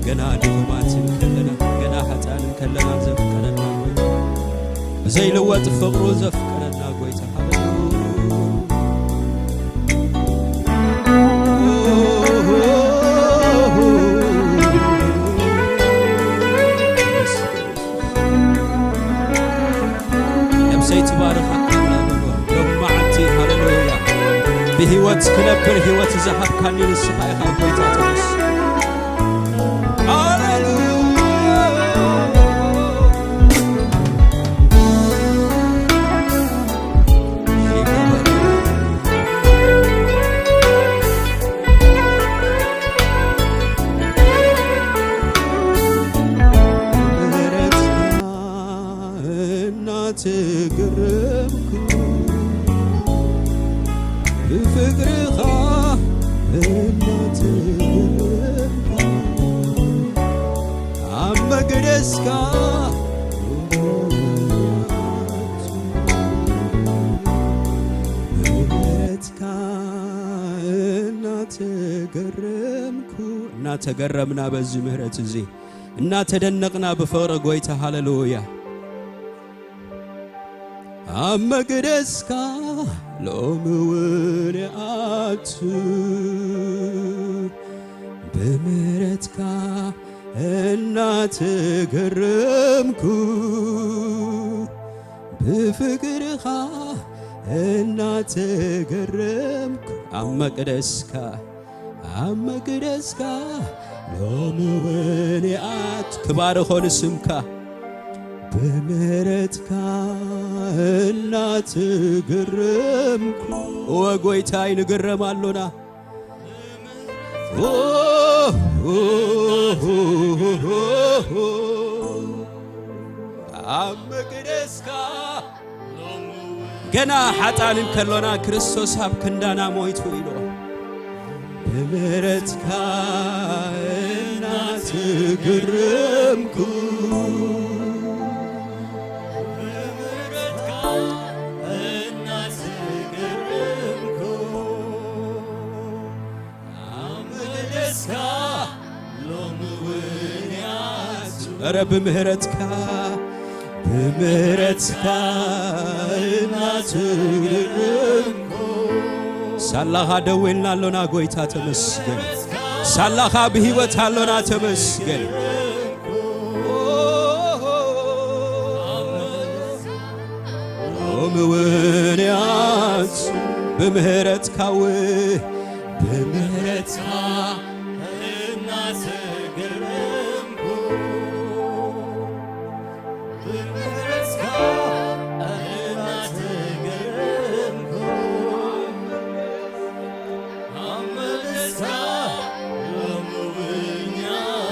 ገና ድማትን ከለና ገና ሐፃንን ከለና ዘፍቀረና ዘይልወጥ ፍቅሩ ዘፍቀረና ጎይታ بهوت كنبر هوت زحف كان ينسحي خاطيت عتمس ተገረምና በዚህ ምህረት እዚህ እና ተደነቅና በፍቅር ጎይታ ሃሌሉያ አመግደስካ ሎምውንአቱ በምህረትካ እና ተገረምኩ በፍቅርኻ እና ተገረምኩ አመግደስካ አመግደስካ ሎምውንአቱ ክባር ሆነ ስምካ በምህረትካ እና ተገረምኩ ወጎይታይ ንገረማለና አመግደስካ ገና ሐጣንን ከሎና ክርስቶስ ሀብ ክንዳና ሞይቱ ይሎ በምህረትካ እና ተገረምኩ أرى بمهرتك سالها دوينا لنا قويتا تمسجن سالها بهيوتا لنا تمسجن وموينيات بمهرتك بمهرتك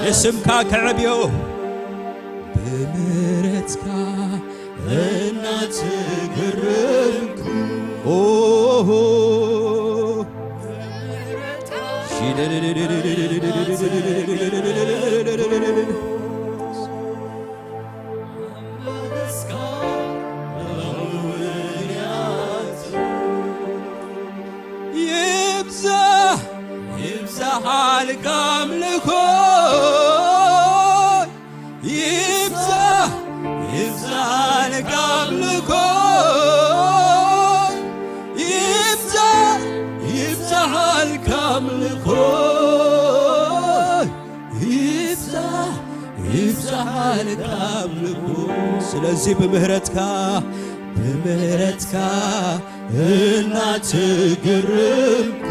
اسمك كعبيو بمهرتك انا تقربك اوه يبزح حالك املكو ስለዚህ በምህረትካ እና ተገረምኩ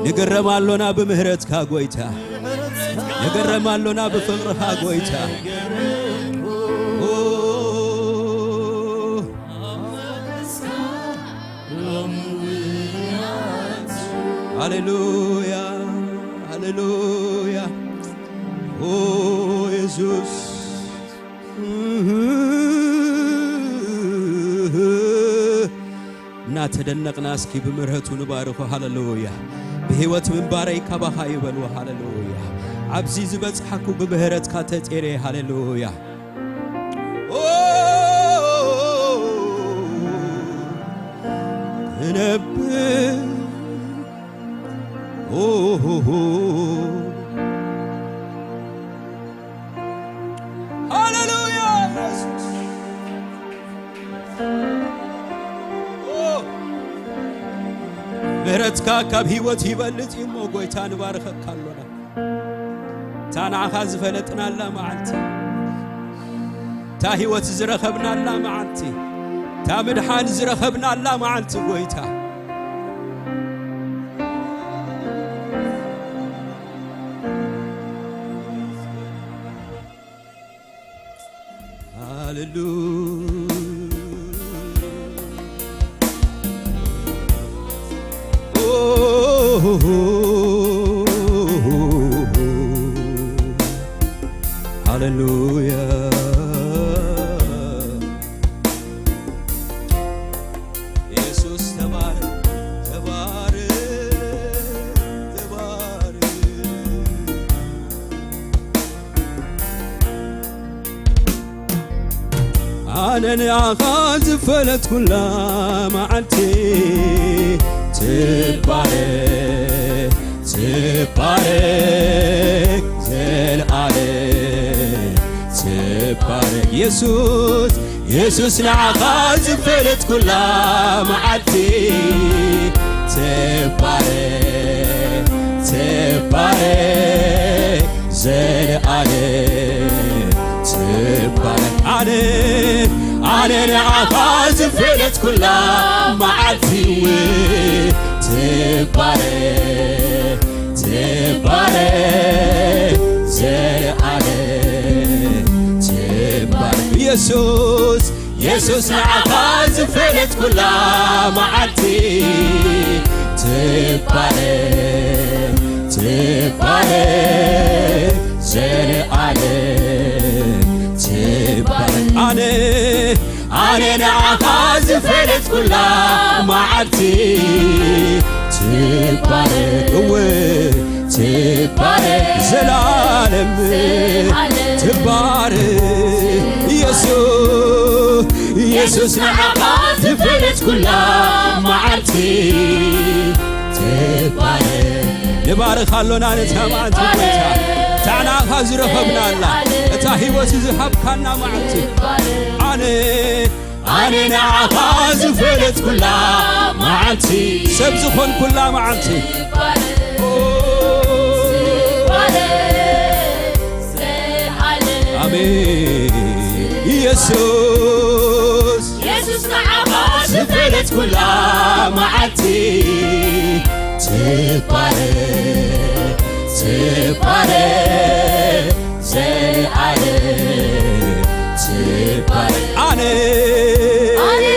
ንገረማለና በምህረትካ ጎይታ ንገረማለና በፍቅርካ ጎይታ ሃሌሉያ ሃሌሉያ ኦ ኢየሱስ እና ተደነቅና እስኪ በምህረቱ ንባርኮ ሃሌሉያ በህይወት ምንባረይ ካባሃ ይበሉ ሃሌሉያ አብዚ ዝበጽሐኩ በምህረትካ ተጤሬ ሃሌሉያ ምህረትካ ካብ ህይወት ይበልጥ እሞ ጎይታ ንባርከካ ኣሎና ታናኻ ዝፈለጥናላ መዓልቲ ታ ህይወት ዝረኸብናላ መዓልቲ ታ ምድሓን ዝረኸብናላ መዓልቲ ጎይታ Hallelujah. Jesus tabarak, tabarak, tabarak. أنا أخاذ فلت كل معتي تبارك تبارك زلعلك تبارك يسوس يسوس نعخاذ فلت كل معتي تبارك تبارك زلعلك تبارك أنا نعخاذ فلت كل معتي تبارك تبارك زلعلك تبارك يسوس يسوس نعخاذ فلت كل معتي تبارك تبارك زلعلك تبارك أنا نعخاذ فلت كل معتي تبارك تبارك زلالم تبارك يسوع يسوع نعخاذ فلت كل معتي تبارك نبارك خلونا نتمعن تبارك تعنا خازر خبنا الله تاهي وسيزحب كنا معتي أنا نعخاذ فلت كل معتي سبزخون كل معتي آمين يسوس يسوس نعخاذ فلت كل معتي تبارك تبارك زلعلك تبارك أنا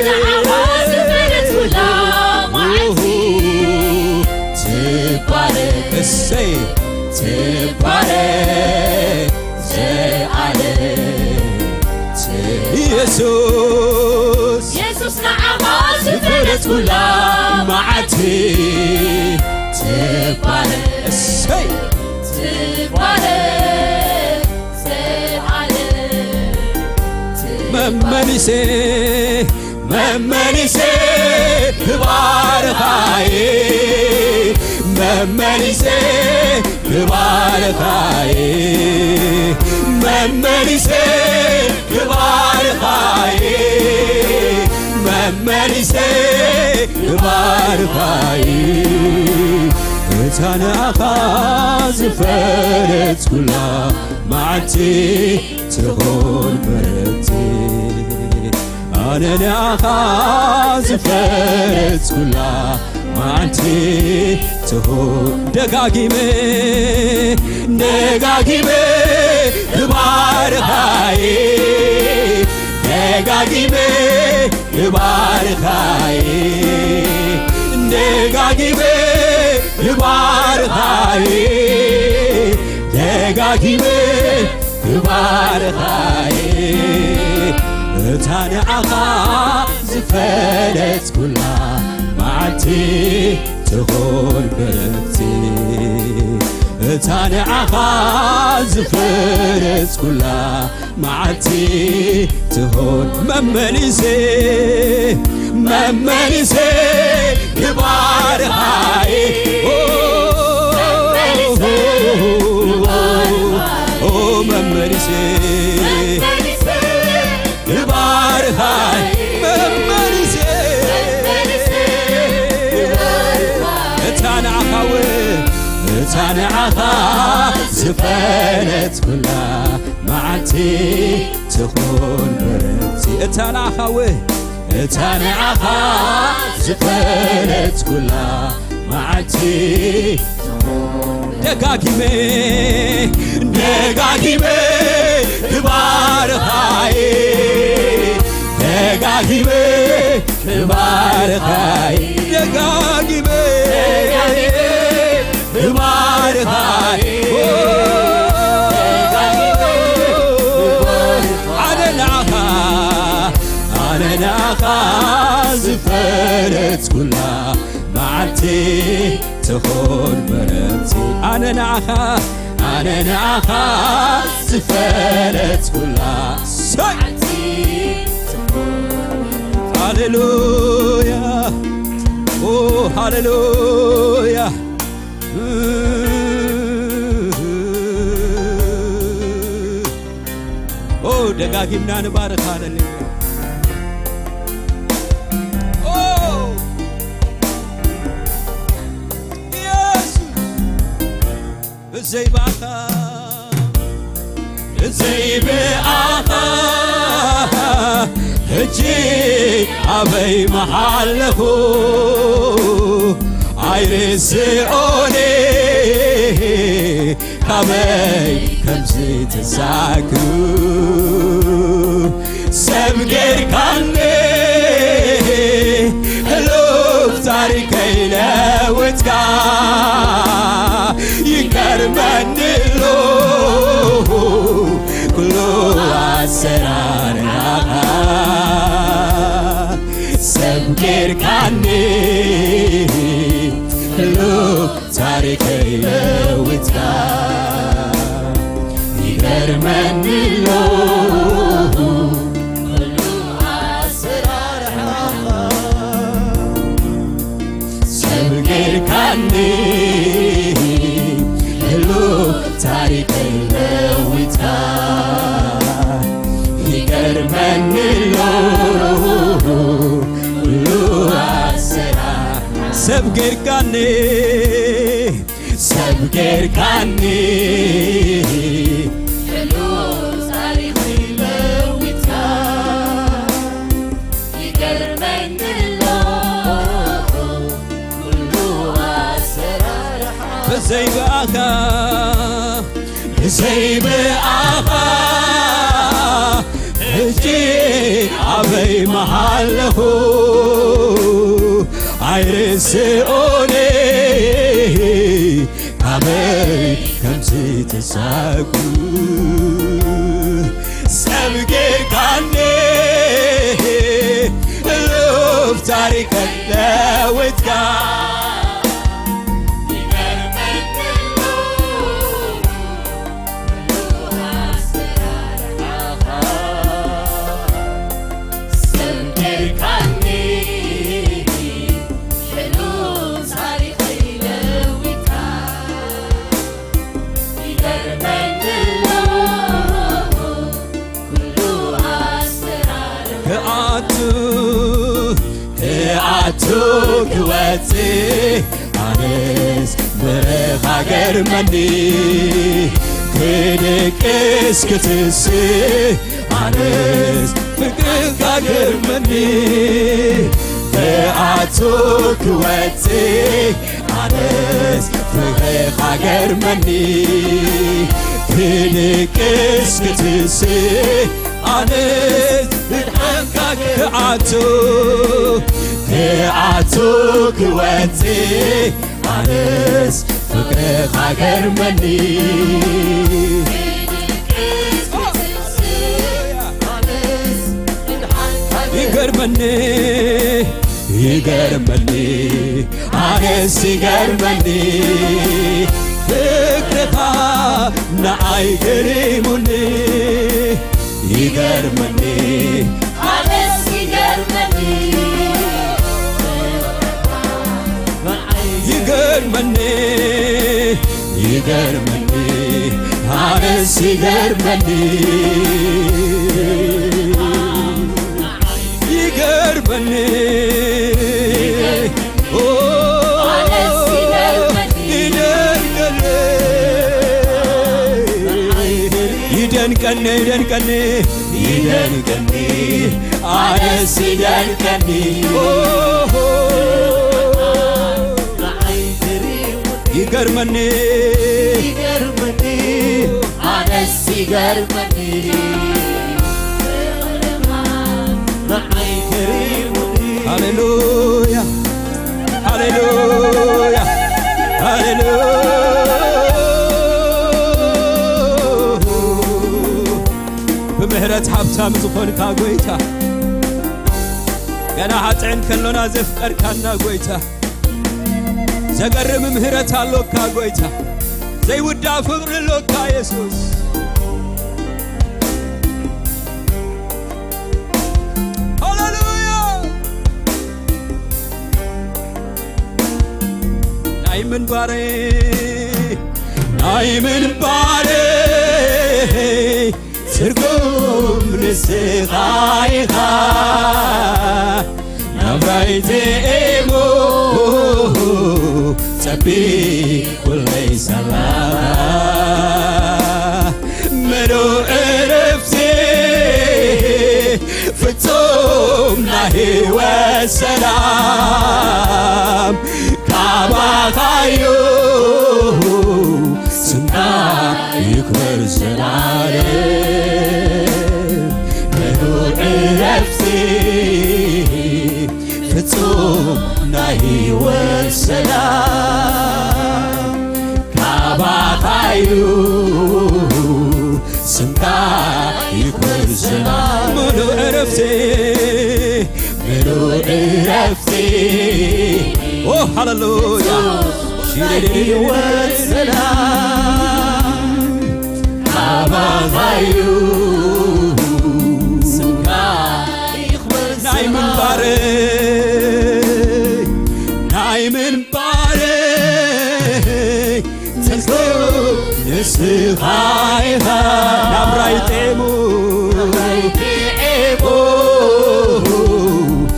نعخاذ فلت كل معتي تبارك السيد تبارك زلعلك يسوس يسوس نعخاذ فلت كل معتي تبارك السيد تبارك زلعلك ممنسي ممنسي تباركاي ممنسي تباركاي ممنسي تباركاي ممنسي تباركاي أنا أخاذ فلت كل معتي تكون برتي أنا أخاذ فلت كل معتي تكون دقاقيمي دقاقيمي تباركاي دقاقيمي تباركاي دقاقيمي تباركاي دقاقيمي تباركاي أنا أخاذ فلت كل معتي تكون برتي أنا أخاذ فلت كل معتي تكون ممنسي ممنسي تباركاي ممنسي تباركاي ممنسي እታንዓኻ ዝፈነት ኩላ መዓልቲ ትኹን ምሕረቲ እታንዓኻ እታንዓኻ ዝፈነት ኩላ መዓልቲ ደጋጊሜ ክባርኻይ ደጋጊሜ ክባርኻይ ደጋጊሜ ክባርኻይ ኣነ ንዓኻ ዝፈረት ኩላ መዓልቲ ትኹን ምሕረቲ ኣነ ንዓኻ ዝፈረት ኩላ ሃሌሉያ ሃሌሉያ ደጋጊምና ንባርኽ ሃሌሉያ ዘይባኻ ሕጂ ኣበይ መሓለኹ ኣይርስዖኒ ካበይ ከምዚ ተሳክሩ ሰብ ጌርካኒ ህሉፍ ታሪከይ ለውጥካ ይገርመኒሎ ኩሉ ኣሰራርኻ ሰብ ጌርካኒ ህሉፍ ታሪከይ ለውጥካ ይገርመኒሎ ኩሉ ኣሰራርኻ ሰብ ጌርካኒ ታሪከይ ለውጥካ ይገርመኒሎ ኩሉ ኣሰራርኻ ሰብ ጌርካኒ ኩሉ ታሪከይ ለውጥካ ይገርመኒሎ ኩሉ ኣሰራርኻ ብዘይባኻ ሕጂ ኣበይ መሓለኹ ኣይርስዖኒ ካበይ ከምዚ ተሳክሩ ሰብ ጌርካኒ ህሉፍ ታሪከይ ለውጥካ ክወፅእ ኣነስ በረኻ ገርመኒ ክድቅስ ክትስእ ኣነስ ፍቅርካ ገርመኒ ክኣቱ ክወፅእ ኣነስ ፍቅርካ ገርመኒ ክድቅስ ክትስእ ኣነስ ፍቅርካ ክኣቱ ክወፅእ ኣነስ ፍቅርኻ ገርመኒ ይገርመኒ ኣነስ ይገርመኒ ፍቅርኻ ንዓይ ገሪሙኒ ይገርመኒ ኣነስ ይገርመኒ ይገርመኒ ኣነስ ይገርመኒ ይገርመኒ ይደንቀለይ ይደንቀኒ ይደንቀኒ አነስ ይደንቀኒ ይገርመኒ አነስ ይገርመኒ ሃሌሉያ ሃሌሉያ ሃሌሉያ بምህረት ሀብታም ዝኾንካ ጎይታ ገና ኃጢአን ከሎና ዘፍቀርካና ጎይታ ዘገርም ምህረት አሎካ ጎይታ ዘይውዳ ፍቅር ሎካ ኢየሱስ ሃሌሉያ ናይምን ባሬ ትርጉም ንስኻይኻ ናብራይቴሞ ፀቢቁለይ ሰላማ ምሉእ ዕረፍቴ ፍጹም ናይ ሕይወት ሰላም ካባኻዮ ስምካ ይክበር ዘላለም ምሉእ ዕረፍቴ ፍጹም ናይ ሕይወት ሰላም ካባኻዮ ስምካ ይክበር ዘላለም ምሉእ ዕረፍቴ ኦ ሃሌሉያ ሕይወት ሰላም ካባኻዮ ስምካ ይክበር ናይ ምንባረ ትርጉም ንስኻይኻ ናብራይቴሞ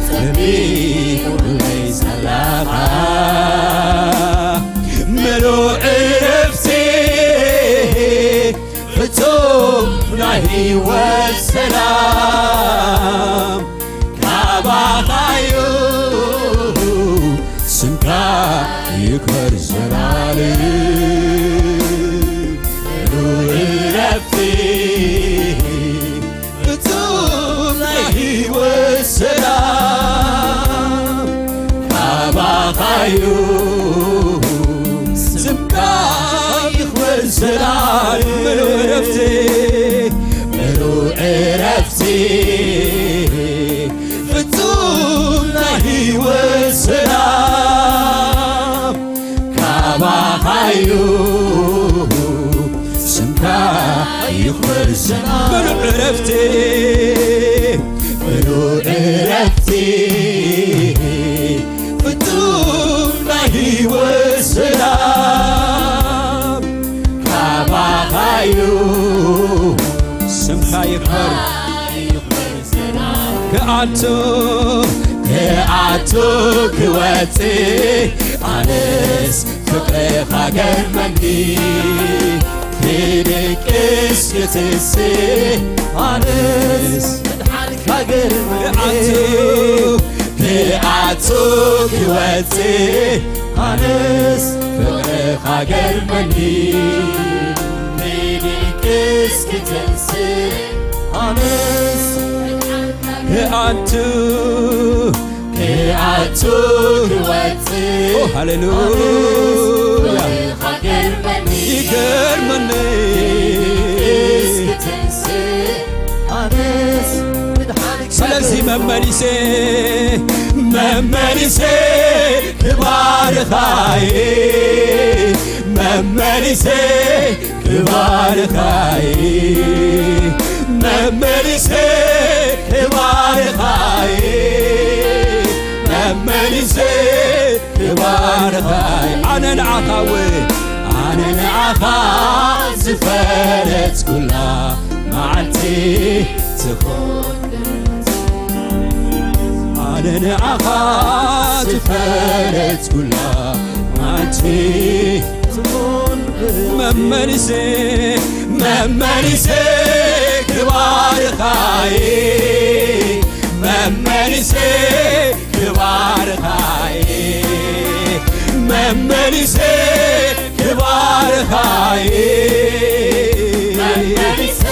ፀቢቁለይ ሰላማ ምሉእ ዕረፍቴ ፍጹም ናይ ሕይወት ሰላም ካባኻዮ ስምካ ይክበር ዘላለም ምሉእ ዕረፍቴ ፍጹም ናይ ሕይወት ሰላም ካባኻዮ ስምካ ይክበር ዘላለም ምሉእ ዕረፍቴ ፍጹም ናይ ሕይወት ሰላም ካባኻዮ ስምካ ይክበር ዘላለም ምሉእ ዕረፍቴ ፍጹም ናይ ሕይወት ሰላም ካባኻዮ ስምካ ይክበር ከአቶ ክወፅእ ኣነስ ፍቅርኻ ገርመኒ ክድቅስ ክትስእ ኣነስ ምድሓንካ ገርመኒ ክኣቱ ክወፅእ ኣነስ ፍቅርኻ ገርመኒ ክድቅስ ክትስእ ኣነስ ክኣቱ ክወፅእ ሃሌሉያ ይገርመኒ ስለዚ መመሊሴ ክባርኻየ መመሊሴ ክባርኻየ መመሊሴ ክባርኻየ መመሊሴ ክባርኻየ ኣነ ንዓኻ ዝፈለጥ ኩላ መዓልቲ ትኾን ኣነ ንዓኻ ዝፈለጥ ኩላ መዓልቲ ትኾን መመሊሴ ክባርኻይ መመሊሴ ክባርኻይ መመሊሴ ክባርኻይ መመሊሴ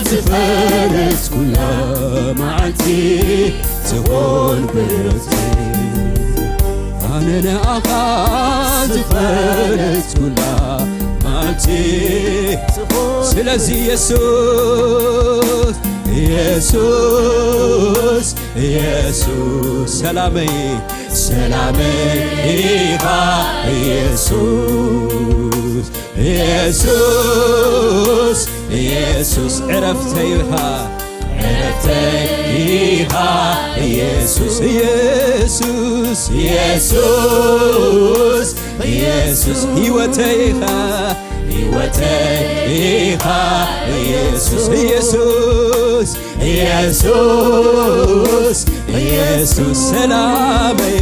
ዝፈረስ ኩላ መዓልቲ ዝሆን ብረቲ ኣነ ንኣኻ ዝፈረስ ኩላ መዓልቲ ስለዚ ኢየሱስ ኢየሱስ ኢየሱስ ሰላመይ ሰላመይ ኢኻ ኢየሱስ ኢየሱስ ኢየሱስ ዕረፍተይኻ ዕረፍተይኻ ኢየሱስ ኢየሱስ ኢየሱስ ኢየሱስ ሕይወተይኻ ሕይወተይኻ ኢየሱስ ኢየሱስ ኢየሱስ ኢየሱስ ሰላመይ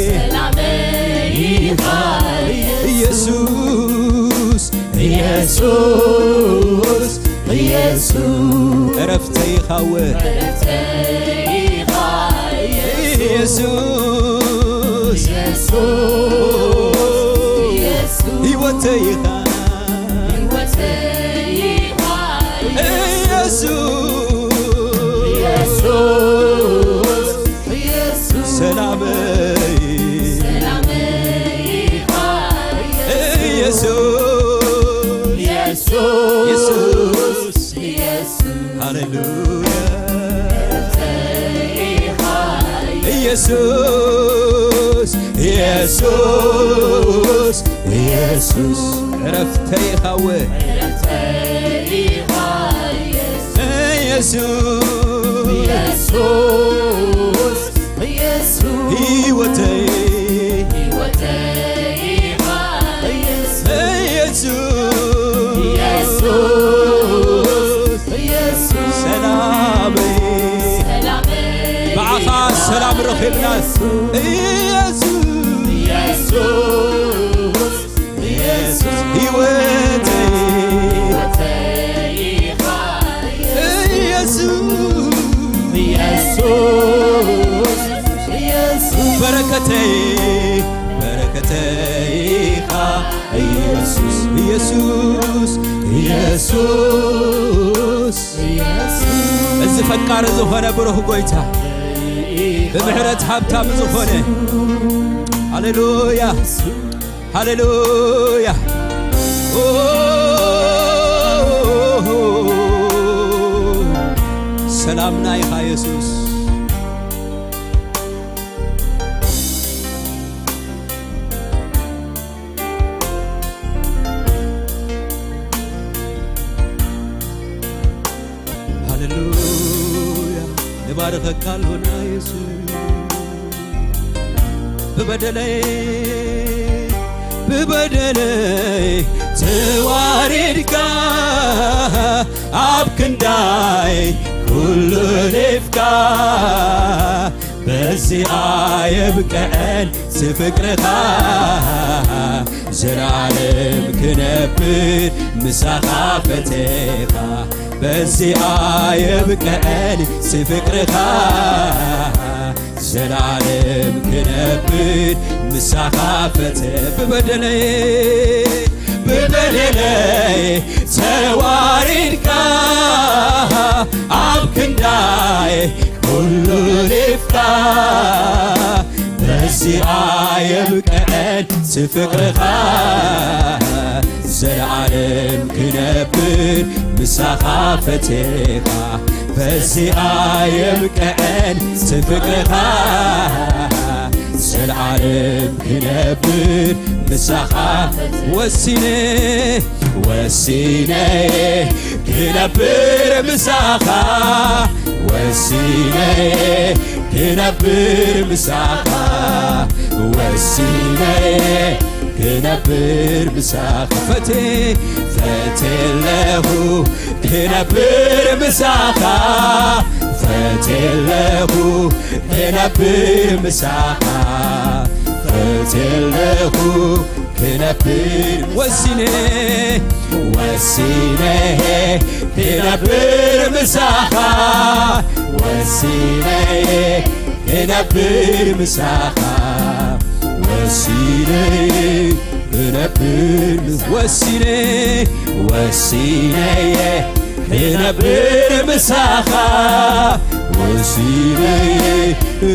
ሰላመይኻ ኢየሱስ ኢየሱስ ኢየሱስ ዕረፍተይኻ ዕረፍተይኻ ኢየሱስ ኢየሱስ ሕይወተይኻ ሕይወተይኻ ኢየሱስ ኢየሱስ ሰላመይ ሰላመይኻ ኢየሱስ ኢየሱስ ኢየሱስ ሃሌሉያ ኢየሱስ ኢየሱስ ኢየሱስ ዕረፍተይኻ ዕረፍተይኻ ኢየሱስ ኢየሱስ ኢየሱስ ሕይወተይ ሕይወተይኻ ኢየሱስ ኢየሱስ ኢየሱስ ሰላመይ ሰላመይ ባዓኻ ሰላም ረኺብና ኢየሱስ ኢየሱስ ኢየሱስ ሕይወተይ ሕይወተይኻ ኢየሱስ ኢየሱስ ኢየሱስ በረከተይ በረከተይኻ ኢየሱስ ኢየሱስ ኢየሱስ እዚ ፈቃሪ ዝኾነ ብሩህ ጎይታ ብምሕረት ሃብታም ዝኾነ ሃሌሉያ ሃሌሉያ ሰላምና ኢኻ ኢየሱስ ሃሌሉያ ንባርከካ አልሆና ኢየሱስ ብበደለይ ተዋሪድካ ኣብ ክንዳይ ኩሉ ኔፍካ በዚኣ የብቅዐን ዝፍቅርኻ ዘላለም ክነብር ምሳኻ ፈቴኻ በዚኣ የብቅዐን ዝፍቅርኻ ዘላለም ክነብር ምሳኻ ፈቴ ብበደለይ ተዋሪድካ ኣብ ክንዳይ ኩሉ ኔፍካ በዚኣ የብቅዐን ዝፍቅርኻ ዘላለም ክነብር ምሳኻ ፈቴኻ በዚኣ የብቅዐን ዝፍቅርኻ ዘላለም ክነብር ምሳኻ ወሲነ ክነብር ምሳኻ ወሲነ ክነብር ምሳኻ ወሲነ ክነብር ምሳኻ ፈቴለሁ ክነብር ምሳኻ ፈቴለሁ ክነብር ምሳኻ ፈቴለሁ ክነብር ወሲነ ወሲነ ክነብር ምሳኻ ወሲነ ክነብር ምሳኻ ወሲነ ክነብር ወሲነ ወሲነ ክነብር ምሳኻ ወሲነ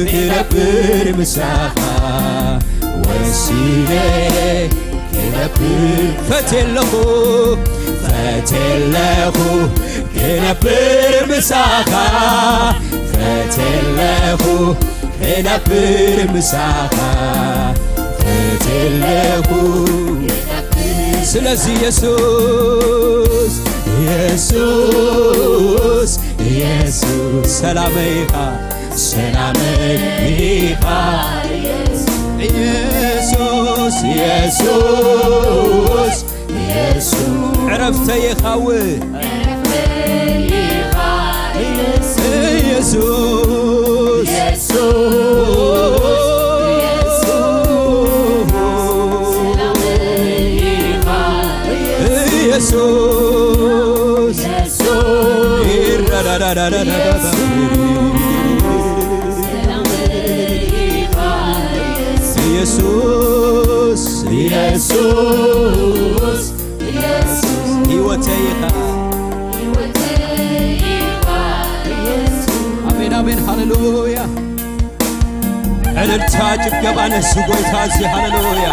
ክነብር ምሳኻ ወሲነ ክነብር ፈትየለኹ ፈትየለኹ ክነብር ምሳኻ ፈትየለኹ ክነብር ምሳኻ ፈትየለኹ ስለዚህ ኢየሱስ ኢየሱስ ኢየሱስ ሰላመይኻ ሰላመይኻ ኢየሱስ ኢየሱስ ኢየሱስ ዕረፍተይኻ ኢየሱስ ኢየሱስ ኢየሱስ ኢየሱስ ሕይወተይኻ አሜን አሜን ሃሌሉያ እልልታ ጭብጨባ ነሱ ጐይታ እዚህ ሃሌሉያ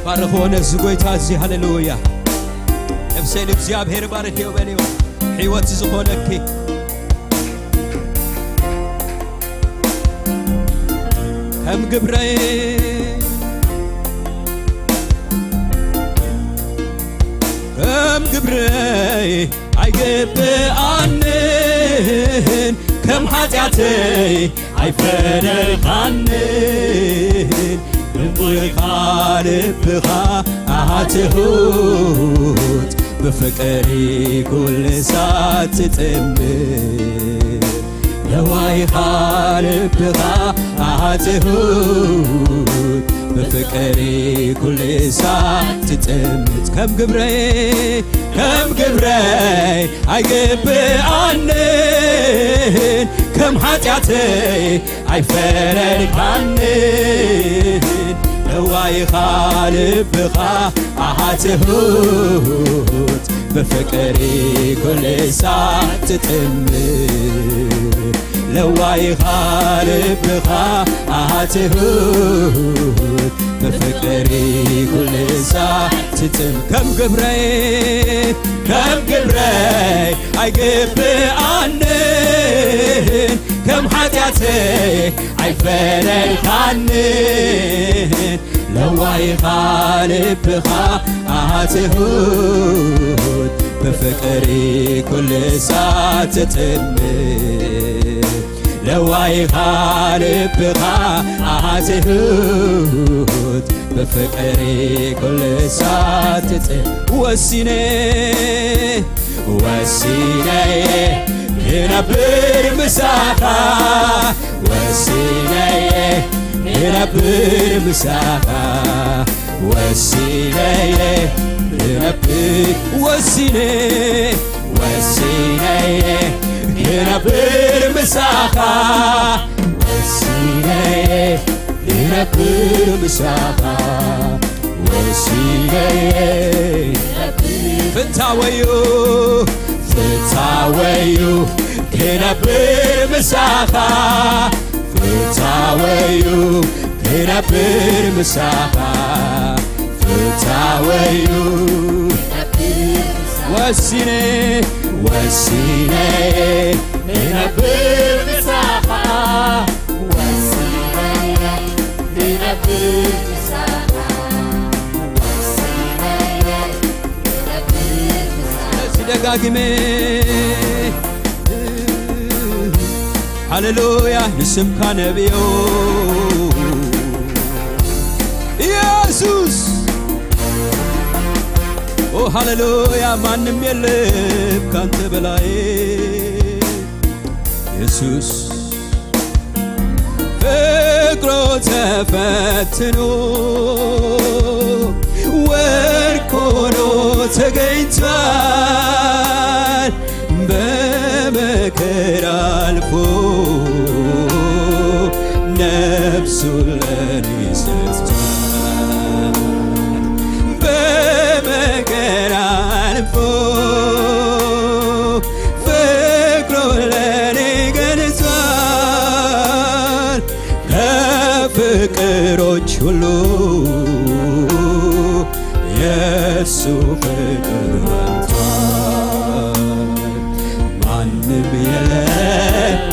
ባርክ ሆነ እዚህ ጐይታ እዚህ ሃሌሉያ ነፍሰይ ንእግዚአብሔር ባርክዮ በልዮ ሕይወት ዝኾነኪ ከም ግብረይ ከም ግብረይ ኣይግብኣንን ከም ኃጢአተይ ኣይፈለኻንን ልብኻ ልብኻ አትሁት በፍቅሪ ኩል ሰዓት ትጥምር ለዋይኻ ልብኻ አትሁት በፍቅሪ ኩል ሰዓት ትጥምር ከም ግብረይ ኣይግብኣንን ከም ኃጢአተይ ኣይፈለልካንን ለዋይኻ ልብኻ አትሁት በፍቅሪ ኩል ሰዓት ትጥምር ለዋይኻ ልብኻ አትሁት በፍቅሪ ኩል ሰዓት ትጥምር ከም ግብረይ ኣይግብኣንን ከም ኃጢአተይ ኣይፈለልካንን ለዋይኻ ልብኻ አትሁት በፍቅሪ ኩል ሰዓት ትጥምር ለዋይኻ ልብኻ አትሁት በፍቅሪ ኩል ሰዓት ትጥምር ወሲነ ክነብር ምሳኻ ወሲነ ክነብር ምሳኻ ወሲነ ክነብር ወሲነ ክነብር ምሳኻ ወሲነ ክነብር ምሳኻ ወሲነ ፍታወዩ ክነብር ምሳኻ ፍታወዩ ክነብር ምሳኻ ፍታወዩ ወሲነ ክነብር ምሳኻ ወሲነ ክነብር ምሳኻ ደጋግሜ ሃሌሉያ ንስም ካነቢዮ ኢየሱስ ኦ ሃሌሉያ ማንም የለም ካንተ በላይ ኢየሱስ ፍቅሩ ተፈትኖ ወርቅ ሆኖ ተገኝቷል በመከራ አልፎ ነፍሱን ለኔ ሰጥቷል በመከራ አልፎ ፍቅሩን ለኔ ገልጿል ከፍቅሮች ሁሉ የሱ ፍቅር በልጧል ማንም የለም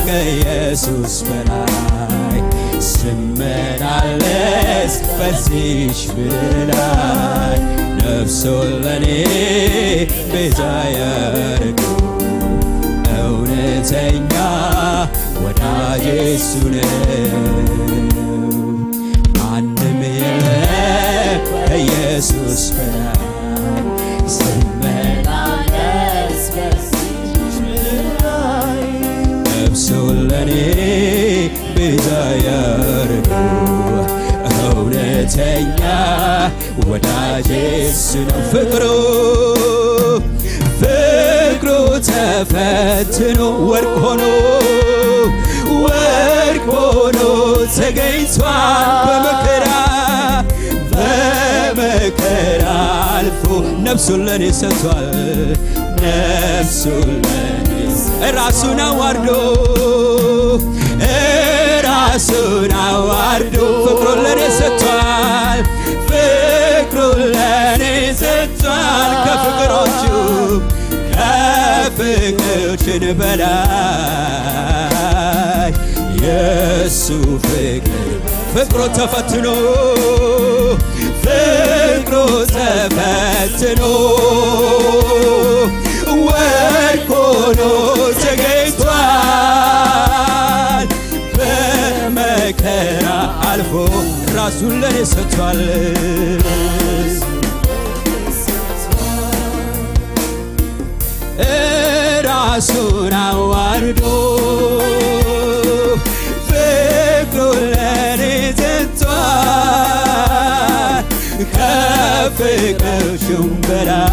ከኢየሱስ በላይ ስመላለስ በዚች ምድር ላይ ነፍሱን ለኔ ቤዛ ያደረገው እውነተኛ ወዳጄ እሱ ነው ማንም የለም ከኢየሱስ በላይ ስመላለስ በዚች ምድር ላይ ነፍሱን ለኔ ቤዛ ያደረገው እውነተኛ ወዳጄ እሱ ነው ፍቅሩ ተፈትኖ ወርቅ ሆኖ ተገኝቷል በመከራ አልፎ ነፍሱን ለኔ ሰጥቷል ነፍሱን ለኔ ራሱን አዋርዶ ፍቅሩን ለኔ ሰጥቷል ከፍቅሮችን በላይ የሱ ፍቅሩ ተፈትኖ ወርቅ ሆኖ ተገኝቷል በመከራ አልፎ ራሱን ለኔ ሰጥቷል ራሱን አዋርዶ ፍቅሩን ለኔ ሰጥቷል ከፍቅሮቹም በላይ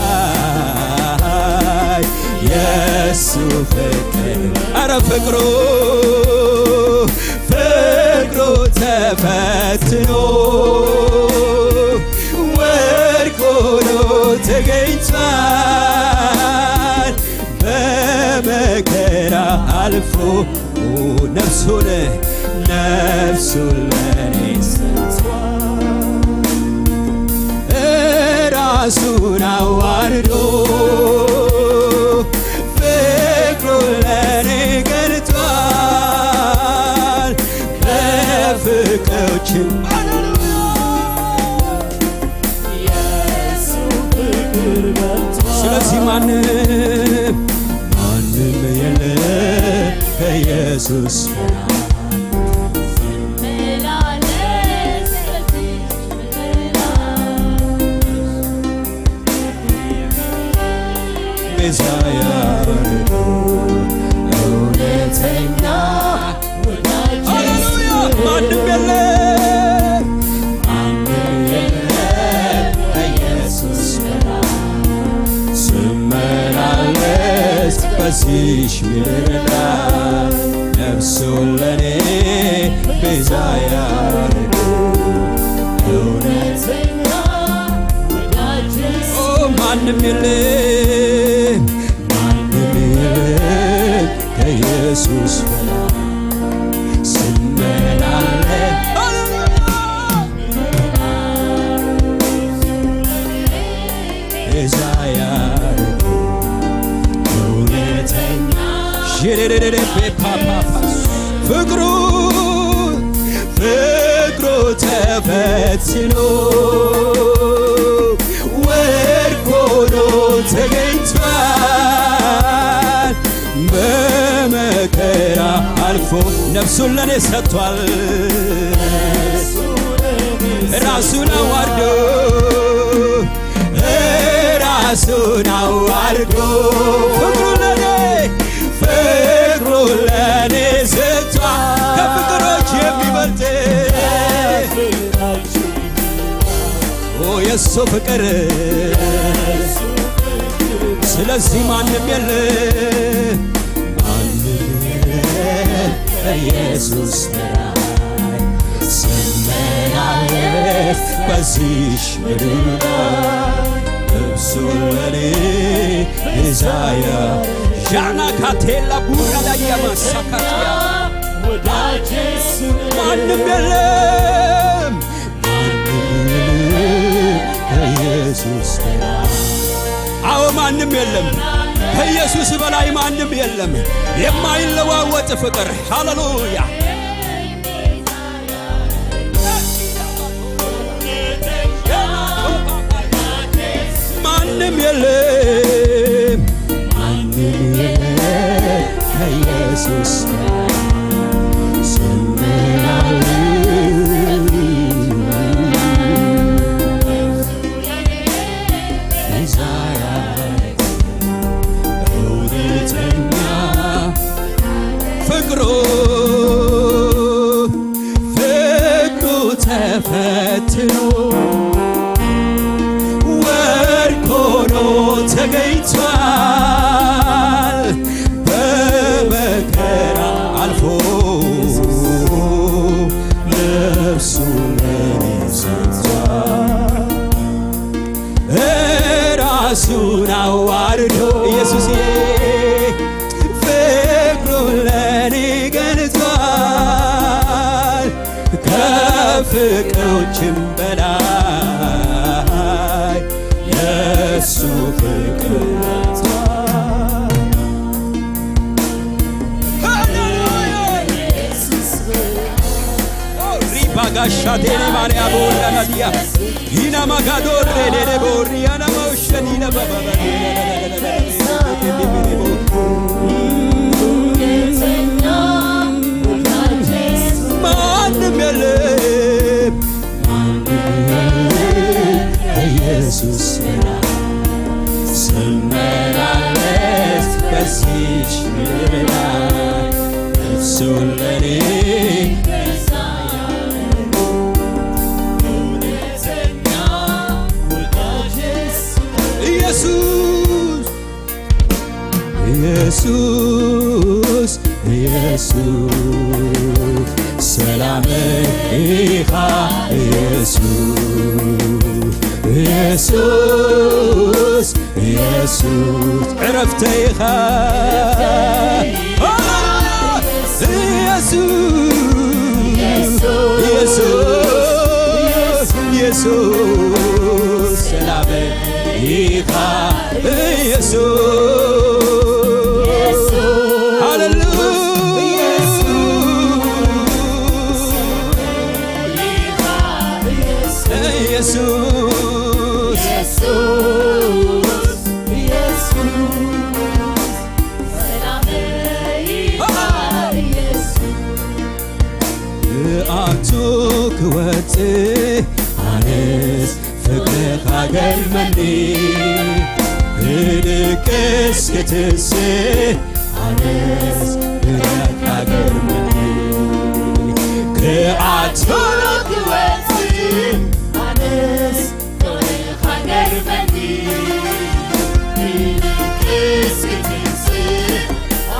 የሱ ፍቅር አረ ፍቅሩ ተፈትኖ ወርቅ ሆኖ ተገኝቷል በመከራ አልፎ ነፍሱን ለኔ ሰጥቷል ራሱን አዋርዶ ፍቅሩን ለኔ ገልጧል ከፍቅሮችም ስለዚህ ማንም የለም ከኢየሱስ ቤዛ ያደረገው እውነተኛ ወዳጄ ማንም የለም ከኢየሱስ ስመላለስ በዚች ምድር ላይ ነፍሱን ለኔ ቤዛ ያደረገው እውነተኛ ወዳጄ ማንም የለም ከኢየሱስ በላይ ስመላለስ ቤዛ ያደረገው እውነተኛ ፍቅሩ ተፈትኖ ወርቅ ሆኖ ተገኝቷል በመከራ አልፎ ነፍሱን ለኔ ሰጥቷል ራሱን አዋርዶ ራሱን አዋርዶ ፍቅሩ ለኔ ሰጥቷል ከፍቅሮች የሚበልጥ የሱ ፍቅር ስለዚህ ማንም የለ ኢየሱስ ስመላለስ በዚህች ምድር ነፍሱን ለኔ ኢዛያ ዣና ካቴላ ቡራዳያ ማሳካቲያ ማንም የለም ኢየሱስ አዎ ማንም የለም ከኢየሱስ በላይ ማንም የለም የማይለዋወጥ ፍቅር ሃሌሉያ ማንም የለም ከኢየሱስ ፍቅሩ ተፈትኖ ወርቅ ሆኖ ተገኝቷል በመከራ አልፎ ነፍሱን ለኔ ሰጥቷል ራሱን አዋርዶ ኢየሱስዬ ከፍቅሮችም በላይ የሱ ፍቅር ሪባጋሻቴኔ ማርያ ቦላናዲያ ሂና ማጋዶር ሬኔ ቦሪያና ማውሸኒና ባባባ ማንም የለም ኢየሱስ ስመላለስ በዚህች ምድር ነፍሱን ለኔ ኢየሱስ ኢየሱስ ሰላም ኢኻ ኢየሱስ ኢየሱስ ዕረፍተ ኢኻ ኢየሱስ ሰላም ኢኻ ኢየሱስ አቱ ክወፅእ ኣነስ ፍቅርኻ ገርመኒ ክድቅስ ክትስእ ኣነስ ፍቅርኻ ገርመኒ ክኣቱ ክወፅእ ኣነስ ፍቅርኻ ገርመኒ ክድቅስ ክትስእ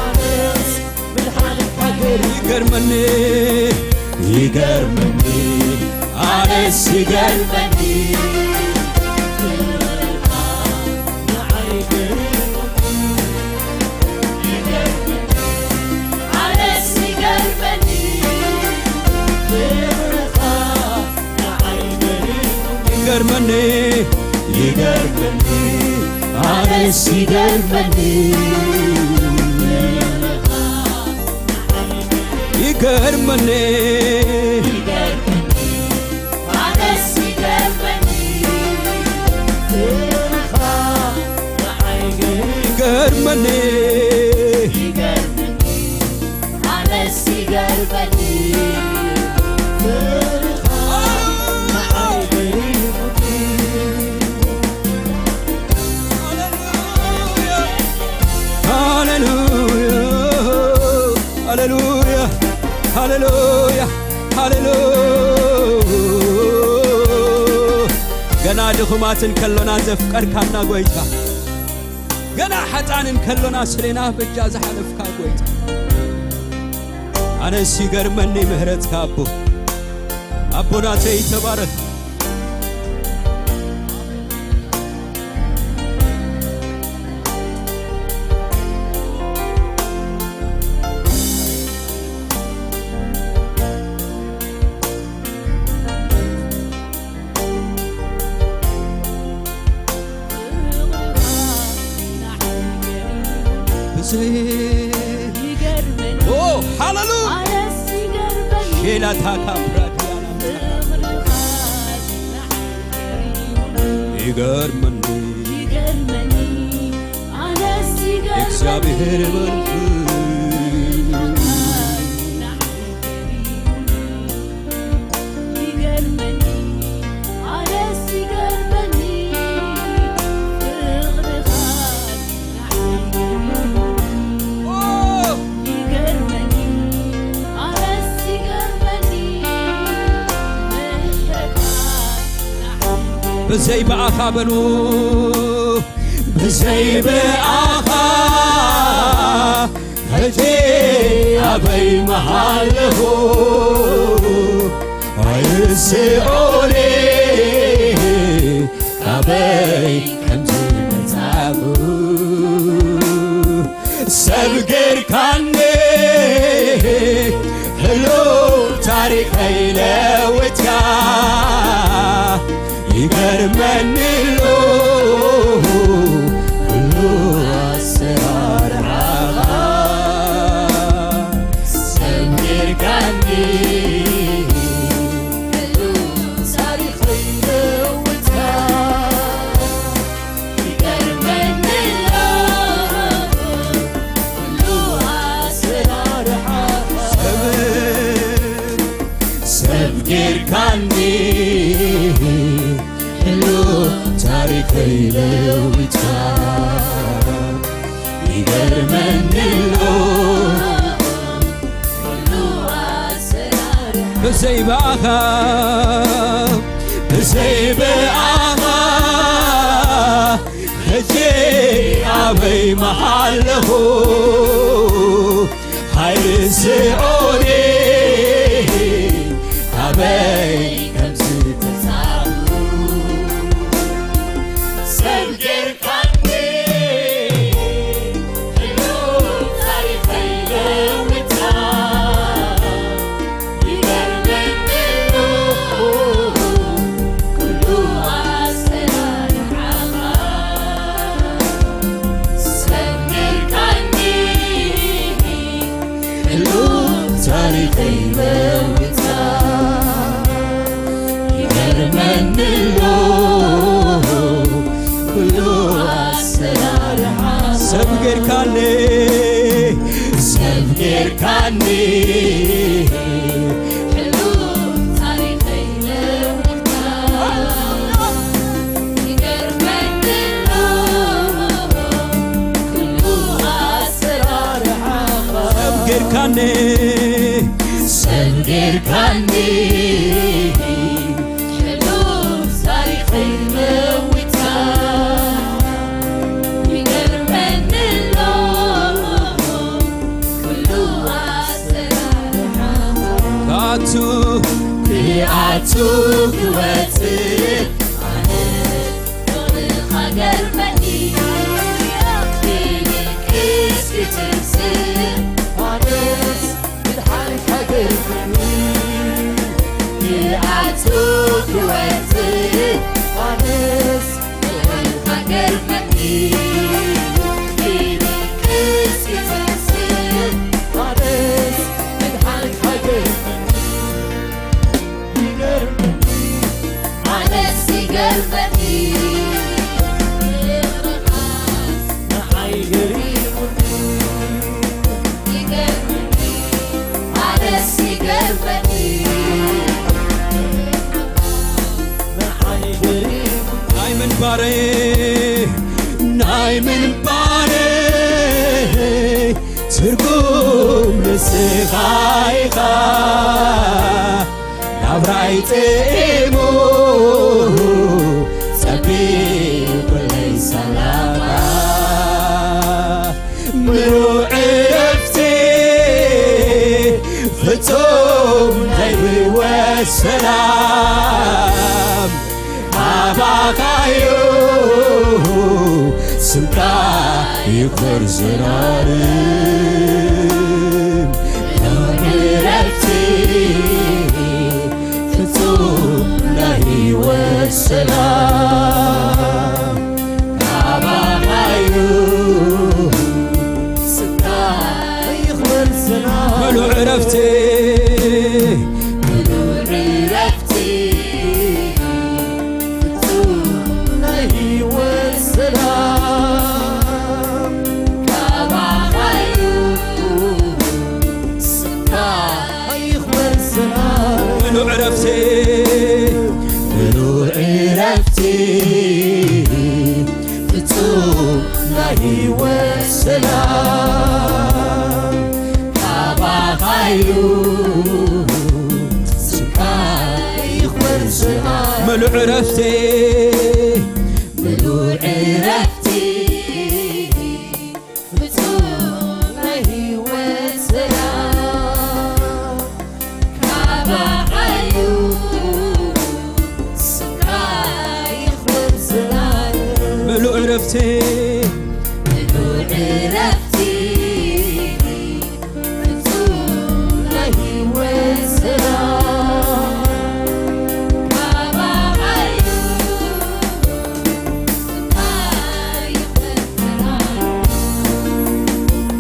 ኣነስ ብድሓንካ ይገርመኒ ይገርመኒ ኣነስ ይገርመኒ ይገርመኒ ይገርመኒ ኣነስ ይገርመኒ ይገርመኒ ኣነስ ይገርመኒ ይገርመኒ ኣነስ ገና ድኹማትን ከሎና ዘፍቀርካና ጎይታ ገና ሓጣንን ከሎና ስለና በጃ ዝሓለፍካ ጎይታ ኣነ ሲገርመኒ ምህረትካ አቦናቴ ተባረክ Oh, hallelujah. Shela taka bradiana. Igarmani. እግዚአብሔር بزي بأخا بلو بزي بأخا هجي أبي محله عيسي أولي أبي كمزي متعبو سبقر كاني هلو تاريخ هيلوتيا يقرمني له كل أسرار عغا سمير كاني كل تاريخ يلوتها يقرمني له كل أسرار عغا سمير كاني تاريخ يلوتها يقرمني له كل أسرار بزي بأخا بزي بأخا هجي أبي محله هاي سعودي أبي سبقر كاني سبقر كاني حلو تاريخ يلوتها يقرمني له كل أسرار عغا سبقر كاني سبقر كاني حلو تاريخ يلوتها كياتو قوتي أنا قرمني كيس كتنسي أنس بالحالك قرمني كياتو قوتي أنس بالحالك قرمني كيس كتنسي أنس بالحالك قرمني قلبي معي قريبني يقربني على قلبي معي قريبني نايمن باري نايمن باري ترقوم لسخايخا نبرايت إيمو ስምካ ይክበር ዘላለም ረፍቴ ፍጹም ለሕይወት ሰላም ካባሃዩ ስምካ ይክበር ዘላለም ምሉዕ ረፍቴ ሕይወት ሰላም ካባሃዩ ስምካ ይክበር ዘላለም ምሉዕ ረፍቴ ምሉዕ ረፍቴ ፍጹም ለሕይወት ሰላም ካባሃዩ ስምካ ይክበር ዘላለም ምሉዕ ረፍቴ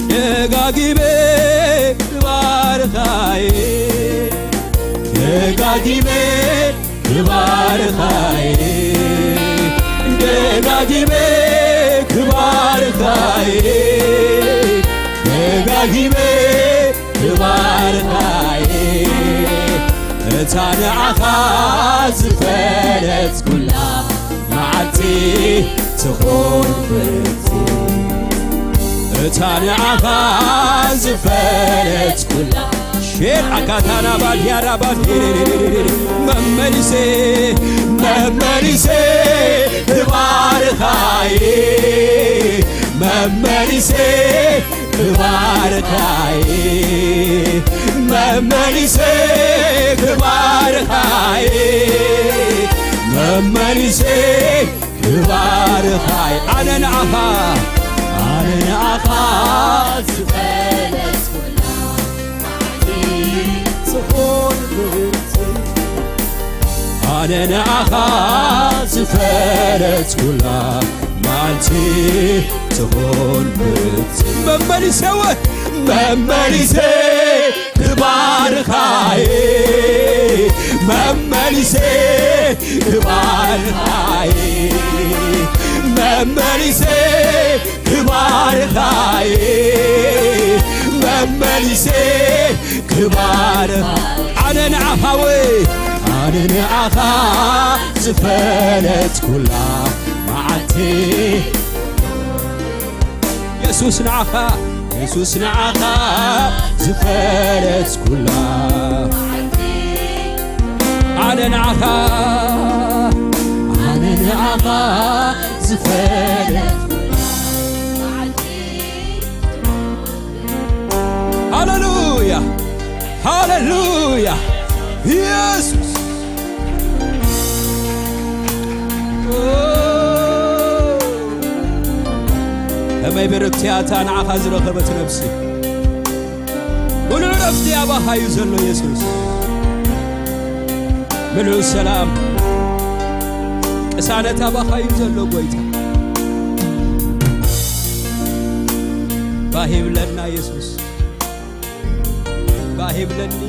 ደጋጊሜ ክባርኻዬ ደጋጊሜ ክባርኻዬ ደጋጊሜ ክባርኻዬ ደጋጊሜ ክባርኻዬ እታ ንዓኻ ዝፈለት ኩላ መዓልቲ ትኾን ፍርቲ እታ ንዓኻ ዝፈለት ኩላ ሼር አካታና ባልያራ ባልሄሬሬሬሬ መመሊሴ መመሊሴ ክባርኻዬ መመሊሴ ክባርኻዬ መመሊሴ ክባርኻዬ መመሊሴ ክባርኻዬ አነ ንዓኻ ዝፈለት ኩላ መዓልቲ ትኾን ፍርቲ አነ ንዓኻ ዝፈለት ኩላ መዓልቲ ትኾን ፍርቲ መመሊሴ ወይ መመሊሴ ክባርኻዬ መመሊሴ ክባርኻዬ መመሊሴ ክባርኻዬ መመሊሴ ክባርኻዬ አነ ንዓኻ ወይ አነ ንዓኻ ዝፈለት ኩላ መዓልቲ ኢየሱስ ንዓኻ ኢየሱስ ንዓኻ ዝፈለት ኩላ አነ ንዓኻ አነ ንዓኻ ዝፈለት ሃሌሉያ ሃሌሉያ ኢየሱስ ከመይ ብርክትያታ ንዓኻ ዝረኸበት ነፍሲ ምሉዕ ረፍቲ ኣባኻዩ ዘሎ ኢየሱስ ምሉዕ ሰላም ቅሳነት ኣባኻዩ ዘሎ ጐይታ ባሂብለና ኢየሱስ ባሂብለኒ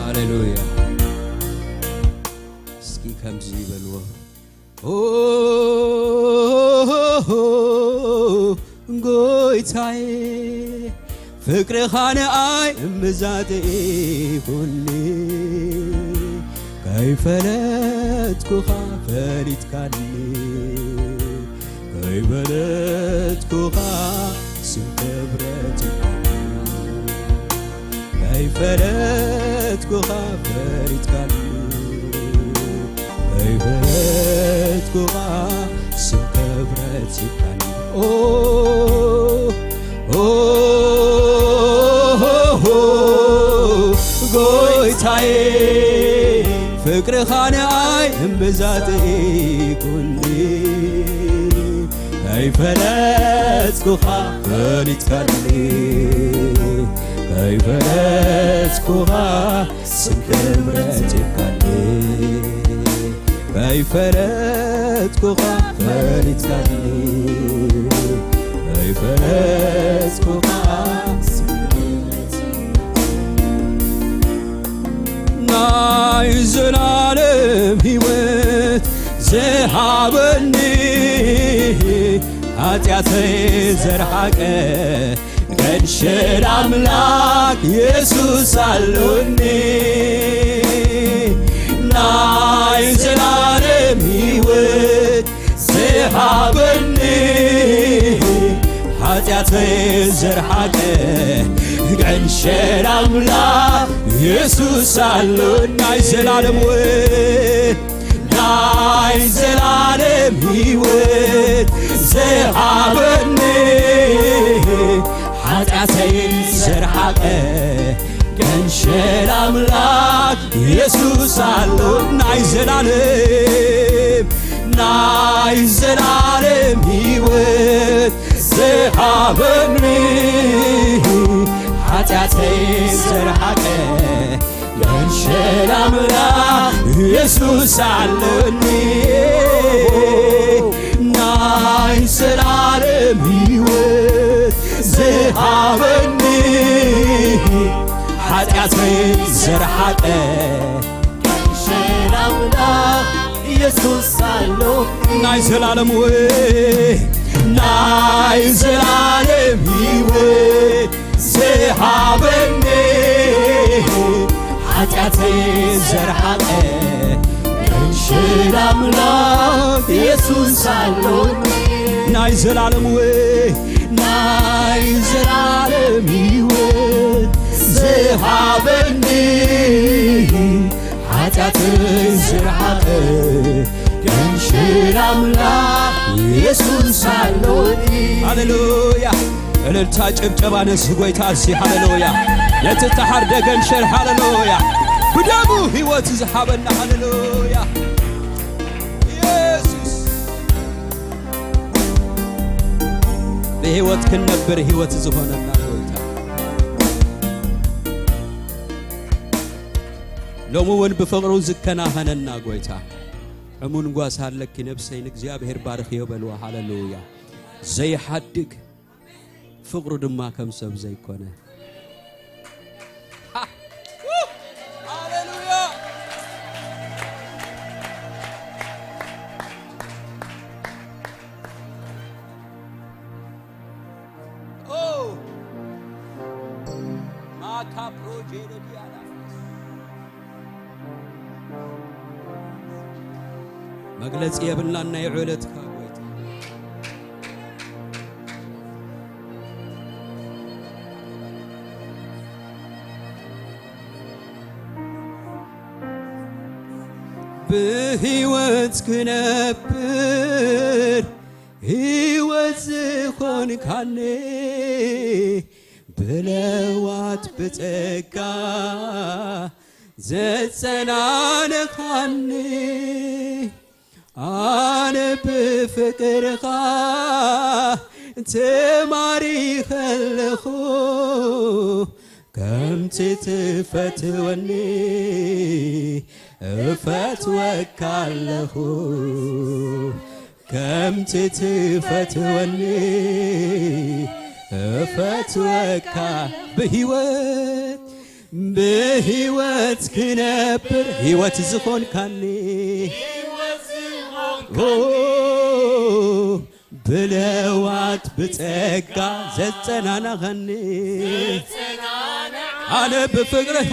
ሃሌሉያ እስኪ ከምዚ ይበልዎ ጐይታዬ ፍቅርኻ ንኣይ እምዛቴ ይኹኒ ከይፈለጥኩኻ ፈሊጥካኒ ከይፈለጥኩኻ ስም ክብረትካኒ ከይፈለጥኩኻ ፈሊጥካኒ ከይፈለጥኩኻ ስም ክብረትካኒ oh, oh, oh, oh. ናይ ፍቅርኻ ንኣይ እምብዛትኢ ኩኒ ከይፈለጥኩኻ ፈሊጥካኒ ከይፈለጥኩኻ ስምክምረትካኒ ከይፈለጥኩኻ ፈሊጥካኒ ከይፈለጥኩኻ ናይ ዘላለም ሕይወት ዝሃበኒ ኃጢአተይ ዘርሐቀ ገድሸን አምላክ ኢየሱስ አለኒ ናይ ዘላለም ሕይወት ዝሃበኒ ኃጢአተይ ዘርሐቀ ገድሸን አምላክ ኢየሱስ አለኒ ናይ ዘላለም ናይ ዘላለም ሕይወት ዝሃበኒ ኃጢአተይ ዘርሐቀ ገድሸን አምላክ ኢየሱስ አለኒ ናይ ዘላለም ሕይወት ዝሃበኒ ኃጢአተይ ዘርሐቀ ገድሸን አምላክ ኢየሱስ አለኒ ናይ ዘላለም ሕይወት ዝሃበኒ ኃጢአተይ ዘርሐቀ ገድሸን አምላክ ኢየሱስ አለኒ ናይ ዘላለም ናይ ዘላለም ሕይወት ዝሃበኒ ኃጢአተይ ዘርሐቀ ገድሸን አምላክ ኢየሱስ አለኒ ናይ ዘላለም ናይ ዘላለም ሕይወት ዝሃበኒ ኃጢአተይ ዘርሐቀ ገድሸን አምላክ ኢየሱስ አለኒ ሃሌሉያ እልልታ ጭብጨባ ነስ ጎይታሲ ሃሌሉያ የትተሓር ደገንሸን ሃሌሉያ ብደሙ ሕይወት ዝሃበና ሃሌሉያ ኢየሱስ በሕይወት ክንነብር ሕይወት ዝኾነና ጎይታ ሎሙ እውን ብፍቕሩ ዝከናኸነና ጎይታ እሙን ጓስ ሃለኪ ነፍሰይን እግዚአብሔር ባርኽዮ በልዋ ሃሌሉያ ዘይሓድግ ፍቕሩ ድማ ከም ሰብ ዘይኮነ ሃሌሉያ ማካ ፕሮጀክት ዲያላ መግለጽ የብላና የዑለትካ ጎይታ በሕይወት ክነብር ሕይወት ዝኾንካኒ ብለዋት ብጸጋ ዘጸናንኻኒ አነ ብፍቅርኻ ተማሪኸለኹ ከምቲ ትፈትወኒ እፈትወካለሁ ከምቲ ትፈትወኒ እፈትወካ በሕይወት ክነብር ሕይወት ዝኾንካኒ ብለዋት ብጸጋ ዘጸናንኻኒ አነ ብፍቅርኻ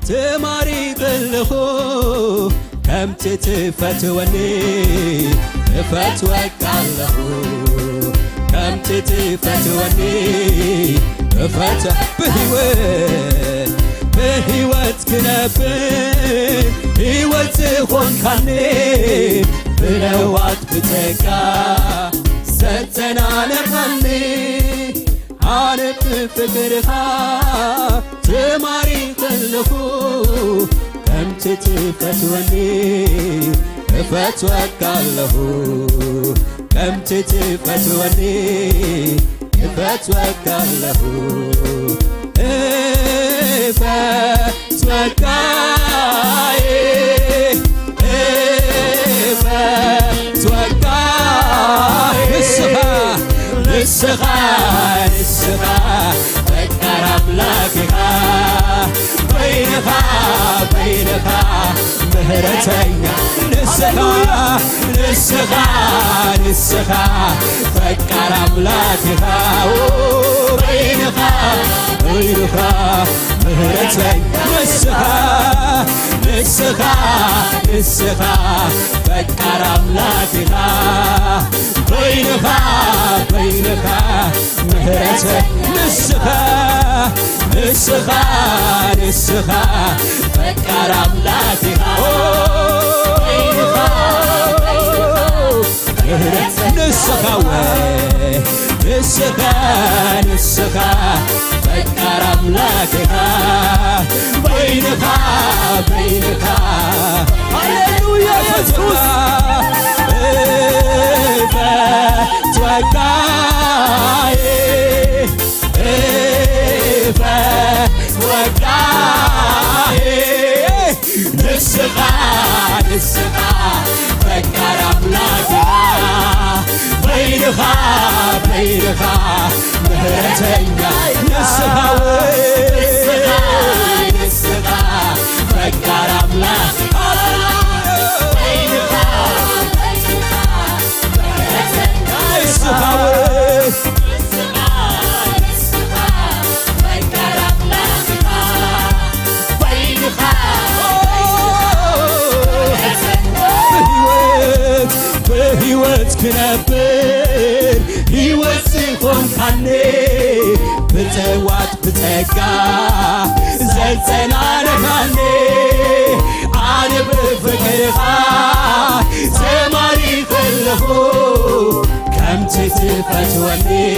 ተማሪኸለኹ ከምቲ ትፈትወኒ እፈትወካለሁ ከምቲ ትፈትወኒ በሕይወት ክነብር ሕይወት ዝኾንካኒ ብለዋት ብጸጋ ዘጸናንኻኒ አነ بفكرها تماري خلفو كم تتفتوني فتوك له كم تتفتوني فتوك له فتوك نسخة فكر أملاكها بينها مهرتنا نسخة فكر أملاكها بينها مهرتنا نسخة فكر أملاكها بينها مهرتك نسخة فكر أملاكها نسخة فكر أملاكها بينها هللويا فتوى نسخة فكر أملاكها بينها مهرتنا نسخة فكر أملاكها بهيوت كنبر هيوت سيخون خاني بتوات بتقا زلزنا نخاني أنا بفكرها تماري خلفو كم تتفتوني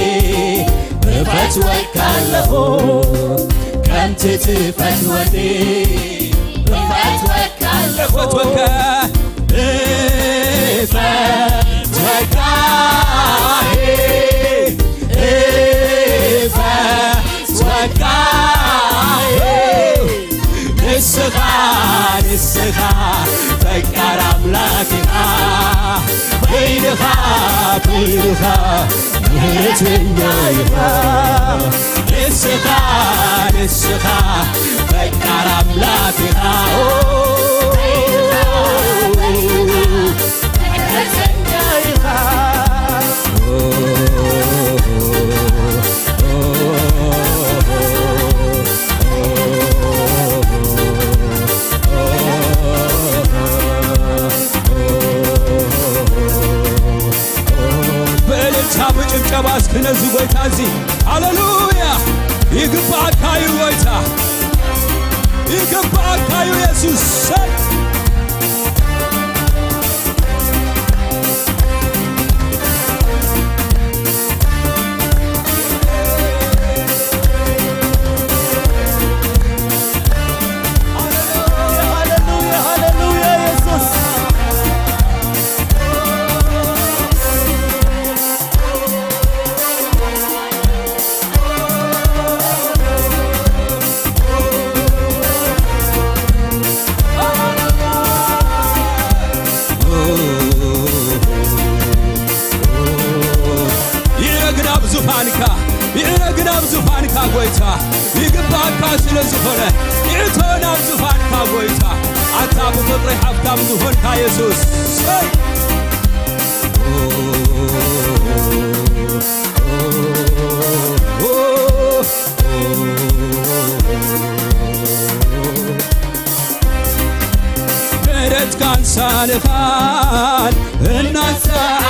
بفتوك اللهو كم تتفتوني بفتوك اللهو نسخة فكر أملاكها بينها مهرتنا نسخة فكر أملاكها ጭብጨባስ ከነዚህ ጎይታ እዚህ ሃሌሉያ ይገባል ካዩ ጎይታ ይገባል ካዩ ኢየሱስ ዙፋንካ ጎይታ ይግባካ ስለዚህ ሆነ ይቶና ዙፋንካ ጎይታ አንተ በፍቅር ሀብታም ዙፋንካ ኢየሱስ ካንሳንኻን እናንተ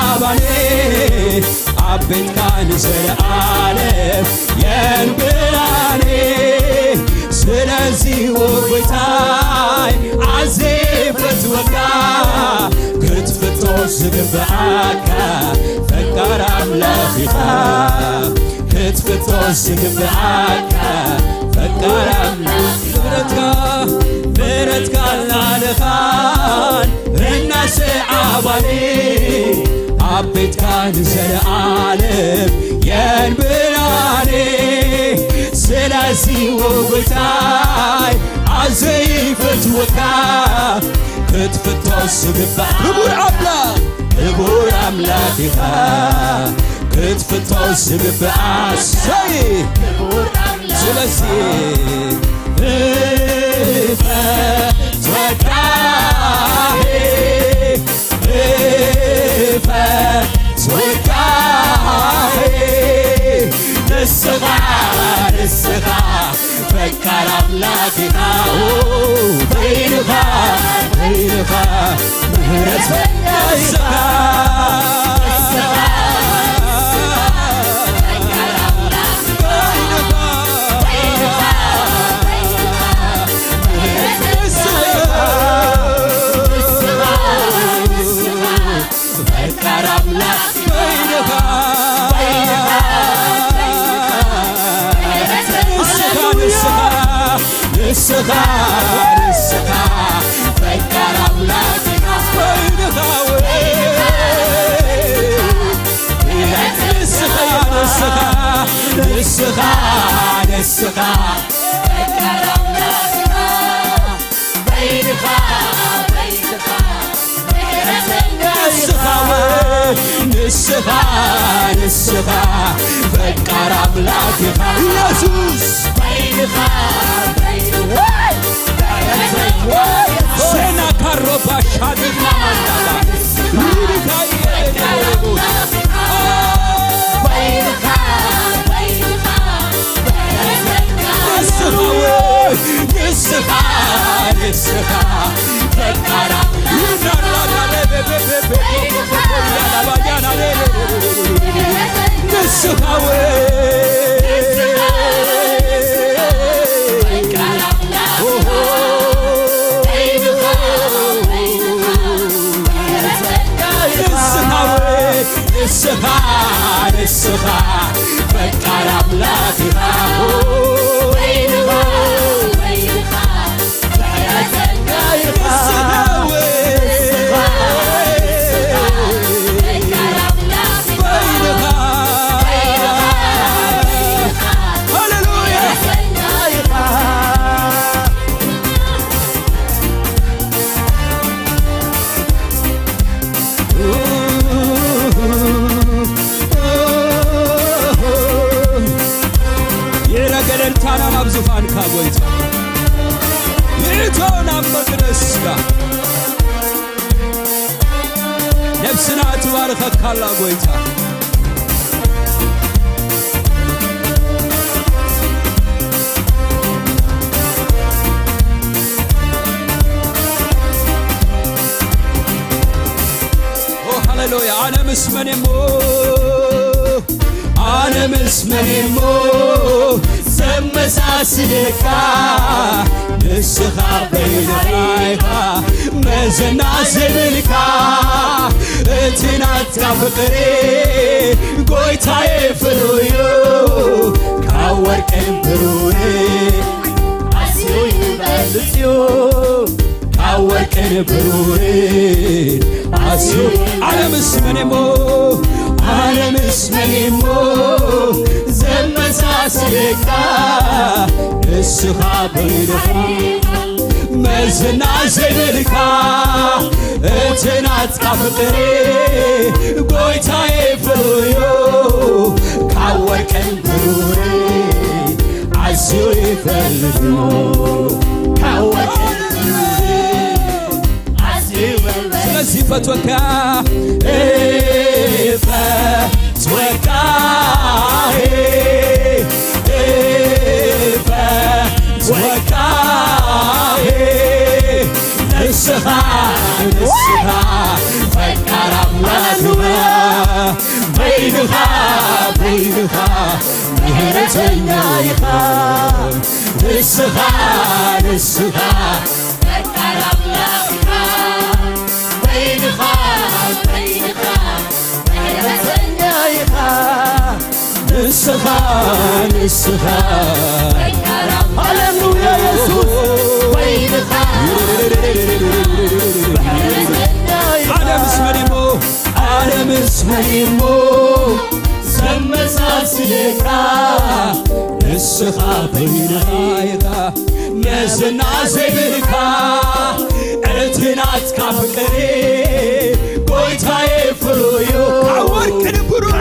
አባኔ አቤት ካን ዘለዓለም የንብላኔ ስለዚህ ወጎይታይ ዓዜበት ወጋ ክትፍቶ ዝግብዓካ ፈቃር አምላኺኻ ክትፍቶ ዝግብኣካ ፈቃር ኣምላኽ ምሕረትካ ላለኻን እናስዓባኒ ኣብ ቤትካ ንዘለዓለም የንብላኒ ስለዚ ወጎይታይ ኣዘይ ፈትወካ ክትፍቶ ዝግባእ ክቡር ኣምላኽ ኢኻ ክትፍቶ ዝግባእ ሰይ ስለዚ ንስኻ ፈቃር ኣምላኽ ኢኻ በይንኻ ምሕረት ንስኻ ንስኻ ፈቃር ኣምላኽ ኢኻ በይንኻ ንስኻ ፈቃር ኣምላኽ ኢኻ በይንኻ ንስኻ ፈቃር ኣምላኽ ኢኻ ኢየሱስ በይንኻ ሴና ካሮባ ሻድና ማንዳባ ንስኻ ፈቃር ንስኻ ፈቃር ኣምላኽ ኢኻ zufanka goita yitona maqdesga nefsina tbarakalla goita oh hallelujah ana mismenimo ዘመሳስልካ ንስኻ በይንኻ መዘና ዝብልካ እቲ ናትካ ፍቕሪ ጎይታዬ ፍሉዩ ካብ ወርቅን ብሩር ኣዝዩ ይበልጽዩ ካብ ወርቅን ብሩር ኣዝዩ ዓለምስ መኔሞ ዘመሳስልካ ንስኻ በይንኻ መዝና ዘይብልካ እቲ ናትካ ፍቕሪ ጎይታዬ ፍሉዩ ካብ ወርቅን ብሩር ኣዝዩ ይፈልዩ ካብ ወርቅን ስለዚህ ፈትወካ ንስኻ ፈቃር ኣምላኽ በይንኻ ምሕረተኛ ኢኻ ንስኻ ፈቃር ኣምላኽ ኢኻ በይንኻ ምሕረተኛ ኢኻ ንስኻ ንስሐ ንስሐ ሃሌሉያ ኢየሱስ ወይንኻ ዓለምስ መሪሞ ዓለምስ መሪሞ ዘመሳስልካ ንስኻ በይንኻ መዝና ዘይብልካ እትናትካ ፍቅሬ ጎይታዬ ፍሩዩ ካወርቅን ብሩር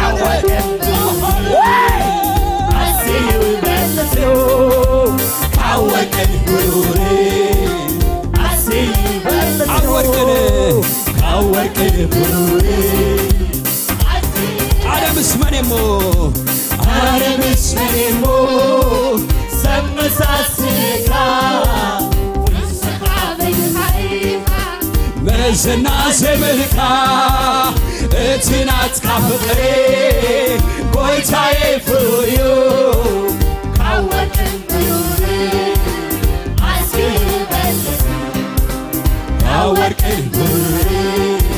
አስዩ በለስዮ ካወርቅን ብሩር አስዩ በለስዮ ካወርቅን ብሩር ዓለምስ መኔሞ ዓለምስ መኔሞ ዘመሳስልካ መዝና ዘይብልካ እትናትካ ፍቅሬ ጎይታዬ ፍሩዩ ካወርቅን ብሩር አስዩ በለስዮ ካወርቅን ብሩር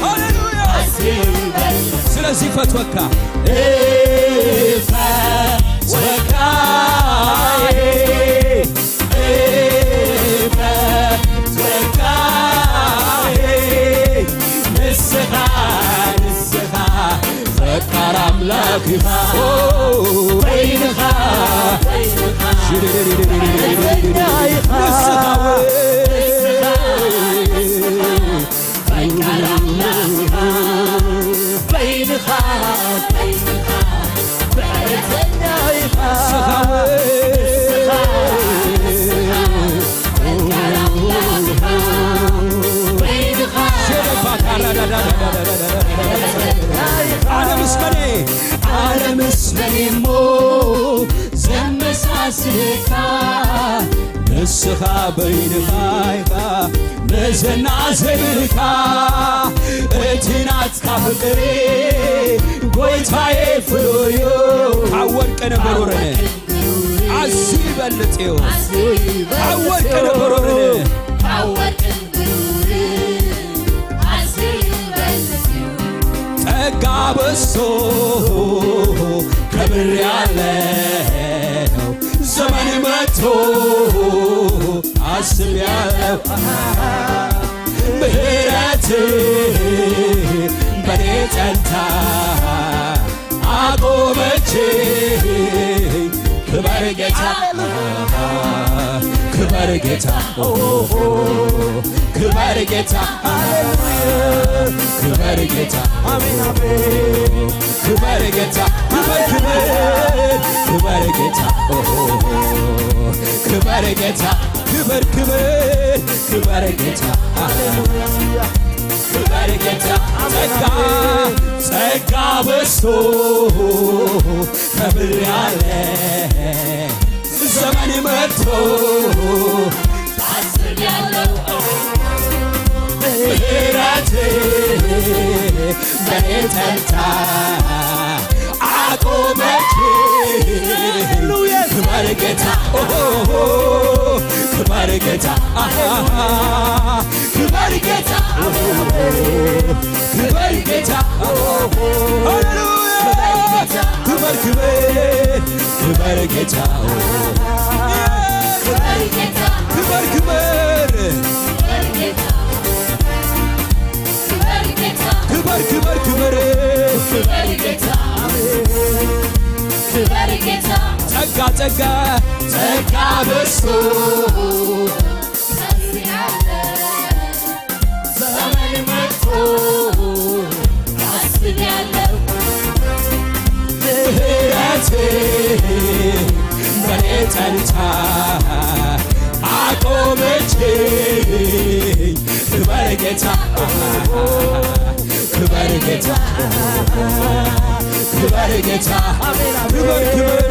ሃሌሉያ አስዩ በለስዮ ስለዚህ ፈትወካ ፈትወካ ንስኻ ንስኻ ፈቃር አምላክኻ ወይንኻ ንስኻ ፈቃር አምላክኻ ወይንኻ ዓለምስ መኔሞ ዘመሳስልካ ንስኻ በይንኻ ኢኻ መዝና ዘይብልካ እትናትካ ፍቅሬ ጎይታዬ ፍሩዩ ካወርቅን ብሩርን አስዩ በልጥዮ ካወርቅን ብሩርን ካወርቅን ጸጋ በዝቶ ከብሬአለሁ ዘመን መጥቶ አስቤአለሁ ምሕረት በኔ ጸንታ አቆመችኝ ክበር ጌታ ክበር ጌታ ክበር ጌታ ክበር ጌታ አሜን አሜን ክበር ጌታ ክበር ክበር ክበር ጌታ ክበር ጌታ ክበር ክበር ክበር ጌታ ሃሌሉያ ክበር ጌታ ጸጋ በዝቶ ከብሬአለሁ ዘመን መጥቶ አስቤአለሁ ምሕረት በኔ ጸንታ አቆመችኝ ክበር ጌታ ክበር ጌታ ክበር ጌታ ክበር ጌታ ሃሌሉያ ክበር ክበር ክበር ጌታ ክበር ክበር ክበር ክበር ክበር ጸጋ ጸጋ ጸጋ በዝቶ ዘመን መጥቶ አስቤአለሁ ምሕረት በኔ ጸንታ አቆመችኝ ክበር ጌታ ክበር ጌታ ክበር ጌታ ክበር ክበር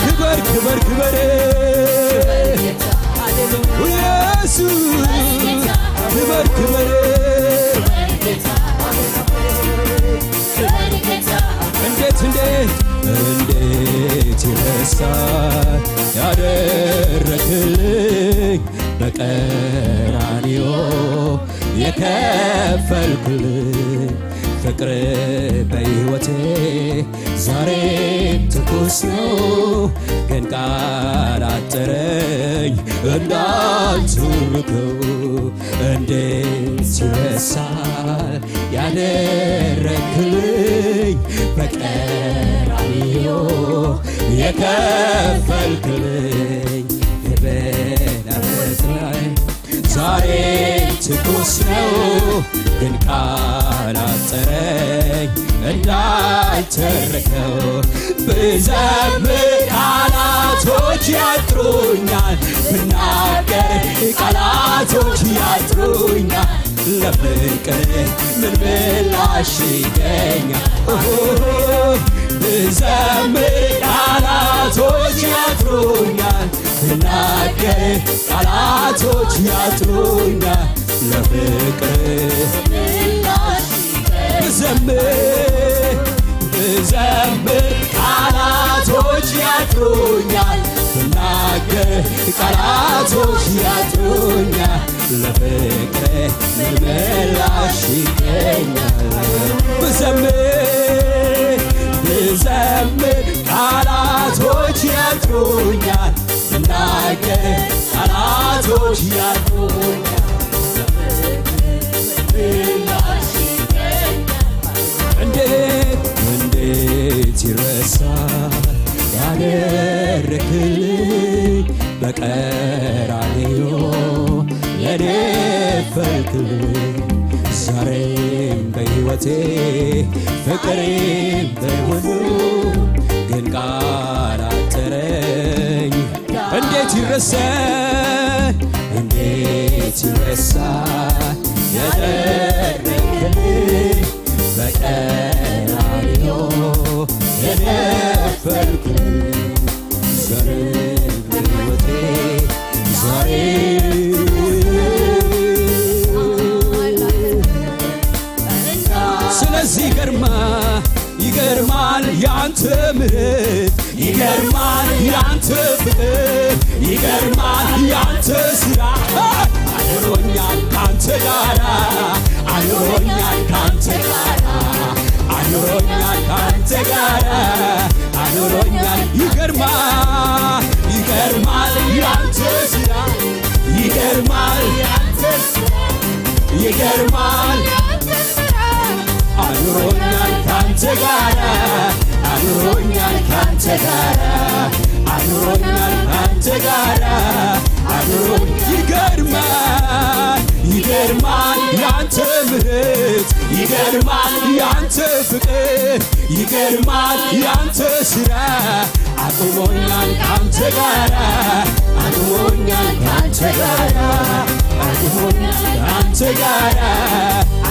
ክበር ክበር ክበር ኢየሱስ ክበር ክበር እንዴት እንዴት እንዴት ይረሳል ያደረክልኝ በቀራንዮ የከፈልክልኝ ፍቅር በሕይወቴ ዛሬ ትኩስ ነው ግን ቃል አጠረኝ እንዳልተርከው እንዴት ይረሳል ያደረግልኝ በቀራንዮ የከፈልክልኝ የበላበት ላይ ዛሬ ትኩስ ነው ግን ቃል አጠረኝ እንዳልተርከው ብዘምር ቃላቶች ያጥሩኛል ብናገር ቃላቶች ያጥሩኛል ለፍቅር ምን ምላሽ ይገኛል ብዘምር ቃላቶች ያጥሩኛል ብናገር ቃላቶች ያጥሩኛል ለፍቅር ብዘምር ቃላቶች ያጥሩኛል ብናገር ቃላቶች ያጥሩኛል ለፍቅር ምን ምላሽ ይገኛል ብዘምር ቃላቶች ያጥሩኛል ብናገር ቃላቶች ያጥሩኛል እንዴት ይረሳል ያደረክልኝ በቀራንዮ ለኔ ፈልክልኝ ዛሬም በሕይወቴ ፍቅሬም በሁሉ ግን ቃል አጠረኝ እንዴት ይረሳል ያደረክልኝ በቀራንዮ የከፈልክልኝ ዛሬም በሕይወቴ ስለዚህ ይገርማል ያንተ ምሕረት ይገርማል ያንተ ፍቅር ይገርማል ያንተ ሥራ አኑሮኛል ካንተ ጋራ አኑሮኛል ካንተ ጋራ አኑሮኛል ካንተ ጋራ አኑሮኛል ይገርማል ያንተ ሥራ ይገርማል ያንተ ሥራ ይገርማል አኑሮኛል ካንተ ጋራ አኑሮኛል ካንተ ጋራ አኑሮኛል ካንተ ጋራ ይገርማል ያንተ ምሕረት ይገርማል ያንተ ፍቅር ይገርማል ያንተ ሥራ አቁሞኛል ካንተ ጋራ አቁሞኛል ካንተ ጋራ አቁሞኛል ካንተ ጋራ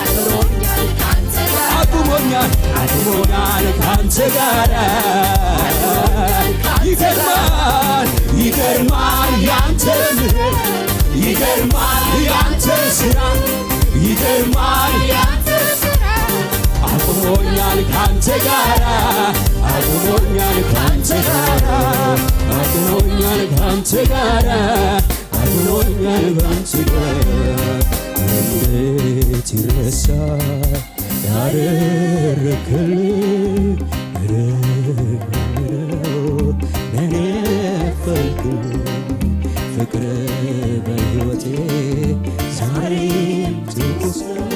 አቁሞኛል ካንተ ጋራ ይገርማል ያንተ ምሕረት ይገርማል ያንተ ሥራ ይገርማል ያንተ ሥራ አቁሞኛል ካንተ ጋራ አቁሞኛል ካንተ ጋራ አቁሞኛል ካንተ ጋራ አቁሞኛል ካንተ ጋራ እንዴት ይረሳል ያደረክልኝ ለኔ ፈልክልኝ ፍቅር በሕይወቴ ዛሬም ትኩስ ነው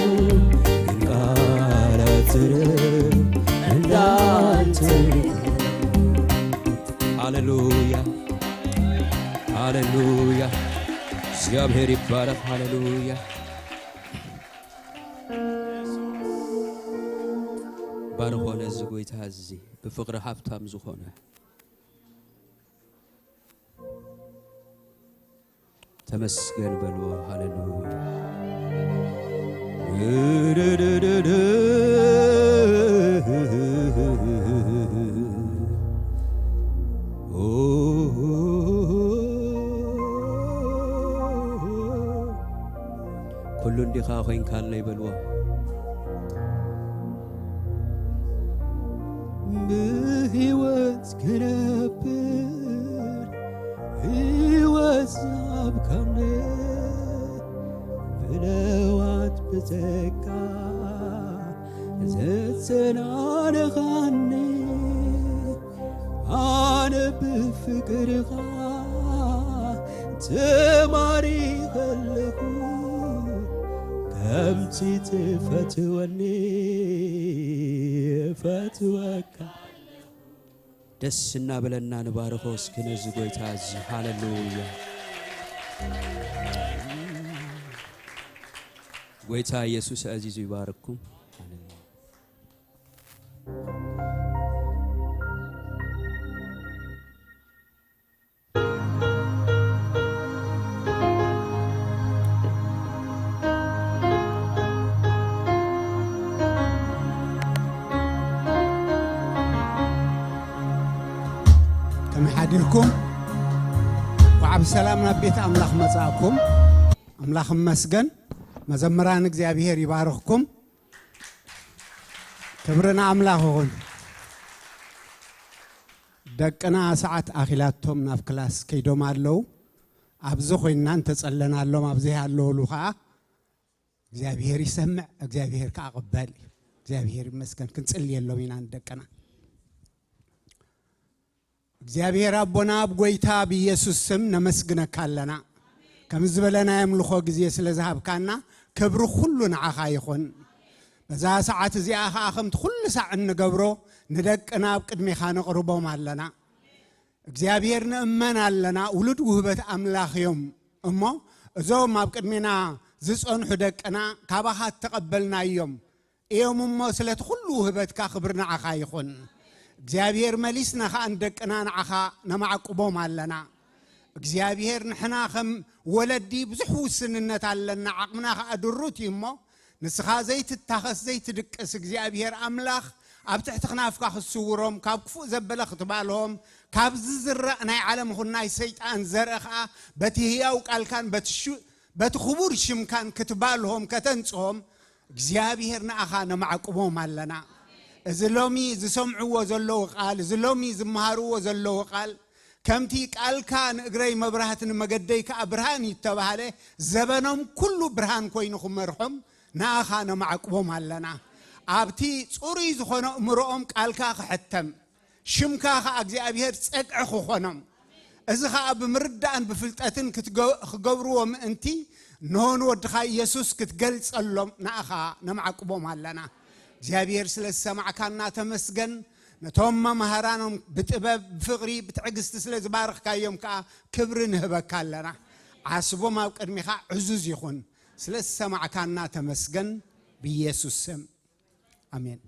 ግን ቃል አጠረኝ እንዳልተርከው ሃሌሉያ ሃሌሉያ እግዚአብሔር ይባረክ ሃሌሉያ ባርኾነ ዝጎይታ እዚ ብፍቅሪ ሃብታም ዝኾነ ተመስገን በልዎ ሃሌሉያ ኩሉ እንዲኻ ኮይንካለ ይበልዎ በሕይወት ክነብር ሕይወት ዛብካነ ብለዋት በዘጋ زتنانخاني أنا بفكرها تماري خلقو كم تفتوني فتوكا دسنا بلنا نبارخوس كنز قويتاز هاللويا قويتا يسوس عزيز يبارككم حديركم وعب سلامنا بيت أملاخ مساكم أملاخ مسجن مزمران እግዚአብሔር يبارككم كبرنا أملاخون دقنا ساعات أخيلاتهم ناف كلاس كيدوم علو أبزخو إن أنت تصلنا اللهم أبزيه علو لوخا እግዚአብሔር يسمع እግዚአብሔር كأقبل እግዚአብሔር مسكن كنصلي اللهم إن دقنا እግዚአብሔር አቦና አብጎይታ በኢየሱስ ስም ነመስግነካለና ከምዝበለና የምልኾ ጊዜ ስለዛብካና ክብሩ ሁሉ ንዓኻ ይኹን በዛ ሰዓት እዚኣኻ አኸምት ሁሉ ሰዓት ንገብሮ ንደቅና ቅድሚኻ ነቅርቦም ኣለና እግዚአብሔር ንእመናለና ውሉድ ውህበት አምላኽዮም እሞ እዞም ኣብ ቅድሚና ዝጾንሑ ደቅና ካባኻ ተቀበልናዮም እዮም እሞ ስለት ሁሉ ውህበትካ ክብር ንዓኻ ይኹን እግዚአብሔር መሊስና ካንደቅና ንዓኻ ነማዕቅቦም ኣለና እግዚአብሔር ንሕና ከም ወለዲ ብዙሕ ውስንነት ኣለና ዓቅምና ካድሩት ይሞ ንስኻ ዘይትታኸስ ዘይትድቅስ እግዚአብሔር አምላኽ ኣብ ትሕቲ ክናፍካ ክስውሮም ካብ ክፉእ ዘበለ ክትባልሆም ካብ ዝዝረእ ናይ ዓለም ሁናይ ሰይጣን ዘርአኻ በቲ ህያው ቃልካን በቲ ክቡር ሽምካን ክትባልሆም ከተንጽሆም እግዚአብሔር ንዓኻ ነማዕቅቦም ኣለና زلومي زسمعوا زلوا قال زلومي زمهروا زلوا قال كمتي قال كان اغري مبرهتن مقدي كابرهان يتبهله زبنهم كل برهان كوينكم مرحم ناخانا معقبهم علنا ابتي صوري زخونه امرؤم قال كا حتم شمكا اغزابير صقعخ خونم ازخا بمردان بفلطتن كتغبروم انتي نون ودخا يسوس كتغلصلهم ناخا نمعقبهم علنا እግዚአብሔር ስለሰማዕካና ተመስገን ነቶም መሃራኖም በጥበብ ፍቅሪ በትዕግስት ስለዝባርክካዮም ካ ክብርን ህበካለና አስቦም ኣብ ቅድሚኻ ዕዙዝ ይኹን ስለሰማዕካና ተመስገን በኢየሱስ ስም አሜን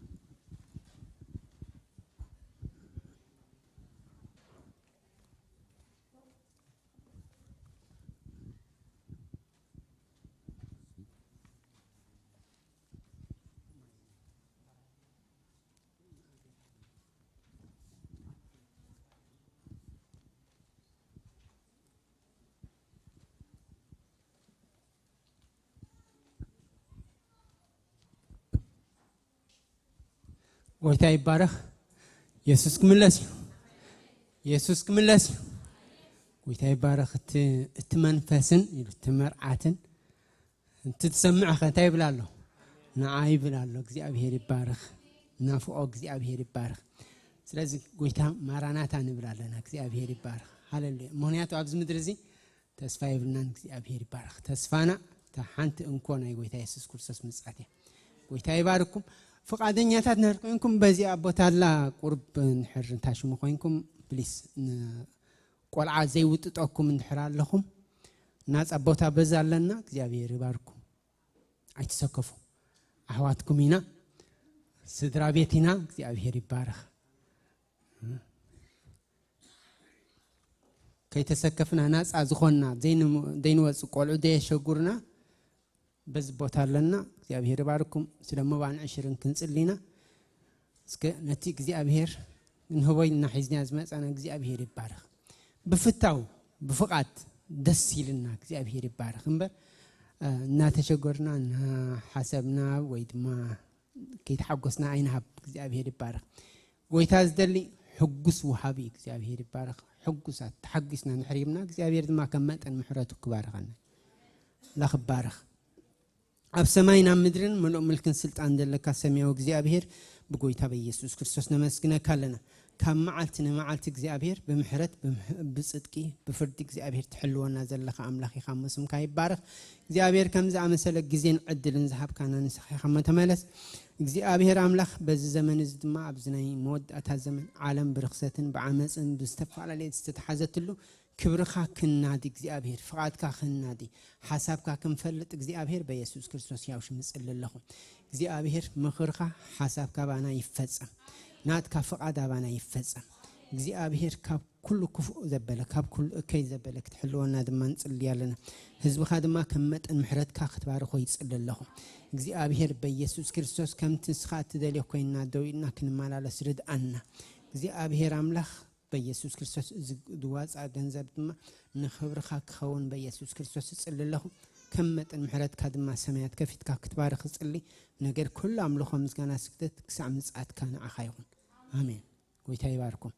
ويتا يبارك يسوع كملس يسوع كملس ويتا يبارك التمنفسن التمرعاتن انت تسمع خنتا يبلالو نعاي بلالو እግዚአብሔር ይባረክ ናፍቆ እግዚአብሔር ይባረክ ስለዚህ ጎይታ ማራናታ ንብላለና እግዚአብሔር ይባረክ ሃሌሉያ ምክንያቱ ኣብዚ ምድር እዚ ተስፋ ይብልናን እግዚአብሔር ይባረክ ተስፋና ታሓንቲ እንኮና ጎይታ ኢየሱስ ክርስቶስ ምጻቴ ጎይታ ይባርኩም فقادنياتات نرقينكم بزي أبوتالا قرب نحرن تاشو مخوينكم بليس قولعا زي وططوكم نحرال لكم ناس أبوتا بزال لنا እግዚአብሔር ይባርኩም አይተሰከፉ አህዋትኩም ይና ስድራ ቤቲና እግዚአብሔር ይባረክ ከይተሰከፍና ናጻ ዝኾንና ዘይንወጽ ቆልዑ ደየሸጉርና بس بوتالنا እግዚአብሔር ይባርኩም ስለመባን 20 ክንጽሊና እስከ ነቲ እግዚአብሔር እንሆይና ሒዝና ዝመጻና እግዚአብሔር ይባረክ በፍታው በፍቃት ደስ ይልና እግዚአብሔር ይባረክ እንበር እና ተሸጎርና ሐሰብና ወይድማ ከይተሐጎስና አይናብ እግዚአብሔር ይባረክ ጎይታ ዝደሊ ሕጉስ ወሃቢ እግዚአብሔር ይባረክ ሕጉሳት ተሐግስና ንሕሪምና እግዚአብሔር ድማ ከመጠን ምሕረቱ ክባረከና ለኽባረክ ኣብ ሰማይና ምድርን መልኦ መልክን ስልጣን ዘለካ ሰማያዊ እግዚአብሔር በጎይታ በኢየሱስ ክርስቶስ ነመስግነካ ኣለና ካብ መዓልቲ ንመዓልቲ እግዚአብሔር በምህረት በጽድቂ በፍርድ እግዚአብሔር ትሕልወና ዘለካ አምላኽ ኢኻ መስምካ ይባረኽ እግዚአብሔር ከምዛ አመሰለ ጊዜን ዕድልን ዝሃብካና ንስኻ ተመለስ እግዚአብሔር አምላኽ በዚህ ዘመን እዚ ድማ ኣብዝናይ መወዳእታ ዘመን ዓለም ብርክሰትን በዓመፅን ብዝተፈላለየ ዝተተሓዘትሉ ክብርኻ ክናዲ እግዚአብሔር ፍቃድካ ክናዲ ሓሳብካ ክንፈልጥ እግዚአብሔር በኢየሱስ ክርስቶስ ያው ሽም ጽልለኹ እግዚአብሔር ምኽርካ ሓሳብካ ባና ይፈጸም ናትካ ፍቃድ ባና ይፈጸም እግዚአብሔር ካብ ኩሉ ክፉእ ዘበለ ካብ ኩሉ እከይ ዘበለ ክትሕልወና ድማ እንጽልያለና ህዝብኻ ድማ ከመጠን ምሕረትካ ክትባርኾ ይጽልለኹ እግዚአብሔር በኢየሱስ ክርስቶስ ከምቲ ንስኻ ትደልዮ ኮይና ደውኢልና ክንመላለስ ርድአና እግዚአብሔር አምላኽ በኢየሱስ ክርስቶስ ዝዋጻ ገንዘብ ድማ ንኽብርኻ ክኸውን በኢየሱስ ክርስቶስ ጽልለኹ ከመጠን ምሕረትካ ድማ ሰማያት ከፊትካ ክትባርኽ ጽሊ ነገር ኩሉ አምልኾ ምስጋና ስግደት ክሳዕ ምጽአትካ ንዓኻ ይኹን አሜን ጎይታ ይባርኩም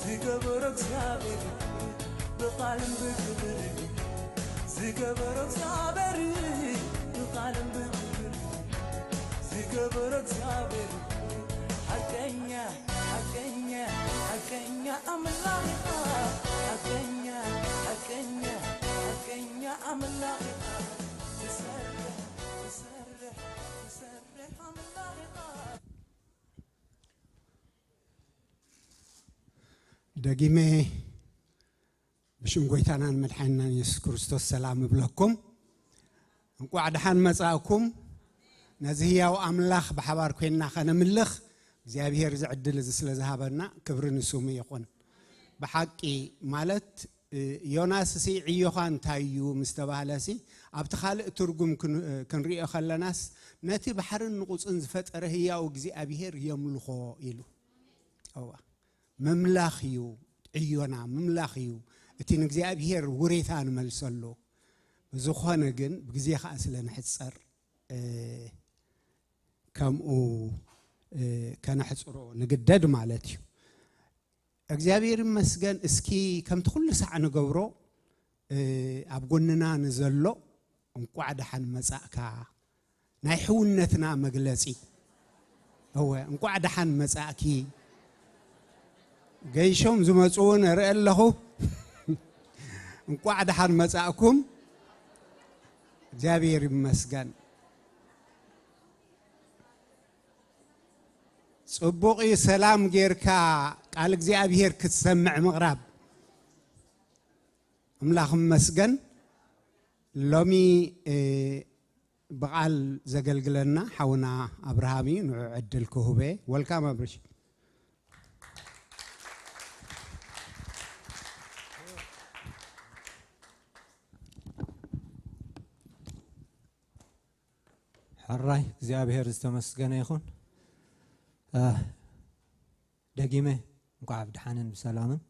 زي قبرك ثابت بقلب بكبر زكبرك زابري يقالن بمكر زكبرك زابري حكينا حكينا حكينا أملاقها حكينا حكينا حكينا أملاقها تسرح تسرح تسرح أملاقها دقيمة بشم قويتانا المدحنا يسوع كريستوس سلام بلكم نقعد حان مساءكم نزهيا وأملاخ بحبار كوينا خنا ملخ زيابير زعدل زسل ذهبنا كبر نسومي يكون بحقي مالت يوناس سي عيوخان تايو مستبالسي أبتخال ترجم كنريء خلناس ناتي بحر النقص انزفت أرهيا وجزي أبيهر يملخو إلو أوه مملاخيو عيونا مملاخيو اتين جزي أبيهر وريثان ملسلو بزخانة جن بجزي خاسلنا حتصر كم أو كان حصرو نجدد مالتي እግዚአብሔር ይመስገን እስኪ ከም ትኩሉ ሰዓት ንገብሮ ኣብ ጎንና ንዘሎ እንቋዕ ደሓን መጻእካ ናይ ሕውነትና መግለጺ هو እንቋዕ ደሓን መጻእኪ ገይሾም ዝመጹን ርኢ ኣለኹ እንቋዕ ደሓን መጻእኩም እግዚአብሔር ይመስገን صبوقي سلام غيركا قال እግዚአብሔር ክትሰምዕ ምቕራብ أملاخ مسجن لومي بقال زغلغلنا حونا ابراهامي نعدل كهوبه ويلكم ابرش حراي እግዚአብሔር ዝተመስገነ ይኹን دقيمة نقعد دحانن بسلامن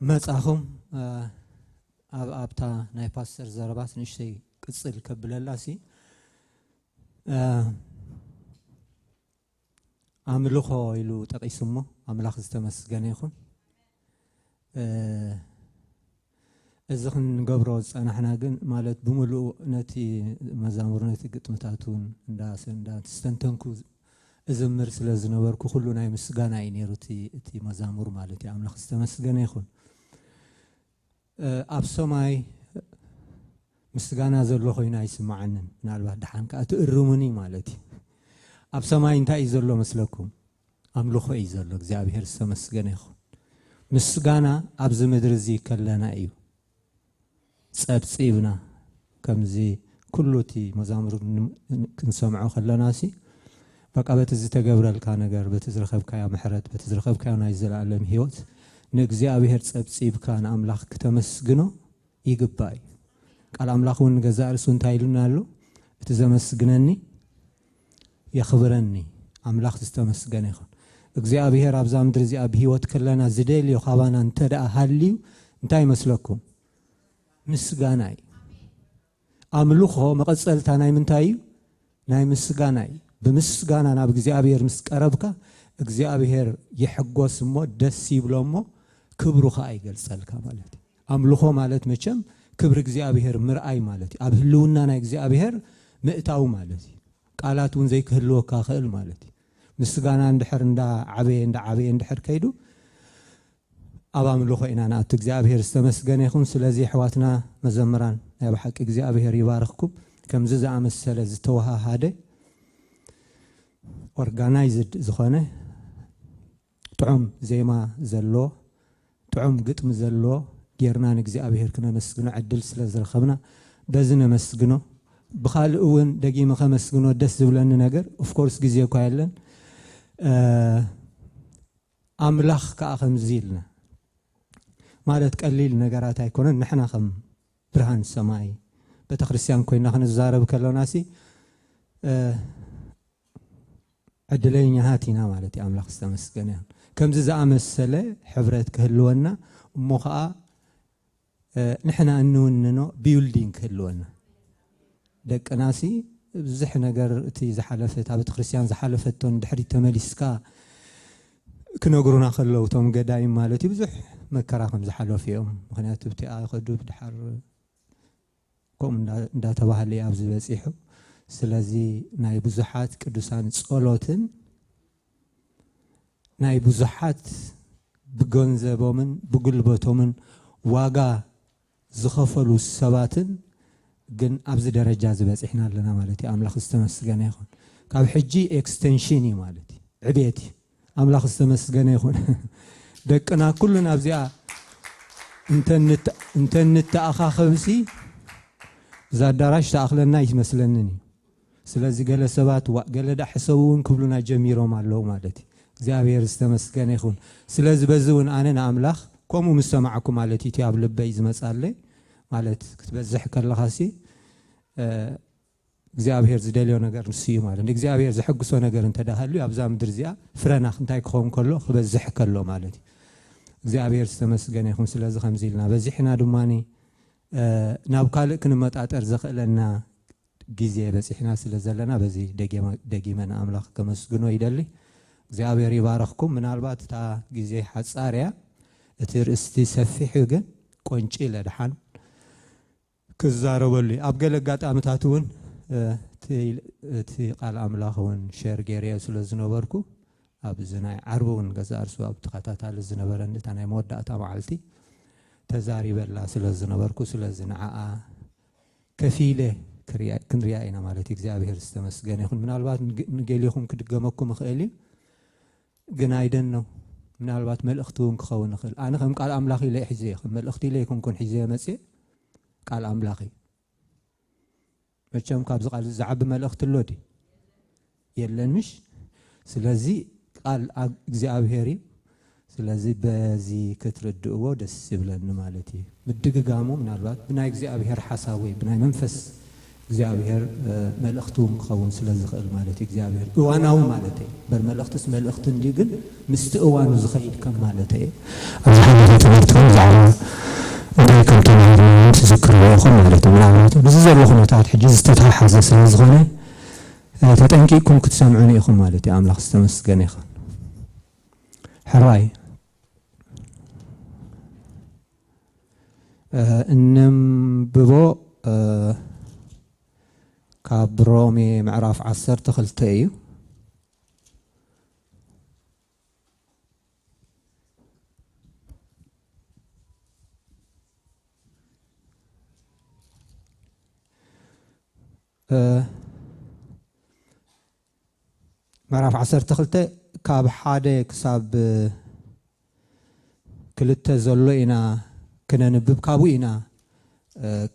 مصاخم ابتا ناي باستر زربات نشتي قصل كبللاسي املخو يلو تقيسمو املاخ استمسغن يخون ازخن غبرو صنحنا گن مالت بملو نتي مزامور نتي قطمتاتون اندا تستنتنكو ازمر سلازنبركو كله ناي مسغانا ينيروتي تي مزامور مالتي املاخ استمسغن يخون اب سماي مسغانا زلو خوينا يسمعنن نالبا دحان كاترمني مالتي اب سماي انتي زلو مسلكم املخو اي زلو እግዚአብሔር استمسغن يخون مسغانا ابز مدر زي كلنا ايو صبصيبنا كمزي كلوتي مزامور كنسمعو خلناسي بقى بتزي تجبرل كان نجار بتزرخب كيا محرت بتزرخب كيا نايزل علم هيوت نجزيابير صبصيب كان املاخ كتمسغنو يغباي قال املاخون غزار سون تايلونالو بتزمسغنني يخبرني املاخ تستمسغن يخون እግዚአብሔር አብዛም ድርዚ አብ ህይወት ከለና ዝደል ይخባና እንተዳ ሃልዩ እንታይ መስለኩም ምስጋናይ አምልኾ መቀጸልታ ናይ ምንታይ ናይ ምስጋናይ بمسغانا ናብ እግዚአብሔር ምስቀረብካ እግዚአብሔር ይሕጎስሞ ደስ ይብሎሞ ክብሩኻ አይገልጸልካ ማለት አምልኾ ማለት መቸም ክብር እግዚአብሔር ምርአይ ማለት ኣብ ህልውና ናይ እግዚአብሔር ምእታው ማለት ቃላቱን ዘይክህልወካ ኸእል ማለት ምስጋና እንድሕር እንዳ ዓበየ እንድሕር ከይዱ ኣብ አምልኾ ኢና ናት እግዚአብሔር ዝተመስገነ ይኹን ስለዚ ሕዋትና መዘምራን ናይ በሐቂ እግዚአብሔር ይባርኽኩም ከምዚ ዝኣመሰለ ዝተወሃሃደ organized زخانة تعم زي ما زلوا تعم قطم زلوا جيرنا نجزي أبيهر كنا مسجنا عدل سلازر خبنا بزنا مسجنا بخال أون دقيقة خمس مسجنا دس زبلنا نجر of course جزيه كايلن أملاخ كأخم زيلنا ما تقليل نجارات هيكون نحنا خم برهان سماي بتخرسيان كوينا خن الزارب كلوناسي عدلين هاتينا مالتي أملاخ استمسكنا كم زي أمسلة حبرت كهلونا مخا نحنا أنو بيولدين كهلونا دك ناسي زحنا جر تي زحلفت عبد خريستيان زحلفت تون دحري تمليسكا كنا قرونا خلو توم قدايم مالتي بزح مكراهم زحلو فيهم مخنيات بتاع خدو بدحر እንዳተባህለ ኣብዚ በፂሑ ስለዚ ናይ ብዙሓት ቅዱሳን ጸሎትን ናይ ብዙሓት ብገንዘቦምን ብጉልበቶምን ዋጋ ዝኸፈሉ ሰባትን ግን ኣብዚ ደረጃ ዝበፂሕና ኣለና ማለት እዩ ኣምላኽ ዝተመስገነ ይኹን ካብ ሕጂ ኤክስቴንሽን እዩ ማለት እዩ ዕብየት እዩ ኣምላኽ ዝተመስገነ ይኹን ደቅና ኩሉና ኣብዚኣ እንተንተኣኻኸብሲ እዛ ኣዳራሽ ተኣኽለና ይመስለኒ እዩ ስለዚ ገለ ሰባት ገለ ዳሕሰቡ እውን ክብሉና ጀሚሮም ኣለዉ ማለት እዩ እግዚአብሔር ዝተመስገነ ይኹን ስለዚ በዚ እውን ኣነ ንኣምላኽ ከምኡ ምስ ሰማዕኩ ማለት እዩ ኣብ ልበይ ዝመጻለይ ማለት ክትበዝሕ ከለኻሲ እግዚአብሔር ዝደልዮ ነገር ንስዩ ማለት እግዚአብሔር ዝሕግሶ ነገር እንተዳሃልዩ ኣብዛ ምድር እዚኣ ፍረና እንታይ ክኸውን ከሎ ክበዝሕ ከሎ ማለት እዩ እግዚአብሔር ዝተመስገነ ይኹን ስለዚ ከምዚ ኢልና በዚሕና ድማኒ ናብ ካልእ ክንመጣጠር ዘኽእለና ግዜ በፂሕና ስለ ዘለና በዚ ደጊመን ኣምላኽ ከመስግኖ ይደሊ እግዚአብሔር ይባረኽኩም ምናልባት እታ ግዜ ሓፃርያ እቲ ርእስቲ ሰፊሕ ግን ቆንጪ ለድሓን ክዛረበሉ ኣብ ገለ ኣጋጣሚታት እውን እቲ ቃል ኣምላኽ እውን ሸር ገይረ ስለ ዝነበርኩ ኣብዚ ናይ ዓርቢ እውን ገዛ እርሱ ኣብ ተኸታታሊ ዝነበረኒ እታ ናይ መወዳእታ መዓልቲ ተዛሪበላ ስለ ዝነበርኩ ስለዚ ንዓኣ ከፊለ ክንሪኣ ኢና ማለት እግዚአብሔር ዝተመስገነ ይኹን ምናልባት ንገሊኹም ክድገመኩም ይኽእል እዩ ግን ኣይደን ነው ምናልባት መልእኽቲ እውን ክኸውን ይኽእል ኣነ ከም ቃል ኣምላኽ ኢለ ሒዘ ከም መልእኽቲ ኢለ ይኩንኩን ሒዘ መፅእ ቃል ኣምላኽ መቸም ካብዚ ቃል ዝዓቢ መልእኽቲ ኣሎ ዲ የለን ምሽ ስለዚ ቃል እግዚአብሔር ስለዚ በዚ ክትርድእዎ ደስ ይብለኒ ማለት እዩ ምድግጋሙ ምናልባት ብናይ እግዚአብሔር ሓሳብ ወይ ብናይ መንፈስ እግዚአብሔር መልእኽቱ ክኸውን ስለ ዝኽእል ማለት እግዚአብሔር እዋናዊ ማለት እዩ በመልእኽትስ መልእኽት እንዲ ግን ምስቲ እዋኑ ዝኸይድ ከም ማለት እዩ ኣብዚ ሓንቲ ትምህርቲ ዛዕባ እንታይ ከም ተማሂርና ትዝክሩ ይኹን ማለት እዩ ምናልባት ብዚ ዘሎ ኩነታት ሕጂ ዝተተሓሓዘ ስለ ዝኾነ ተጠንቂቅኩም ክትሰምዑን ኢኹም ማለት እዩ ኣምላኽ ዝተመስገነ ይኹን ሕራይ እንንብቦ ካብ ሮሜ ምዕራፍ 12 እዩ ምዕራፍ 12 ካብ ሓደ ክሳብ ክልተ ዘሎ ኢና ክነንብብ ካብኡ ኢና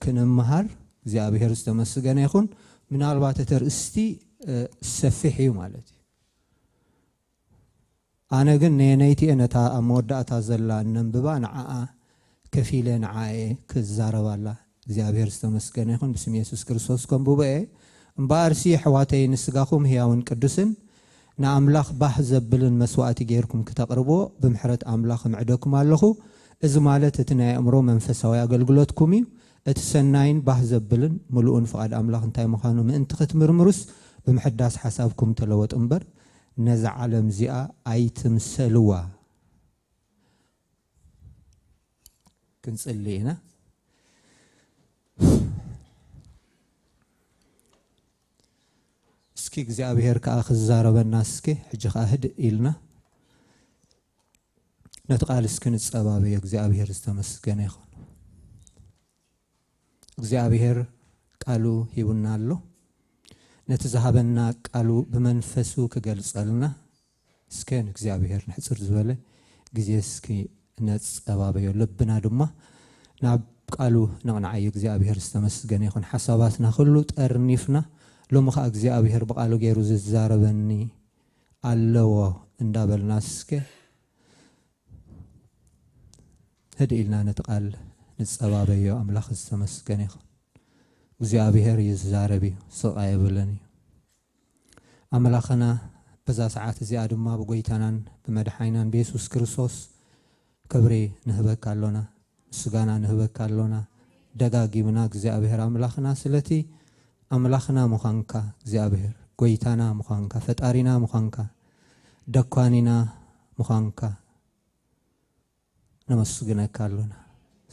ክንመሃር እግዚአብሔር ዝተመስገነ ይኹን ምናልባት ተርእስቲ ሰፊሕ እዩ ማለት እዩ ኣነ ግን ነይቲ ነታ ኣብ መወዳእታ ዘላ ነንብባ ንዓኣ ከፊለ ንዓኤ ክዛረባላ እግዚአብሔር ዝተመስገነ ይኹን ብስም ኢየሱስ ክርስቶስ ከምብበኤ እምበኣርሲ ሕዋተይ ንስጋኹም ህያውን ቅዱስን ንኣምላኽ ባህ ዘብልን መስዋዕቲ ጌርኩም ክተቕርቦ ብምሕረት ኣምላኽ ምዕደኩም ኣለኹ እዚ ማለት እቲ ናይ ኣእምሮ መንፈሳዊ ኣገልግሎትኩም እዩ እቲ ሰናይን ባህ ዘብልን ሙሉእን ፍቓድ ኣምላኽ እንታይ ምዃኑ ምእንቲ ክትምርምሩስ ብምሕዳስ ሓሳብኩም ተለወጥ እምበር ነዚ ዓለም እዚኣ ኣይትምሰልዋ ክንጽሊ ኢና እስኪ እግዚአብሔር ከዓ ክዛረበና እስኪ ሕጂ ከዓ ህድእ ኢልና ነቲ ቃል እስኪ ንፀባበዮ እግዚአብሔር ዝተመስገነ ይኹን እግዚአብሔር ቃሉ ሂቡና ኣሎ ነቲ ዝሃበና ቃሉ ብመንፈሱ ክገልጸልና እስኪ እግዚአብሔር ንሕፅር ዝበለ ግዜ እስኪ ነፀባበዮ ልብና ድማ ናብ ቃሉ ንቕንዓዩ እግዚአብሔር ዝተመስገነ ይኹን ሓሳባትና ኩሉ ጠርኒፍና ሎሚ ከዓ እግዚአብሔር ብቃሉ ገይሩ ዝዛረበኒ ኣለዎ እንዳበልና እስኪ هدي إلنا نتقال نتصبابيو أملاخ السمسكني እግዚአብሔር ይዛረቢ ሰቃይ ብለኒ አምላኽና በዛ ሰዓት እዚኣ ድማ በጎይታናን በመድኃኒናን በኢየሱስ ክርስቶስ ክብሪ ንህበካለና ምስጋና ንህበካለና ደጋጊምና እግዚአብሔር አምላኽና ስለቲ አምላኽና ሙኻንካ እግዚአብሔር ጎይታና ሙኻንካ ፈጣሪና ሙኻንካ ደኳኒና ሙኻንካ ነመስግነካለና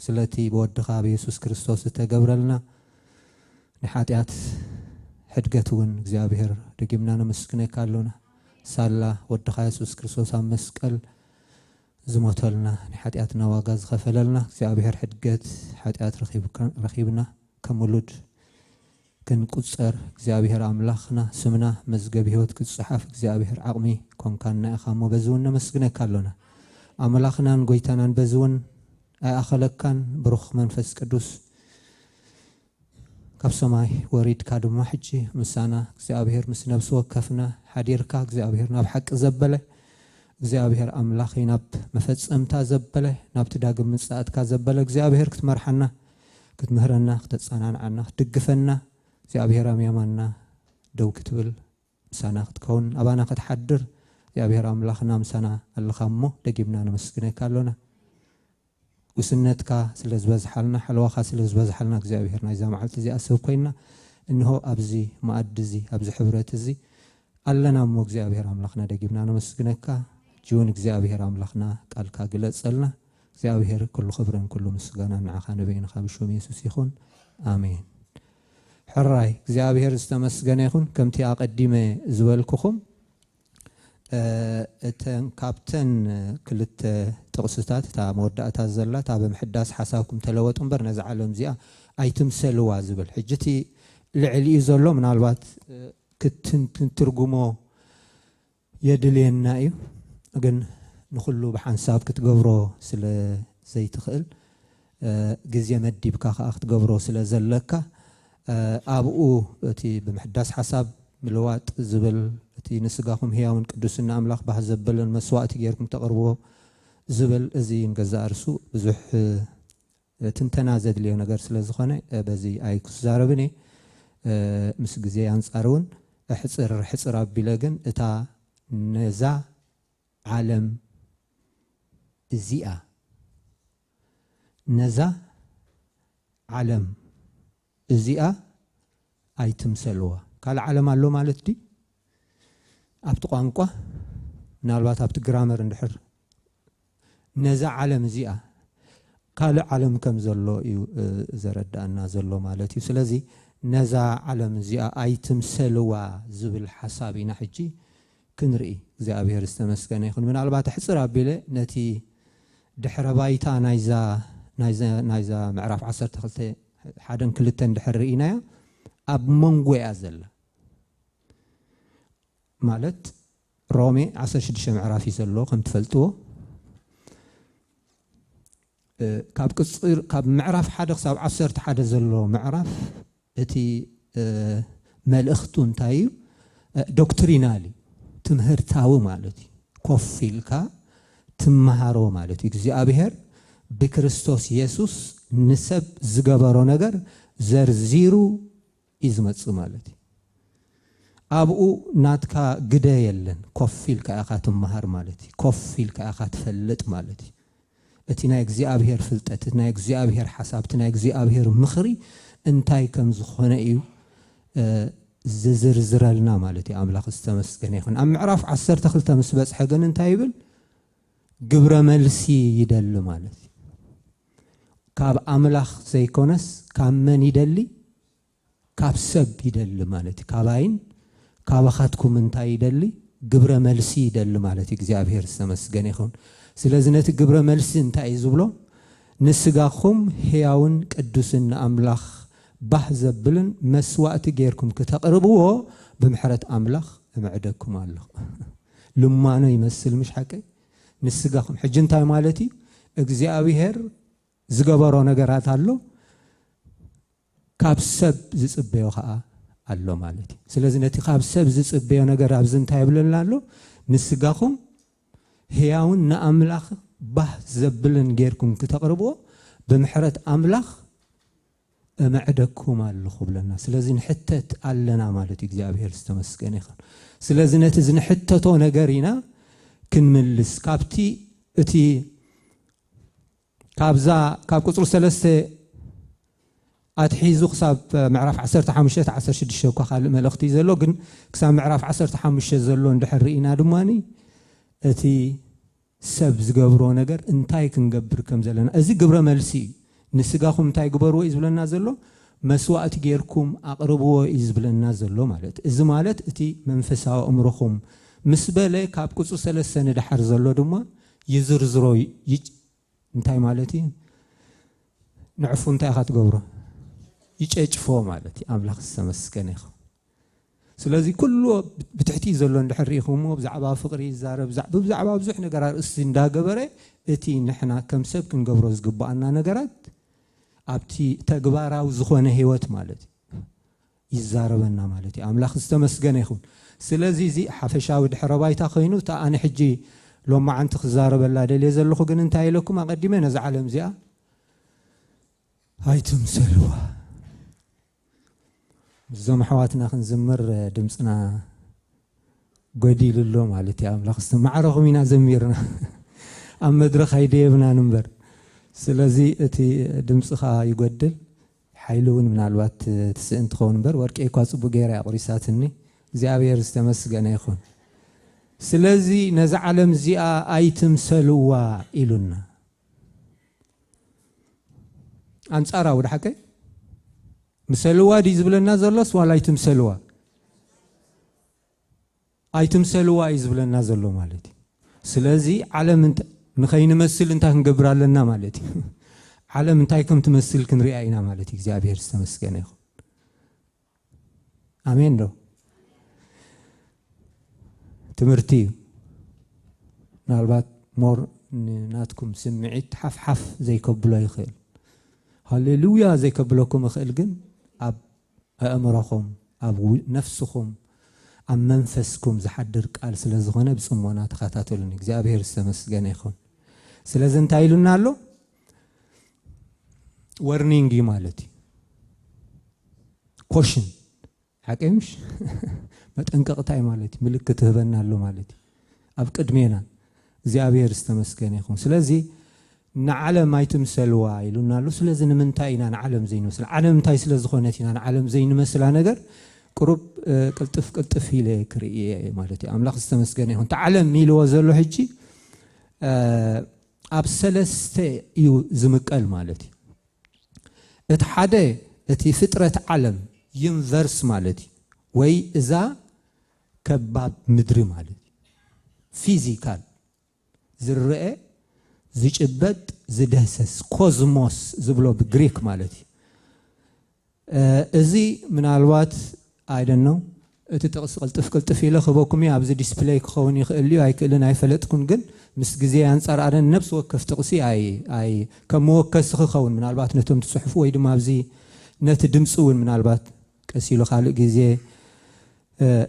ስለቲ በወድኻ በኢየሱስ ክርስቶስ ተገብረልና ንሓጢያት ሕድገትውን እግዚአብሔር ደጊምና ነመስግነካ ኣለና ሳላ ወድኻ ኢየሱስ ክርስቶስ ኣብ መስቀል ዝሞተልና ንሓጢያትና ዋጋ ዝኸፈለልና እግዚአብሔር ሕድገት ሓጢያት ረኺብና ከሙሉድ ክንቁፀር እግዚአብሔር ኣምላኽና ስምና መዝገብ ህይወት ክጽሓፍ እግዚአብሔር ዓቕሚ ኮንካና ኢኻሞ በዝውን ነመስግነካ ኣለና ኣምላኽናን ጎይታናን በዝውን ኣኸለካን ብሩኽ መንፈስ ቅዱስ ካብ ሰማይ ወሪድካ ድማ ሕጂ ምሳና እግዚአብሔር ምስ ነብስ ወከፍና ሓዲርካ እግዚአብሔር ናብ ሓቂ ዘበለ እግዚአብሔር ኣምላኽ ናብ መፈጸምታ ዘበለ ናብ ትዳግም ምጽኣትካ ዘበለ እግዚአብሔር ክትመርሐና ክትምህረና ክትጸናንዓና ክትድግፈና እግዚአብሔር ኣምያማና ደው ክትብል ምሳና ክትከውን ኣባና ክትሓድር እግዚአብሔር ኣምላኽና ምሳና ኣለኻሞ ደጊምና ነመስግነካ ኣለና وسنتك سلزبز حالنا حلوخا سلزبز حالنا እግዚአብሔር ናይ ዘማዓልት እዚ ኣሰብ ኮይና እንሆ ኣብዚ ማዕድዚ ኣብዚ ሕብረት እዚ ኣለና ሞ እግዚአብሔር ኣምላኽና ደጊምና ነመስግነካ ጂውን እግዚአብሔር ኣምላኽና ቃልካ ግለጸልና እግዚአብሔር ኩሉ ክብርን ኩሉ ምስጋና ንዓኻ ነብይንኻ ብሽም ኢየሱስ ይኹን ኣሜን ሕራይ እግዚአብሔር ዝተመስገነ ይኹን ከምቲ ኣቀዲመ ዝበልኩኹም እተን ካፕተን ክልተ ጥቕስታት ታ መወዳእታ ዘላ ታ በምሕዳስ ሓሳብኩም ተለወጡ እምበር ነዚ ዓለም እዚኣ ኣይትምሰልዋ ዝብል ሕጂቲ ልዕሊኡ ዘሎ ምናልባት ክትትርጉሞ የድልየና እዩ ግን ንኹሉ ብሓንሳብ ክትገብሮ ስለ ዘይትኽእል ግዜ መዲብካ ከዓ ክትገብሮ ስለ ዘለካ ኣብኡ እቲ ብምሕዳስ ሓሳብ ምልዋጥ ዝብል እቲ ንስጋኹም ህያውን ቅዱስና ኣምላኽ ባህ ዘበለን መስዋዕቲ ጌርኩም ተቕርቦ ዝብል እዚ እንገዛ እርሱ ብዙሕ ትንተና ዘድልዮ ነገር ስለ ዝኾነ በዚ ኣይክዛረብኒ ምስ ግዜ አንጻሩን ሕፅር ኣቢለ ግን እታ ነዛ ዓለም እዚኣ ነዛ ዓለም እዚኣ ኣይትምሰልዋ ካል ዓለም ኣሎ ማለት ዲ ኣብቲ ቋንቋ ምናልባት ኣብቲ ግራመር እንድሕር ነዛ ዓለም እዚኣ ካልእ ዓለም ከም ዘሎ እዩ ዘረዳእና ዘሎ ማለት እዩ ስለዚ ነዛ ዓለም እዚኣ ኣይትምሰልዋ ዝብል ሓሳብ ኢና ሕጂ ክንርኢ እግዚአብሔር ዝተመስገነ ይኹን ምናልባት ሕፅር ኣቢለ ነቲ ድሕረ ባይታ ናይዛ ምዕራፍ 12 ሓደን ክልተን ድሕር ርኢናያ ኣብ መንጎ እያ ዘላ ማለት ሮሜ 16 ምዕራፍ ዘሎ ከም ትፈልጥዎ ካብ ቅጽር ካብ ምዕራፍ 1 ክሳብ 11 ዘሎ ምዕራፍ እቲ መልእኽቱ እንታይ እዩ ዶክትሪናሊ ትምህርታዊ ማለት እዩ ኮፍ ኢልካ ትመሃሮ ማለት እዩ እግዚአብሔር ብክርስቶስ ኢየሱስ ንሰብ ዝገበሮ ነገር ዘርዚሩ ይዝመጽእ ማለት እዩ ኣብኡ ናትካ ግደ የለን ኮፍ ኢልካ ኢኻ ትመሃር ማለት እዩ ኮፍ ኢልካ ኢኻ ትፈልጥ ማለት እዩ እቲ ናይ እግዚአብሔር ፍልጠት እቲ ናይ እግዚአብሔር ሓሳብ እቲ ናይ እግዚአብሔር ምኽሪ እንታይ ከም ዝኾነ እዩ ዝዝርዝረልና ማለት እዩ ኣምላኽ ዝተመስገነ ይኹን ኣብ ምዕራፍ 12 ምስ በጽሐ ግን እንታይ ይብል ግብረ መልሲ ይደሊ ማለት እዩ ካብ ኣምላኽ ዘይኮነስ ካብ መን ይደሊ ካብ ሰብ ይደሊ ማለት እዩ ካባይን ካባኻትኩም እንታይ ይደሊ ግብረ መልሲ ይደሊ ማለት እዩ እግዚአብሔር ዝተመስገነ ይኹን ስለዚ ነቲ ግብረ መልሲ እንታይ እዩ ዝብሎ ንስጋኹም ሕያውን ቅዱስን ኣምላኽ ባህ ዘብልን መስዋዕቲ ጌርኩም ከተቕርብዎ ብምሕረት ኣምላኽ እምዕደኩም ኣለኹ ልማኖ ይመስል ምሽ ሓቀይ ንስጋኹም ሕጂ እንታይ ማለት እዩ እግዚአብሔር ዝገበሮ ነገራት ኣሎ ካብ ሰብ ዝጽበዮ ከዓ ኣሎ ማለት እዩ ስለዚ ነቲ ካብ ሰብ ዝጽበዮ ነገር ኣብዚ እንታይ ይብለና ኣሎ ንስጋኹም ሕያውን ንኣምላኽ ባህ ዘብልን ጌርኩም ከተቕርብዎ ብምሕረት ኣምላኽ እምዕደኩም ኣለኹ ብለና ስለዚ ንሕተት ኣለና ማለት እግዚአብሔር ዝተመስገነ ይኹን ስለዚ ነቲ ዝንሕተቶ ነገር ኢና ክንምልስ ካብቲ እቲ ካብ ቁጽሪ 3 ኣትሒዙ ክሳብ ምዕራፍ 15 16 እኳ ካልእ መልእኽቲ ዘሎ ግን ክሳብ ምዕራፍ 15 ዘሎ እንድሕር ርኢና ድማኒ እቲ ሰብ ዝገብሮ ነገር እንታይ ክንገብር ከም ዘለና እዚ ግብረ መልሲ ንስጋኹም እንታይ ግበርዎ እዩ ዝብለና ዘሎ መስዋዕት ጌርኩም አቅርብዎ ይዝብለና ዘሎ ማለት እዚ ማለት እቲ መንፈሳዊ እምሮኹም ምስ በለ ካብ ቁጽ 3 ድሓር ዘሎ ድማ ይዝርዝሮ እንታይ ማለት እዩ ንዕፉ እንታይ ክትገብሮ ይጨጭፎ ማለት አምላኽ ዝተመስገነ ይኹን ስለዚ ኩሉ ብትሕቲ ዘሎ እንድሕሪኹም ብዛዕባ ፍቅሪ ይዛረብ ብዛዕባ ብዙሕ ነገራት እስቲ እንዳገበረ እቲ ንሕና ከም ሰብ ክንገብሮ ዝግባአና ነገራት ኣብቲ ተግባራዊ ዝኾነ ህይወት ማለት ይዛረበና ማለት አምላኽ ዝተመስገነ ይኹን ስለዚ እዚ ሓፈሻዊ ድሕረ ባይታ ኮይኑ ታ ኣነ ሕጂ ሎማዓንቲ ክዛረበላ ደልየ ዘለኹ ግን እንታይ ኢለኩም ኣቀዲመ ነዚ ዓለም እዚኣ ኣይትምሰልዋ زم حواتنا خنزمر دمصنا قديل الله مالتي أملاخ معرخ منا زميرنا أم مدرخ هيديبنا نمبر سلازي أتي دمصخا يقدل حيلون من الوقت تسأنت خون نمبر ورك إيقاس بوغيرا أقريساتني زي أبير استمسقنا يخون سلازي نزع علم زي آيتم سلوا إلونا أنت أرى وده حكي مسلوا دي زبلنا زلص ولا يتمسلوا ايتمسلوا يزبلنا زلو مالتي سلازي علم انت نخين نمثل انت هنقبر لنا مالتي علم انت كم تمثل كن رأينا مالتي እግዚአብሔር ይመስገን ይሁን አሜን ነው ትምርቲ ምናልባት ሞር ናትኩም ስምዒት ሓፍሓፍ ዘይከብሎ ይኽእል ሃሌሉያ ዘይከብለኩም ይኽእል ግን أب أمركم أبو نفسكم أم منفسكم زحدر قال سلازخونه بصمونا تخاتاتلون እግዚአብሔር ይመስገን ይሁን ስለዚህ እንታይሉና አለው warning ማለት ኮሽን حقيمش መጠንቀቅታይ ማለት ምልክት ህበናሉ ማለት አብ ቅድሜና እግዚአብሔር ይመስገን ይሁን ስለዚህ نعلم ما يتمثلوا يلونا له سلازن من تاينا نعلم زين مثل علم تاي سلازخونتينا نعلم زين مثل نجر قرب قلطف إلى كريه مالتي أملاخ استمسكني هون تعلم ميل وزلوا حجي أبسلست يو زمكال مالتي اتحدى اتي فترة علم ينفرس مالتي وي إذا كباب مدري مالتي فيزيكال زرقة زيجبت زدهسس كوزموس زبلو بغريك مالتي ازي من الوقت I don't know اتتقص قلتف إلى خبوكم يا أبزي ديسبلاي خوني خلي هاي كلنا هاي فلتكون جن مسجزي أنصار على النفس وكف تقصي أي كم وكس خون من الوقت نتوم تصحفوا يدم أبزي نتدمسون من الوقت كسيلو خالق جزي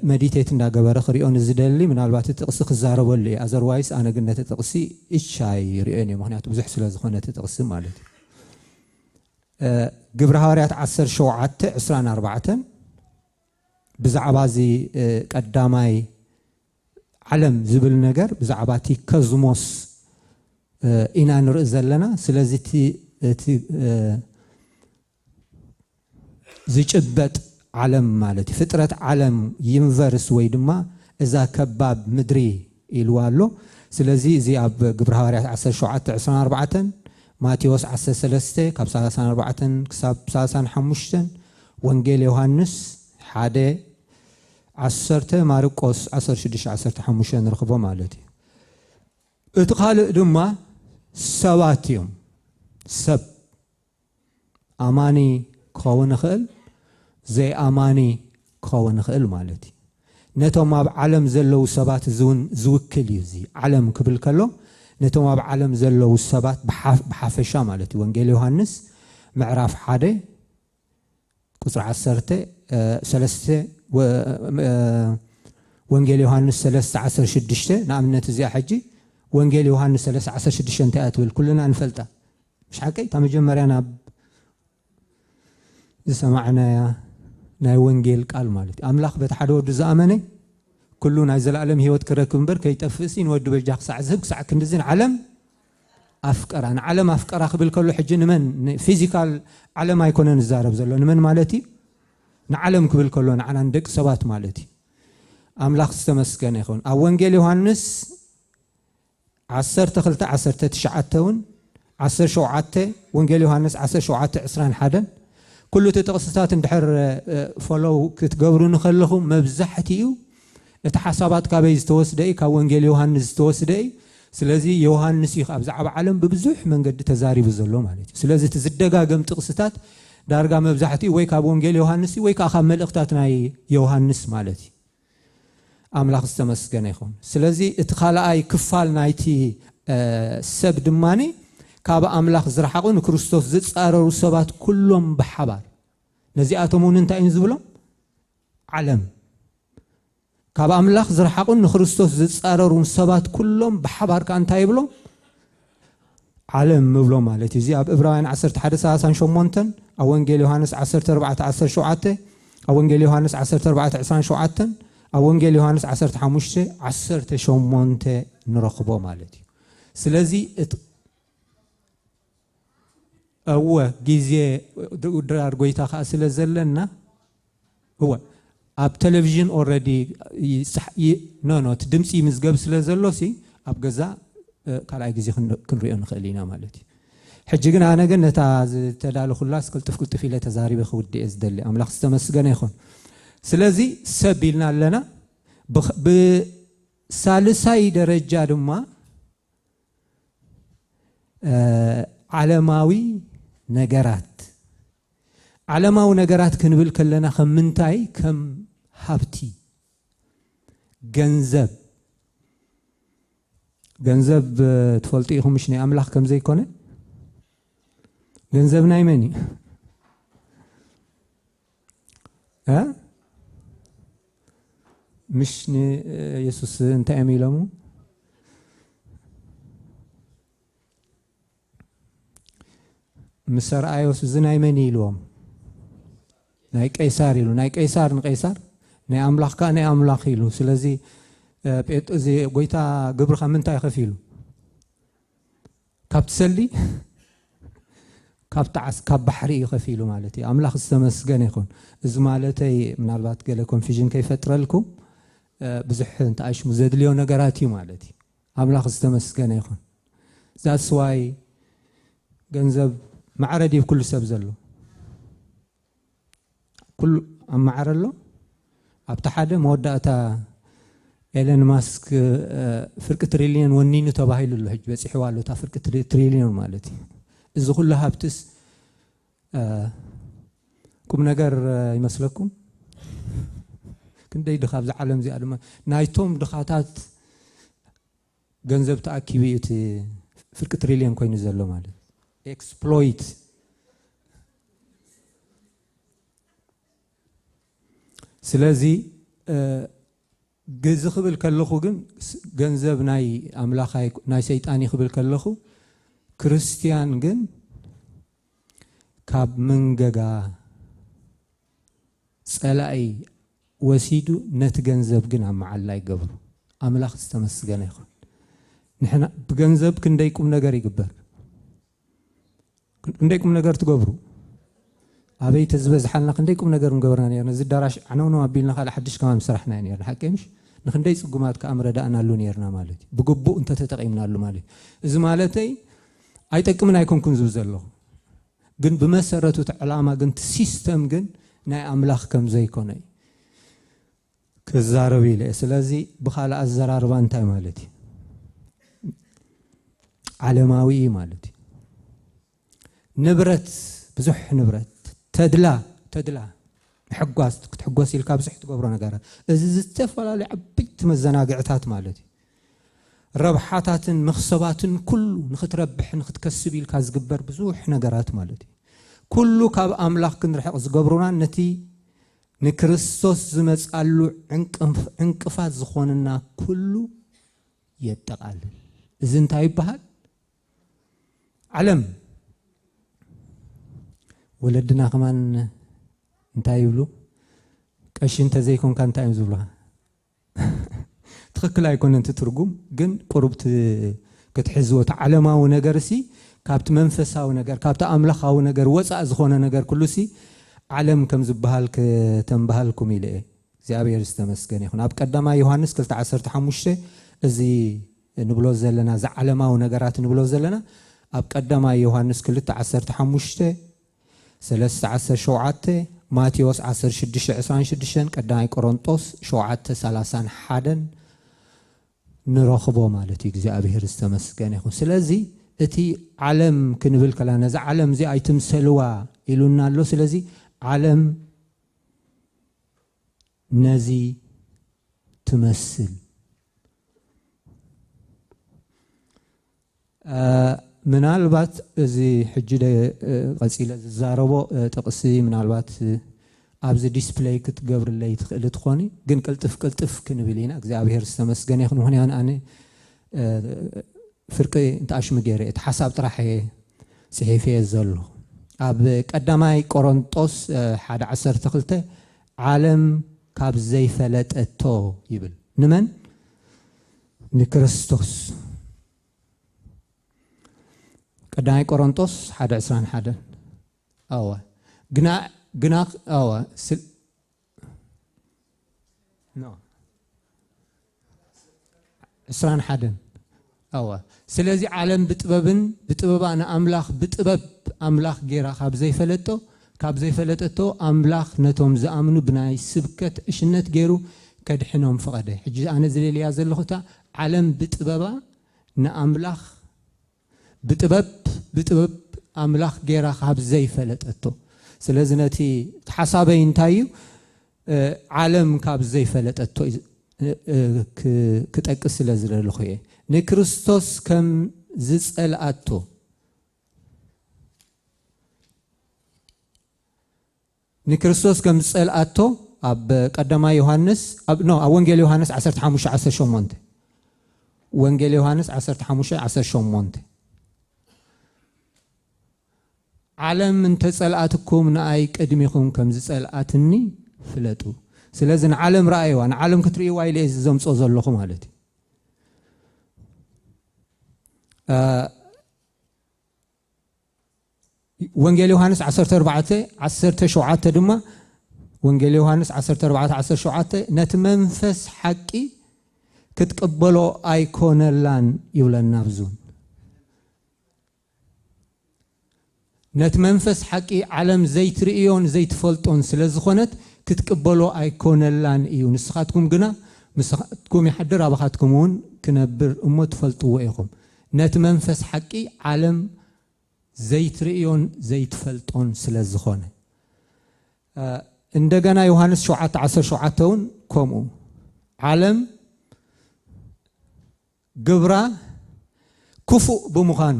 مديتيت ناقبر خريون الزدلي من الوقت تقصي خزارة ولا أزروايس أنا قلنا تقصي إيش شاي رياني مهنيات بزح سلاز خونة تقصي مالتي قبر هاريات 10 شوعات 24 بزعبازي قداماي علم زبل نجر بزعباتي كزموس إنا نرأز لنا سلازتي زيجبت علم مالتي فترة علم ينفرس ويدما إذا كباب مدري إلوالو سلازي زي أب قبر هاريات 10 شوعات 24 ماتيوس 10 3 كاب 34 كساب 35 وانجيل يوحنس حادي 10 ماركوس 16 15 نرخبه مالتي اتقال دما سواتيوم سب أماني كون خل زي أماني كون خل مالتي نتو ما بعلم زلو سبات زوكل يزي علم قبل كله نتو ما بعلم زلو سبات بحافشة مالتي وانجيل يوحنس معراف حادي قصر 10 وانجيل يوحنس 3:16 نعم زي حجي وانجيل يوحنس 3:16 انت اتول كلنا نفلته مش حكي تم جمرينا سمعنا يا ناي وانجيل قال مالتي املاخ بتحدو زامني كلنا عايز العالم هيوت كركم بر كيتفسين ودو بجاخ ساعه زب ساعه كندزين علم افكر انا علم افكر قبل كل حج من فيزيكال علم يكونن الزارب زلو من مالتي نعلم قبل كله نعنا ندق سبات مالتي أملاخ استمسكن يخون أوانجيل يوحنس 10 9 10 شوعات وانجيل يوحنس 10 شوعات 21 كل تقصتات اندحر فولو كتقبرو نخلخو مبزحتيو اتحسابات كابي استوسدئي كا وانجيل يوحنس استوسدئي سلازي يوحنس يخ ابزعب عالم ببزح منقد تزاري بزلو مالتي سلازي تزدقاقم تقصتات دارقا مبزحتي وي كا وانجيل يوحنس وي كا خا ملእختات ناي يوحنس مالتي املاخ استمسكن يخون سلازي اتخالاي كفال نايتي سب دماني كاب املاخ زرحقون كريستوس زصاررو سبات كلهم بحبار نزياتهم انتاين زبلهم علم كاب املاخ زرحقون كريستوس زصاررو سبات كلهم بحبار كانتا يبلو علم مبلو مالتي زي اب ابراهيم 11:38 او انجيل يوحنس 14:17 او انجيل يوحنس 14:27 او انجيل يوحنس 15:18 نرخبو مالتي سلازي هو جيزي درار قويتا خاسل زلنا هو اب تلفزيون اوريدي نو تدمسي مزقب سلازلو سي اب غزا كالاي جيزي كنريو نخلينا مالتي حجي غنا انا غنتا تدالو خلاص كلتف في له تزاري بخودي ازدلي املاح استمسغن يخون سلازي سبيلنا لنا بثالثاي درجه دما علماوي نجارات علماو نجارات كنبل كلنا خمنتاي كم هابتي جنزب تفلطيهم مشني املاح كم زي كونه جنزب نايمني ها مشني يسوس انت اميلمو مسر ايوس زناي مني لهم ناي قيصر يلو ناي قيصر نقيصر ناي املاح كا ناي املاح يلو سلازي بيت زي غويتا غبر خمنتا يخفيلو كابتسلي كابتعس كاب بحري يخفيلو مالتي املاح استمسغن يكون از مالتي منالبات قال كونفيجن كيفطر لكم بزح انت ايش مزدليو نغراتي مالتي املاح استمسغن يكون ذاتس واي ገንዘብ معرضي بكل سب زلو كل معرلو ابتا حدا موداتا إيلون ماسك فرق تريليون ونينو تباهيلو الحج بصحوالو تا فرق تريليون مالتي اذا كلها هبتس كم نجر يمسلكم كندي دخاب زعلم زي ادم نايتوم دخاتات ገንዘብ تاكيبيت فرق تريليون كوين زلو مالتي exploit سلازي جز خبل كلخو جن جنزب ناي أملاخاي ناي سيطاني خبل كلخو كريستيان جن كاب منجا سألاي وسيدو نت جنزب جن عم علاي قبرو أملاخ استمس جن يخون نحنا بجنزب كنديكم نجاري قبر كنديكم نجار تقبرو أبي تزبز حالنا كنديكم نجار مقبرنا يعني زد دراش عنونا وبيلنا خال حدش كمان مسرحنا يعني حكيمش نخندي سقومات كأمر دانا لون يرنا مالتي بقبو أنت تتقيمنا له مالتي إذا مالتي أي تكمنا يكون كنزو زلوا جن بمسرته علامة جن سيستم جن ناي أملاخ كم زي كوني كزاربي له سلازي بخال الزرار بانتاي مالتي علماوي مالتي نبرت بزح نبرت تدلا حقواس تحقواس يلكا بزح تقبرو نغارات از زتفلال عبيت مزناقعتات مالتي ربحاتاتن مخصباتن كله نختربح نختكسب يلكا زغبر بزح نغارات مالتي كله كاب املاح كنرحق زغبرونا نتي نكريستوس زمصالو عنقفات زخوننا كله يتقال اذن تاي بحال علم ولدنا كمان انتاي يبلو قش انت زيكم كان تايم زبلها تخكل يكون انت ترجم جن قربت كتحزو تعلماو نجرسي كابت منفساو نجر كابت املخاو نجر وصا زخونه نجر كله سي علم كم زبهالك تنبهالكم الى زي ابي يستمسكن يكون اب قدما يوحنس 15 ازي نبلو زلنا زعلماو نجرات نبلو زلنا اب قدما يوحنس 15 3:17 ማቴዎስ 16:26 ቀዳማይ ቆሮንጦስ 7:31 ንረኽቦ ማለት እዩ እግዚአብሔር ዝተመስገነ ይኹን ስለዚ እቲ ዓለም ክንብል ከለና ነዛ ዓለም እዚ ኣይትምሰልዋ ኢሉና ኣሎ ስለዚ ዓለም ነዚ ትመስል ምናልባት እዚ ሕጂ ቀፂለ ዝዛረቦ ጥቕሲ ምናልባት ኣብዚ ዲስፕሌይ ክትገብርለይ ትኽእል ትኾኒ ግን ቅልጥፍ ክንብል ኢና እግዚአብሔር ዝተመስገነ ይኹን ምክንያቱ ኣነ ፍርቂ እንተኣሽሙ ገይረ እቲ ሓሳብ ጥራሕ ፅሒፈ ዘሎ ኣብ ቀዳማይ ቆሮንጦስ 1:12 ዓለም ካብ ዘይፈለጠቶ ይብል ንመን ንክርስቶስ ቀዳማይ ቆሮንጦስ 1:21 ኣዋ ግና ኣዋ ኖ 21 ኣዋ ስለዚ ዓለም ብጥበባ ንኣምላኽ ብጥበብ ኣምላኽ ጌራ ካብ ዘይፈለጠቶ ኣምላኽ ነቶም ዝኣምኑ ብናይ ስብከት እሽነት ገይሩ ከድሕኖም ፈቐደ ሕጂ ኣነ ዝልልያ ዘለኹታ ዓለም ብጥበባ ንኣምላኽ ብጥበብ ኣምላኽ ጌራ ካብ ዘይፈለጠቶ ስለዚ ነቲ ሓሳበይ እንታይ እዩ ዓለም ካብ ዘይፈለጠቶ ክጠቅስ ስለ ዝደለኹ እየ ንክርስቶስ ከም ዝጸልኣቶ ንክርስቶስ ከም ዝጸልኣቶ ኣብ ቀዳማይ ዮሐንስ ኣብ ወንጌል ዮሐንስ 15:18 ወንጌል ዮሐንስ 15:18 ዓለም እንተጸልኣትኩም ንኣይ ቅድሚኹም ከም ዝጸልኣትኒ ፍለጡ ስለዚ ንዓለም ረኣይዋ ንዓለም ክትርእይዋ ኢለ ዘምጾ ዘለኹ ማለት እዩ ወንጌል ዮሐንስ 14:17 ድማ ወንጌል ዮሐንስ 14:17 ነቲ መንፈስ ሓቂ ክትቀበሎ ኣይኮነላን ይብለና ብዙን ነቲ መንፈስ ሓቂ ዓለም ዘይትርእዮን ዘይትፈልጦን ስለ ዝኾነት ክትቀበሎ ኣይኮነላን እዩ ንስኻትኩም ግና ምስኻትኩም ይሓድር ኣባኻትኩም እውን ክነብር እሞ ትፈልጥዎ ኢኹም ነቲ መንፈስ ሓቂ ዓለም ዘይትርእዮን ዘይትፈልጦን ስለ ዝኾነ እንደገና ዮሐንስ 7:17 እውን ከምኡ ዓለም ግብራ ክፉእ ብምዃኑ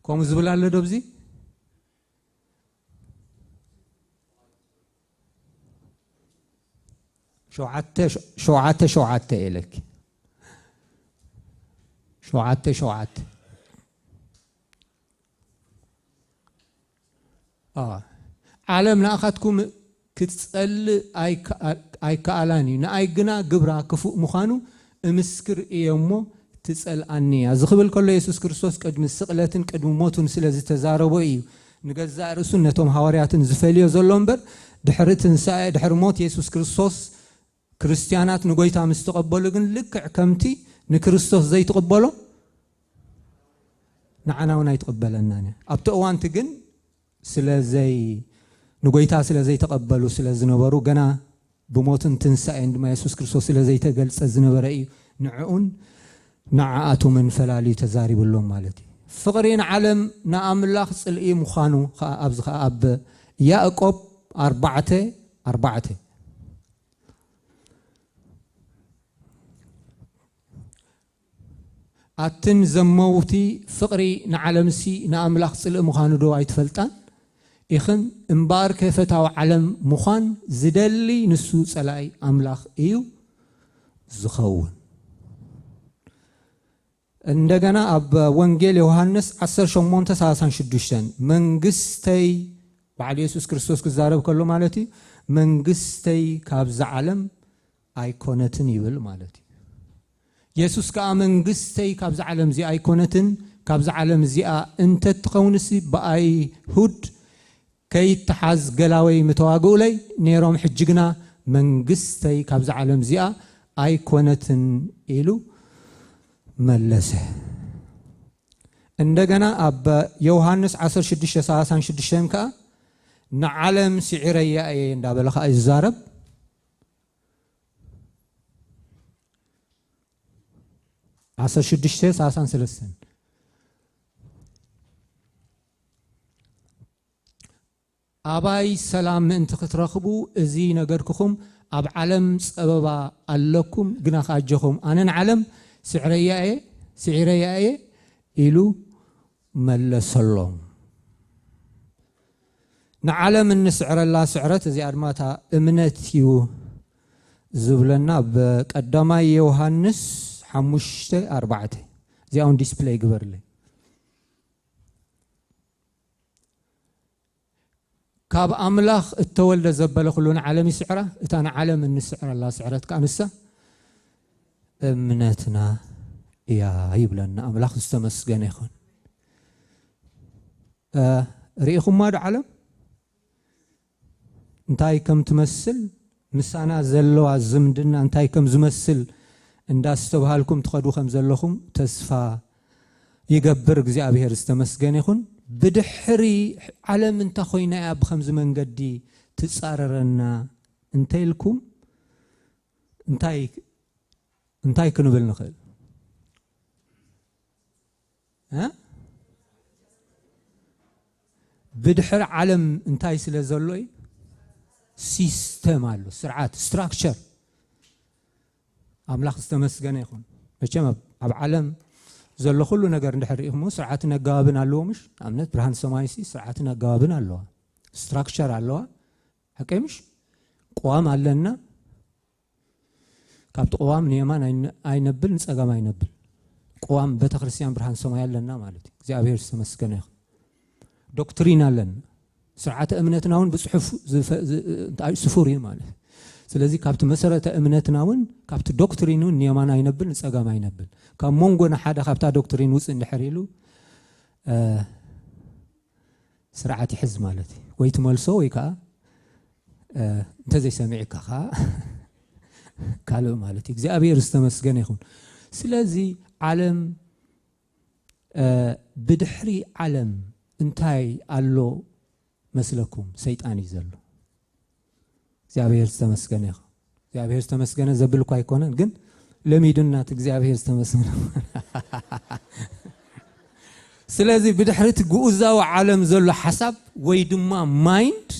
ከምኡ ዝብል ኣሎ ዶ ብዚ ሸውዓተ ኢለክ 7:7 ዓለም ንኣኻትኩም ክትጸልእ ኣይከኣላን እዩ ንኣይ ግና ግብራ ክፉእ ምዃኑ እምስክር እየ እሞ ትጸልኣኒ እያ ዝኽብል ከሎ ኢየሱስ ክርስቶስ ቅድሚ ስቕለትን ቅድሚ ሞቱን ስለ ዝተዛረቦ እዩ ንገዛእ ርእሱን ነቶም ሃዋርያትን ዝፈልዮ ዘሎ እምበር ድሕሪ ትንሳኤ ድሕሪ ሞት ኢየሱስ ክርስቶስ ክርስቲያናት ንጎይታ ምስ ተቐበሉ ግን ልክዕ ከምቲ ንክርስቶስ ዘይትቕበሎ ንዓና እውን ኣይትቕበለናን እያ ኣብቲ እዋንቲ ግን ስለዘይ ንጎይታ ስለ ዘይተቐበሉ ስለ ዝነበሩ ገና ብሞትን ትንሳኤን ድማ ኢየሱስ ክርስቶስ ስለ ዘይተገልጸ ዝነበረ እዩ ንዕኡን ንዓኣቱምን ፈላልዩ ተዛሪብሎም ማለት እዩ ፍቕሪ ንዓለም ንኣምላኽ ጽልኢ ምዃኑ ኣብዚ ከዓ ኣብ ያዕቆብ 4:4 ኣትን ዘመውቲ ፍቕሪ ንዓለምሲ ንኣምላኽ ጽልኢ ምዃኑ ዶ ኣይትፈልጣን ኢኽን እምበር ከፈታዊ ዓለም ምዃን ዝደሊ ንሱ ጸላኢ ኣምላኽ እዩ ዝኸውን እንደገና ኣብ ወንጌል ዮሐንስ 18:36 መንግስተይ ባዕሉ ኢየሱስ ክርስቶስ ክዛረብ ከሎ ማለት እዩ መንግስተይ ካብዛ ዓለም ኣይኮነትን ይብል ማለት እዩ ኢየሱስ ከዓ መንግስተይ ካብዛ ዓለም እዚኣ ኣይኮነትን ካብዛ ዓለም እዚኣ እንተትኸውንሲ ብኣይሁድ ከይትሓዝ ገላወይ ምተዋግኡለይ ነይሮም ሕጂ ግና መንግስተይ ካብዛ ዓለም እዚኣ ኣይኮነትን ኢሉ መለሰ እንደገና አብ ዮሐንስ 16:36 ከ ንዓለም ሲዕረያ እየ እንዳበለኻ ይዛረብ عصر شدشته ساسان سلسن أباي سلام انت ترخبو ازي نجركم أب علم سببا علكم جناخ أجهم أنا نعلم سعرياء إلو ملسلهم نعلم إن سعر الله سعرت زي أرماتها إمنتيو زبلنا بقدما يوحنس 5:4 زيون ديسبلاي قبر لي كاب أملاخ التولد زبالة خلون عالمي سعره اتانا عالم ان السعر الله سعرت كأنسا امنتنا يا يبلنا أملاخ استمسقن يخون ريخم ماد عالم انتاي كم تمثل مسانا زلو عزمدنا انتاي كم زمثل እንዳስተባሃልኩም ተኸዱ ከምዘለኹም ተስፋ ይገብር እግዚአብሔር ዝተመስገነ ይኹን ብድሕሪ ዓለም እንታ ኮይና ኣብ ከምዚ መንገዲ ትጻረረና እንተይልኩም እንታይ ክንብል ንኽእል ብድሕሪ ዓለም እንታይ ስለ ዘሎ ሲስተም ኣሎ ስርዓት ስትራክቸር أملاخ استمسجنا يخون بشيء أب عالم زل كل نجار نحرقهم سرعتنا جوابنا اللو مش أمنت برهان سمايسي سرعتنا جوابنا اللو structure اللو هكمش قوام علنا كابت قوام نيمان أي نبل نسأجم أي نبل قوام بتخرسيان برهان سماي لنا مالتي زي أبير استمسجنا يخون دكتورين لنا سرعة أمنتنا هون بصحف سفورين مالتي ስለዚህ ካብቲ መሰረተ እምነትናውን ካብቲ ዶክትሪኑን ንየማን አይነብል ንጸጋም አይነብል ካብ ሞንጎና ሓደ ካብታ ዶክትሪን ውጽእ እንድሕሪሉ ስርዓት ይሕዝ ማለት ወይ ትመልሶ ወይ ከዓ እንተዘይ ሰሚዕካ ካልእ ማለት እግዚአብሔር ዝተመስገነ ይኹን ስለዚህ ዓለም ብድሕሪ ዓለም እንታይ ኣሎ መስለኩም ሰይጣን ይዘሎ እግዚአብሔር ዝተመስገነ ይኹን እግዚአብሔር ዝተመስገነ ዘብልኩ አይኮነን ግን ለሚድናት እግዚአብሔር ዝተመስገነ ስለዚህ ብድሕሪት ጉኡዛው ዓለም ዘሎ ሐሳብ ወይ ድማ ማይንድ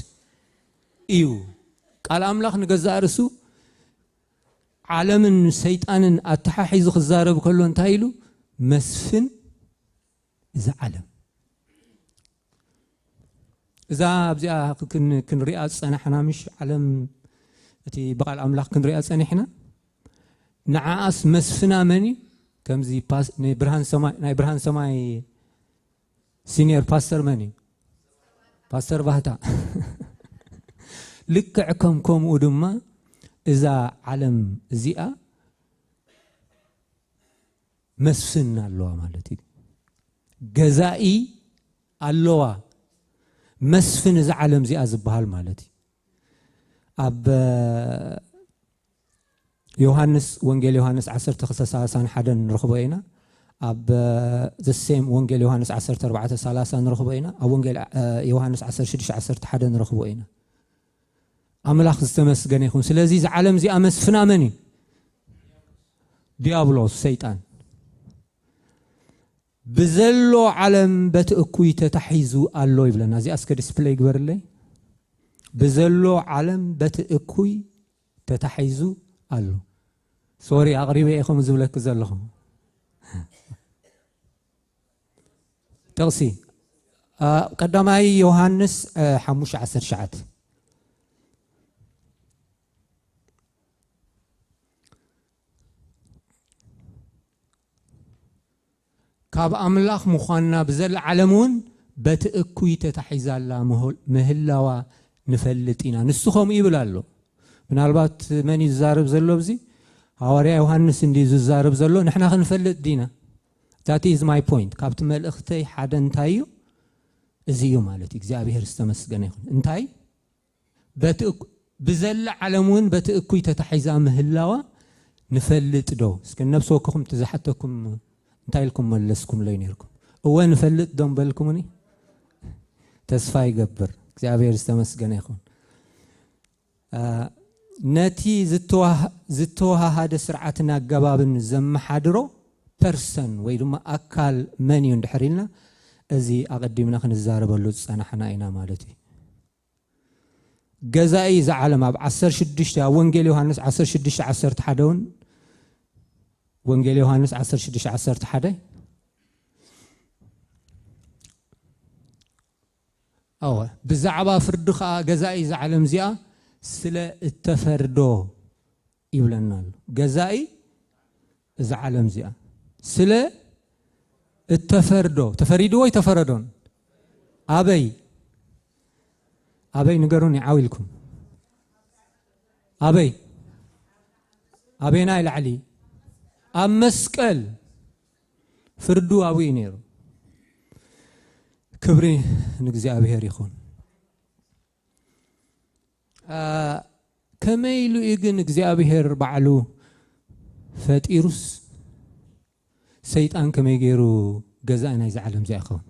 እዩ ቃል አምላኽ ንገዛእ ርእሱ ዓለምን ሰይጣንን አተሓሒዙ ክዛረብ ከሎ እንታይ ኢሉ መስፍን እዚ ዓለም إذا أبزع كن رئاسة صنحنا مش علم تي بقى الأملاك كن رئاسة صنحنا نعاس مسفنا مني كم زي باس نبرهان سماي سينيور باستر مني باستر بهتا لكعكم كم ودما إذا علم زيئة مسفنا اللوا مالتي جزائي اللوا مسفن إذا علم زي أزبهال مالتي أب يوحنس وانجيل يوحنس 10:3 حدا نرخبينا أب the same وانجيل يوحنس 10:4 نرخبينا أو وانجيل يوحنس 10:6 حدا نرخبينا أملاخ استمسجن يكون سلازي إذا علم زي أمسفنا مني ديابلوس سيطان بزلو علم بتأكوي تتحيزو الله يبلنا زي أسكر ديسبلاي قبر لي بزلو علم بتأكوي تتحيزو الله سوري أغريبي إخوة مزولك زلهم تغسي قدامي يوحنس 5:10 كاب أملاخ مخانا بزل علمون بتأكوي تتحيزال لا مهلاوا نفلتينا نسخهم يبلالو من البات مني الزارب زلو بزي هواريا يوحنس اندي الزارب زلو نحنا خنفلت دينا that is my point كابت ملأختي حدا انتايو ازيو مالتي እግዚአብሔር استمسገነ ይሁን እንታይ بزل علمون بتأكوي تتحيزا مهلاوا نفلت دو اسكن نفس وكم تزحتكم انتايلكم ملسكم لينيركم وين فلت دون بالكمني تسفى يقبر እግዚአብሔር ይመስገን ይሁን ነቲ ዝተዋሃ ሃደ ስርዓትና አገባብን ዘመሓድሮ ፐርሰን ወይ ድማ አካል መን እዩ እንድሕሪልና እዚ አቀዲምና ክንዛረበሉ ጸናሕና ኢና ማለት እዩ ገዛኢ ዘዓለም ኣብ 16 ወንጌል ዮሐንስ 16:11 ውን ወንጌል ዮሐንስ 16:11 ብዛዕባ ፍርድ ኸ ገዛኢ ዘዓለም ዚኣ ስለ እተፈርዶ ይብለናል ገዛኢ ዘዓለም ዚኣ ስለ እተፈርዶ ተፈሪዶ ወይ ተፈረዶን አበይ ንገሩን ይዓውልኩም አበይና ይላዕሊ ኣብ መስቀል ፍርዱ አብይ ነይሩ ክብሪ ንእግዚአብሔር ይኹን ከመይሉ ይግን እግዚአብሔር ባዕሉ ፈጢሩስ ሰይጣን ከመይ ገይሩ ገዛኢ ናይ ዘዓለም ዘይኸውን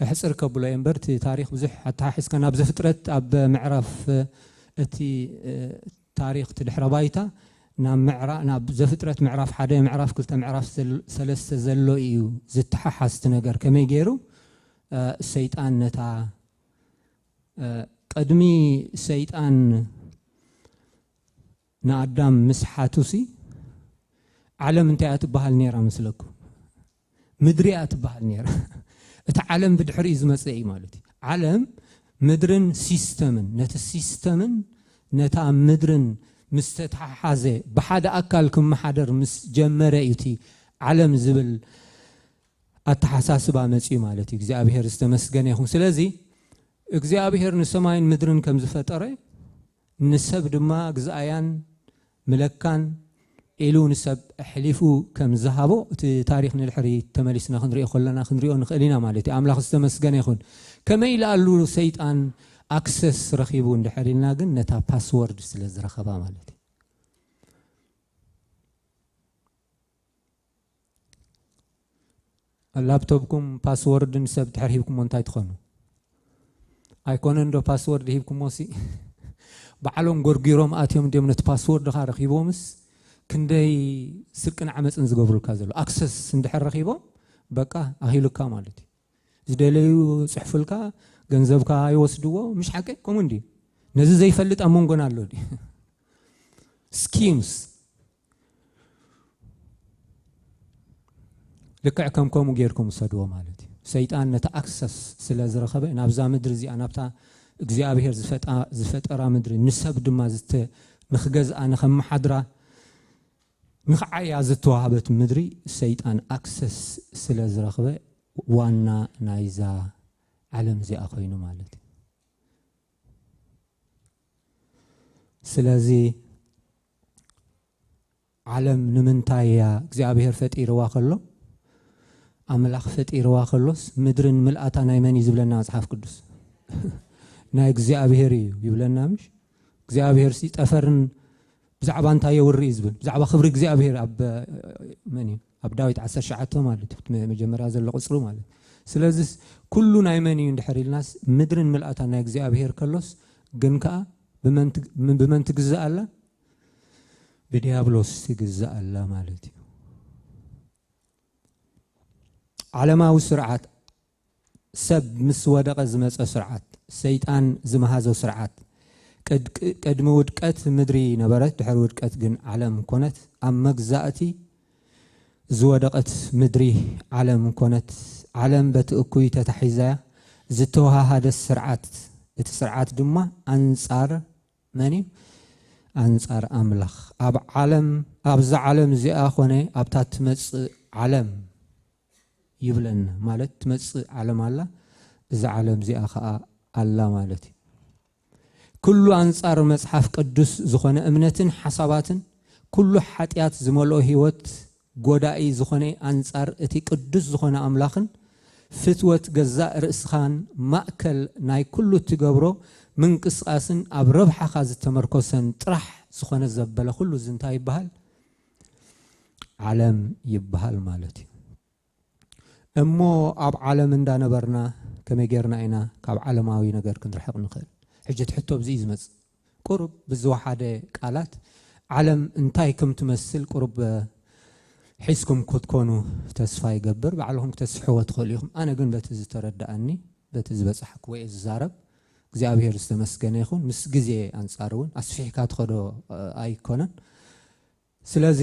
احصر كبلا ينبرت تاريخ بزح حتى حس كان ابز فطرت اب معرف اتي تاريخ تدحر بايتا نام معرا ناب زفترت معرف حدا معرف كلتا معرف ثلاثه زلو ايو زتححست ነገር كمي غيرو الشيطان نتا قدمي شيطان نادم مسحاتوسي عالم انتيات بحال نيرا مسلكو مدريات بحال نيرا العالم بدحري زمصي مالتي عالم مدرن سيستمن نت سيستمن نتا مدرن مستتحازه بحد اكلكم محدر مس جمره يتي عالم زبل اتحساسبا مصي مالتي እግዚአብሔር استمسገነ ይሁን ስለዚህ እግዚአብሔር ንሰማይን ምድርን ከም ዝፈጠረ ንሰብ ድማ ግዛያን መለካን ኢሉን ሰብ ሕሊፉ ከም ዝሃቦ እቲ ታሪክ ንድሕሪ ተመሊስና ክንሪኦ ከለና ክንሪኦ ንኽእሊና ማለት እዩ አምላኽ ዝተመስገነ ይኹን ከመይ ኢላሉ ሰይጣን አክሰስ ረኺቡ እንድሕሪልና ግን ነታ ፓስወርድ ስለ ዝረኸባ ማለት እዩ ላፕቶፕኩም ፓስወርድን ሰብ ድሕሪ ሂብኩም እንታይ ትኾኑ ኣይኮነን ዶ ፓስወርድ ሂብኩም ሞሲ ባዕሎም ጎርጊሮም ኣትዮም እንዲኦም ነቲ ፓስወርድ ኻ ረኺቦምስ كندي سرقنا عمصن زغبرلك زلو اكسس اندحر رخيبو بقى اخيلكا مالتي زدليو صحفلكا ገንዘብካ ይወስድዎ مش حقي ኮሙንዲ ነዚ ዘይፈልጥ አሞንጎን አለው ዲ ስኪምስ ለከዕከም ኮሙ ጌርኩም ሰድዎ ማለት ሰይጣን ነታ አክሰስ ስለዝረኸበ ናብዛ ምድር እዚ አናብታ እግዚአብሔር ዝፈጠራ ምድር ንሰብ ድማ ዝተ ንخገዝ አነ ከመሐድራ نخعي زتوهبت مدري الشيطان أكسس سلازرخبة وانا نايزا علم زي أخوينو مالتي سلازي علم نمنتايا እግዚአብሔር ፈጢሩ ዋኸሎ አምላኽ ፈጢሩ ዋኸሎስ ምድርን ምልአታ ናይ መን ይዝብለና መጽሐፍ ቅዱስ ናይ እግዚአብሔር ይብለና ምሽ እግዚአብሔር ሲጠፈርን بزعبا انت يوري يزبل بزعبا خبر እግዚአብሔር اب مني اب داويت 10 شعته مالت مجمرا زل قصرو مالت ስለዚህ ኩሉ ናይ መን እንድሕሪልናስ ምድርን ምልአታ ናይ እግዚአብሔር ከሎስ ግንካ በመን ትግዛአላ በዲያብሎስ ትግዛአላ ማለት እዩ ዓለማዊ ስርዓት ሰብ ምስ ወደቀ ዝመፀ ስርዓት ሰይጣን ዝመሃዘው ስርዓት قدم ودقت مدري نبرت دحر ودقت جن عالم كونت أما جزاتي زودقت مدري عالم كونت عالم بتأكوي تتحيزا زتوها هذا السرعات دما أنصار ماني أنصار أملاخ أب عالم أبز عالم زي أخوني أبتات مس عالم يبلن مالت مس عالم الله إذا عالم زي أخا الله مالتي كل أنصار مصحف قدس زخنة أمنتن حساباتن كل حتيات زملو هيوت غداي زخنة أنصار اتي قدس زخنة أملاخن فتوت جزاء رأسخان مأكل ناي كل تجبرو من قصاصن أبربح خاز التمركزن طرح زخنة زبالة كل زنتاي بحال ዓለም ይበሃል ማለት እዩ እሞ ኣብ ዓለም እንዳነበርና ከመይ ጌርና ኢና ካብ ዓለማዊ ነገር ክንርሕቕ ንኽእል ሕጂ ትሕቶ ብዚ ዝመጽ ቁርብ ብዝወሓደ ቃላት ዓለም እንታይ ከም ትመስል ቁርብ ሒስኩም ክትኮኑ ተስፋ ይገብር ባዕልኩም ክትስሕዎ ትኽእሉ ኢኹም ኣነ ግን በቲ ዝተረዳእኒ በቲ ዝበፅሐክ ወይ ዝዛረብ እግዚአብሔር ዝተመስገነ ይኹን ምስ ግዜ አንጻር እውን ኣስፊሕካ ትኸዶ ኣይኮነን ስለዚ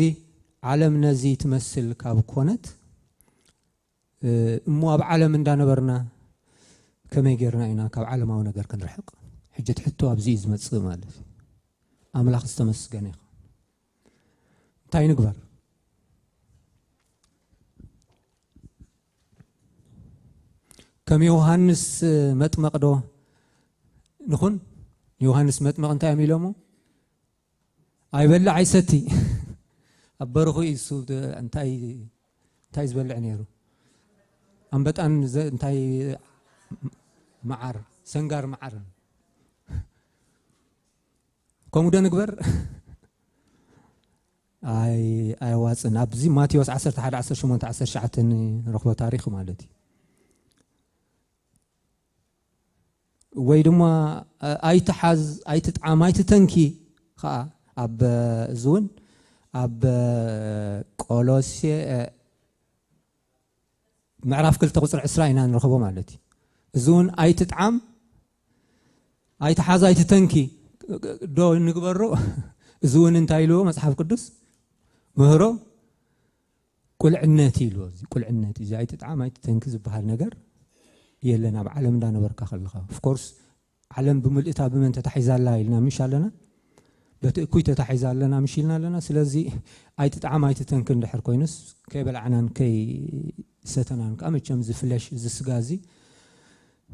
ዓለም ነዚ ትመስል ካብ ኮነት እሞ ኣብ ዓለም እንዳነበርና ከመይ ጌርና ኢና ካብ ዓለማዊ ነገር ክንርሕቕ ሕጂ ትሕቶ ኣብዚ ዝመጽእ ማለት ኣምላኽ ዝተመስገነ ይኹን እንታይ ንግበር ከም ዮሐንስ መጥመቕ ዶ ንኹን ዮሐንስ መጥመቕ እንታይ የሚሎሞ ኣይበልዕ ኣይሰቲ ኣብ በረኹ እሱ እንታይ ዝበልዕ ነይሩ ኣንበጣን እንታይ መዓር ሰንጋር መዓር ከምኡ ዶ ንግበር ኣይዋፅን ኣብዚ ማቴዎስ 11:18-19 ንረኽቦ ታሪክ ማለት እዩ ወይ ድማ ኣይትሓዝ ኣይትጣዓም ኣይትተንኪ ከዓ ኣብ ዝውን ኣብ ቆሎሴ ምዕራፍ 2:20 ኢና ንረኽቦ ማለት እዩ እዚውን ኣይትጣዓም ኣይትሓዝ ኣይትተንኪ ዶ ንግበሮ እዚውን እንታይ ኢልዎ መጽሓፍ ቅዱስ ምህሮ ቁልዕነት ኢልዎ ቁልዕነት እዚ ኣይትጣዓም ኣይትተንኪ ዝበሃል ነገር የለና ብዓለም እንዳነበርካ ከለኻ ኦፍ ኮርስ ዓለም ብምልእታ ብመን ተታሒዛላ ኢልና ምሽ ኣለና በቲ እኩይ ተታሒዛለና ምሽ ኢልና ኣለና ስለዚ ኣይትጣዓም ኣይትተንኪ እንድሕር ኮይኑስ ከይበላዕናን ከይሰተናን ከመቸም ዝፍለሽ ዝስጋዚ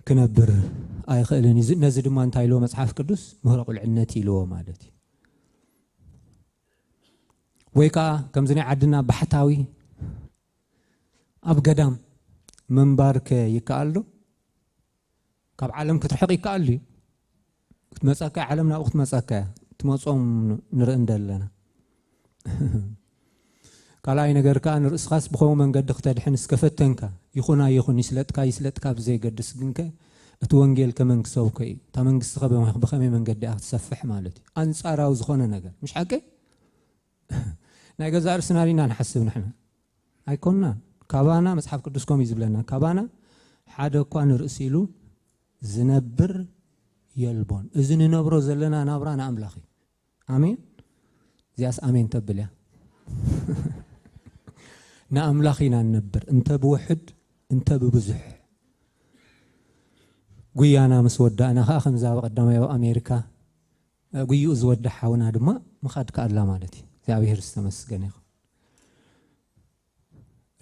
ክነብር ኣይኽእልን ነዚ ድማ እንታይ ኢልዎ መጽሓፍ ቅዱስ ምህሮ ቁልዕነት ኢልዎ ማለት እዩ ወይ ከዓ ከምዚ ናይ ዓድና ባሕታዊ ኣብ ገዳም መንባርከ ይከኣል ዶ ካብ ዓለም ክትርሕቕ ይከኣል እዩ ክትመጻካ ዓለም ናብኡ ክትመጻካ ትመጾም ንርኢ እንደለና ካልኣይ ነገር ከዓ ንርእስኻስ ብኸምኡ መንገዲ ክተድሕን እስከፈተንካ ይኹና ይኹን ይስለጥካ ብዘይገድስ ግንከ እቲ ወንጌል ከመን ክሰብኮ እዩ እታ መንግስቲ ብኸመይ መንገዲ እያ ክትሰፍሕ ማለት እዩ ኣንጻራዊ ዝኾነ ነገር ምሽ ሓቂ ናይ ገዛ ርእስና ኢና ንሓስብ ንሕና ኣይኮንና ካባና መጽሓፍ ቅዱስ ከም ይዝብለና ካባና ሓደ እኳ ንርእሲ ኢሉ ዝነብር የልቦን እዚ ንነብሮ ዘለና ናብራ ንኣምላኽ እዩ ኣሜን እዚኣስ ኣሜን ተብል እያ ንኣምላኽ ኢና ንነብር እንተ ብውሕድ እንተ ብብዙሕ ጉያና ምስ ወዳእና ከዓ ከምዛ በቀዳማይ ኣሜሪካ ጉይኡ ዝወድእ ሓውና ድማ ምኻድ ከኣላ ማለት እዩ እግዚአብሔር ዝተመስገነ ይኹን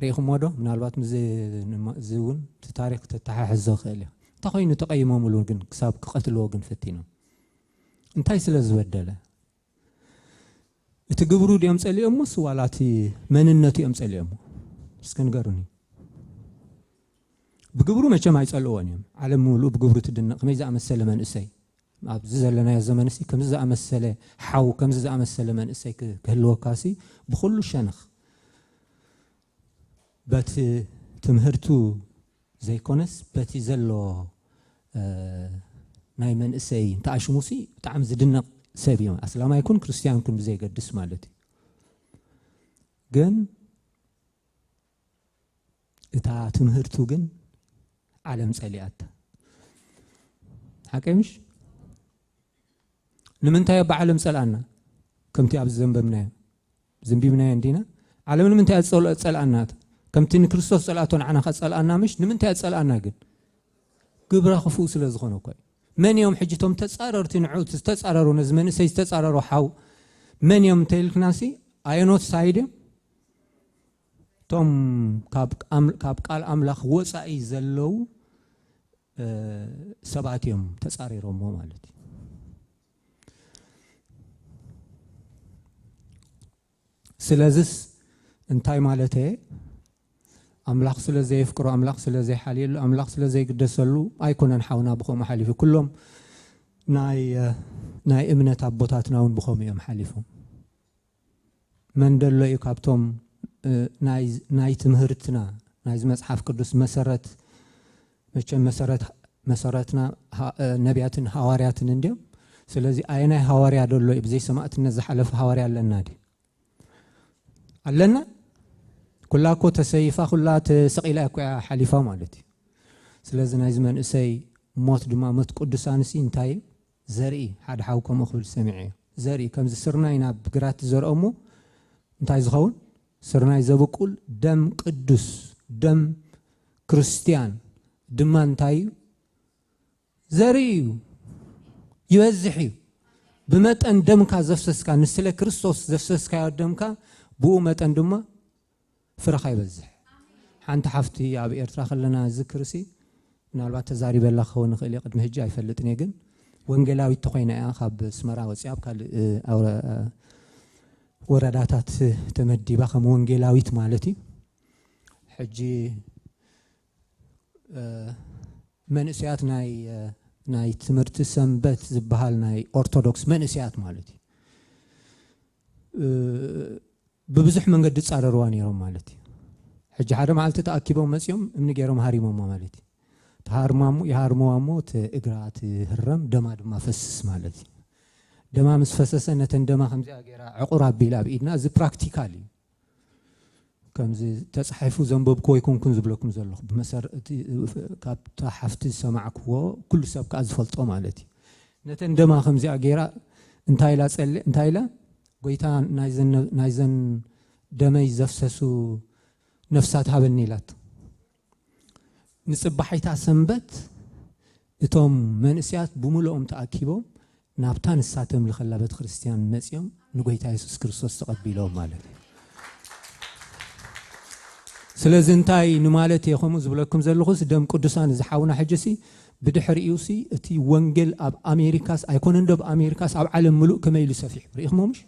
ريخم مودو من البات مزون تاريخ تتححز خيله تخينو تقيمو ملون جن كساب قتلو جن فتينو انتاي سلا زودله تجبرو دي امصلي امو سوالاتي مننتي امصلي امو اسكنغروني بجبرو ماشي ما يصلونيم على مولو بجبرو تدنق ميزا امسله من اسي ابز زلنا يا زمن اسي كم زا امسله حاو كم زا امسله من اسي كهلو كاسي بكل شنخ بات تمهرتو زي كونس باتي زلو نايمن اسي تعيش موسي تعم زدنا سبي اصلا ما يكون كريستيان كن زي قدس مالتي جن اتا تمهرتو جن عالم صليات حكيمش نمنتا يا بعلم صلانا كمتي ابز ذنب منايا ذنبي منايا عندنا عالم نمنتا صلانا كمتين كريستوس صلاتون عنا خصلأنا مش نمنت يصلأنا جن قبره خفو سلا زخونو كاي من يوم حجتهم تصاررت نعود تتصارروا نزمن سيتصارروا حاو من يوم تلكناسي اينوت سايدم توم كاب قال املاخ وصاي زلو سباتيوم تصاريروا مو مالتي سلازس انتاي مالته أملاخ سلا زي فكروا أملاخ سلا زي حليل أملاخ سلا زي قدسلو أيكون نحاونا بخوم حليفه كلهم ناي إمنة عبوتاتنا ون بخوم يوم حليفهم من دلو يكابتهم ናይ ትምህርትና ናይ መጽሓፍ ቅዱስ መሰረት መቸም መሰረትና ነቢያትን ሐዋርያትን እንዲም ስለዚህ አይናይ ሐዋርያ ደሎ በዘይ ሰማዕትነት ዝሐለፈ ሐዋርያ ኣለና ዲ ኣለና ኩላኮ ተሰይፋ ኩላ ተሰቂላ እኮ ሓሊፋ ማለት እዩ ስለዚህ ናይ ዝመንእሰይ ሞት ድማ ሞት ቅዱሳንሲ እንታይ ዘርኢ ሓደ ሓውኮም ክብል ሰሚዕ ዘርኢ ከም ዝስርናይ ናብ ግራት ዘርኦሙ እንታይ ዝኸውን ስርናይ ዘበቁል ደም ቅዱስ ደም ክርስቲያን ድማ እንታይ ዘርኢ ይበዝሕ ብመጠን ደምካ ዘፍሰስካ ንስለ ክርስቶስ ዘፍሰስካ ደምካ ብኡ መጠን ድማ ፍረኻ ይበዝሕ ሓንቲ ሓፍቲ ኣብ ኤርትራ ከለና ዝክርሲ ምናልባት ተዛሪበላ ክኸውን ክእል ቅድሚ ሕጂ ኣይፈልጥን ግን ወንጌላዊት ተኮይና እያ ካብ ስመራ ወፂያ ኣብ ካልእ ወረዳታት ተመዲባ ከም ወንጌላዊት ማለት እዩ ሕጂ መንእስያት ናይ ትምህርቲ ሰንበት ዝበሃል ናይ ኦርቶዶክስ መንእስያት ማለት እዩ ببزح من قد تصار رواني روم مالتي حج حرم عالت تأكيبهم مسيوم من جيرهم هاريمهم مالتي تهارمامو يهارموامو تإجرات هرم دماد ما فسس مالتي دمام فسس نتندم خمسة أجرا عقرب بلا بإيدنا زي براكتيكالي كم زي تصحيفو زنبوب كوي يكون زبلكم زلخ بمسار كاب تحفت سمعك هو كل سب كأزفلت مالتي نتندم خمسة أجرا انتايلا سل انتايلا قويتا نايزن دمي زفسسو نفساتها بالنيلات نصبحيتا سنبت اتوم منسيات بملؤهم تأكيبهم نابتان الساتم لخلابت خريستيان مسيوم نقويتا يسوس كريستوس تقبلهم مالتي سلازي انتاي نمالتي يخومو زبلكم زلخوس دم قدسان زحاونا حجسي بدحر إيوسي اتي وانجل اب امريكاس ايكون اندب امريكاس اب عالم ملوء كما يلو سفيح ريخمومش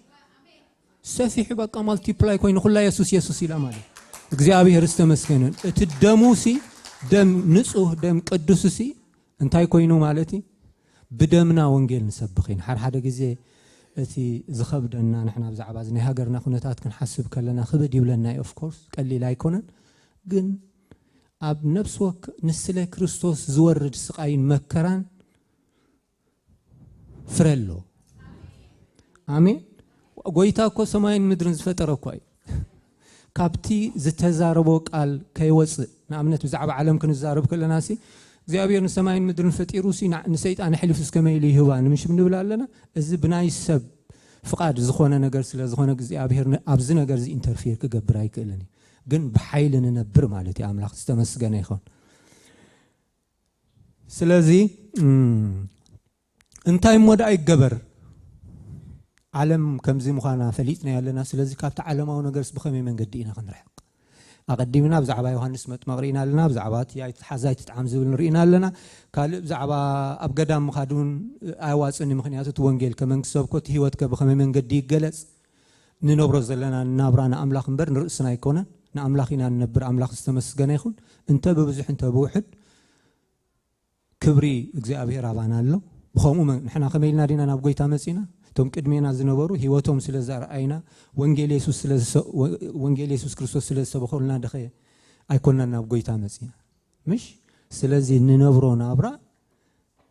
سفيح بقى مالتيبلاي كوين خلا يسوس الى مالي እግዚአብሔር ይስተመስገን እትደሙሲ ደም ንጹህ ደም ቅዱስሲ እንታይ ኮይኑ ማለቲ ብደምና ወንጌል ንሰብኺን ሓደ ጊዜ እቲ ዝኸብደና ንሕና ብዛዕባ ናይ ሃገርና ኩነታት ክንሓስብ ከለና ክብድ ይብለና ኦፍ ኮርስ ቀሊል ኣይኮነን ግን ኣብ ነፍስ ወክ ንስለ ክርስቶስ ዝወርድ ስቃይን መከራን ፍረሎ አሜን ጎይታ እኮ ሰማይን ምድርን ዝፈጠረ እኮ كابتي زتزاربو قال كيوص نامنت بزعب عالم كنزارب كلنا سي እግዚአብሔር ሰማይን ምድርን ፈጢሩ ሲ ንሰይጣን ሕልፍ እስከመይል ይህባን ምሽ ምንብላለና እዚ ብናይ ሰብ ፍቃድ ዝኾነ ነገር ስለ ዝኾነ እግዚአብሔር ኣብዝ ነገር ዚ ኢንተርፌር ክገብር አይክልኒ ግን በኃይል ነበር ማለት ያምላክ ተመስገነ ይሁን ስለዚህ እንታይ ሞዳ አይገበር عالم كم زي مخانا فليتنا يالنا سلازي كابت عالماو نقرس بخمي من قدينا خنرحق أقدمنا بزعبا يوهانس متمغرينا لنا بزعبات يايت حزايت تعمزو نرينا لنا قال بزعبا أبقدام مخادون آواز أني مخنياتو توانجيل كمان كسبكوت هيوات كبخمي من قدي قلس ننبرز لنا نابرانا أملاخ نبر نرأسنا يكونا نأملاخينا نبر أملاخ استمسقنا يخون انت ببزح انت بوحد كبري اقزي رابانا له بخومو من نحنا خميلنا دينا نابقوي تامسينا توم كدمينا زنبرو هيوتهم سلازار أينا وانجيل يسوس كريستوس سلازار بخورنا دخية أيكوننا نبغي تامسينا مش سلازي ننبرو نابرا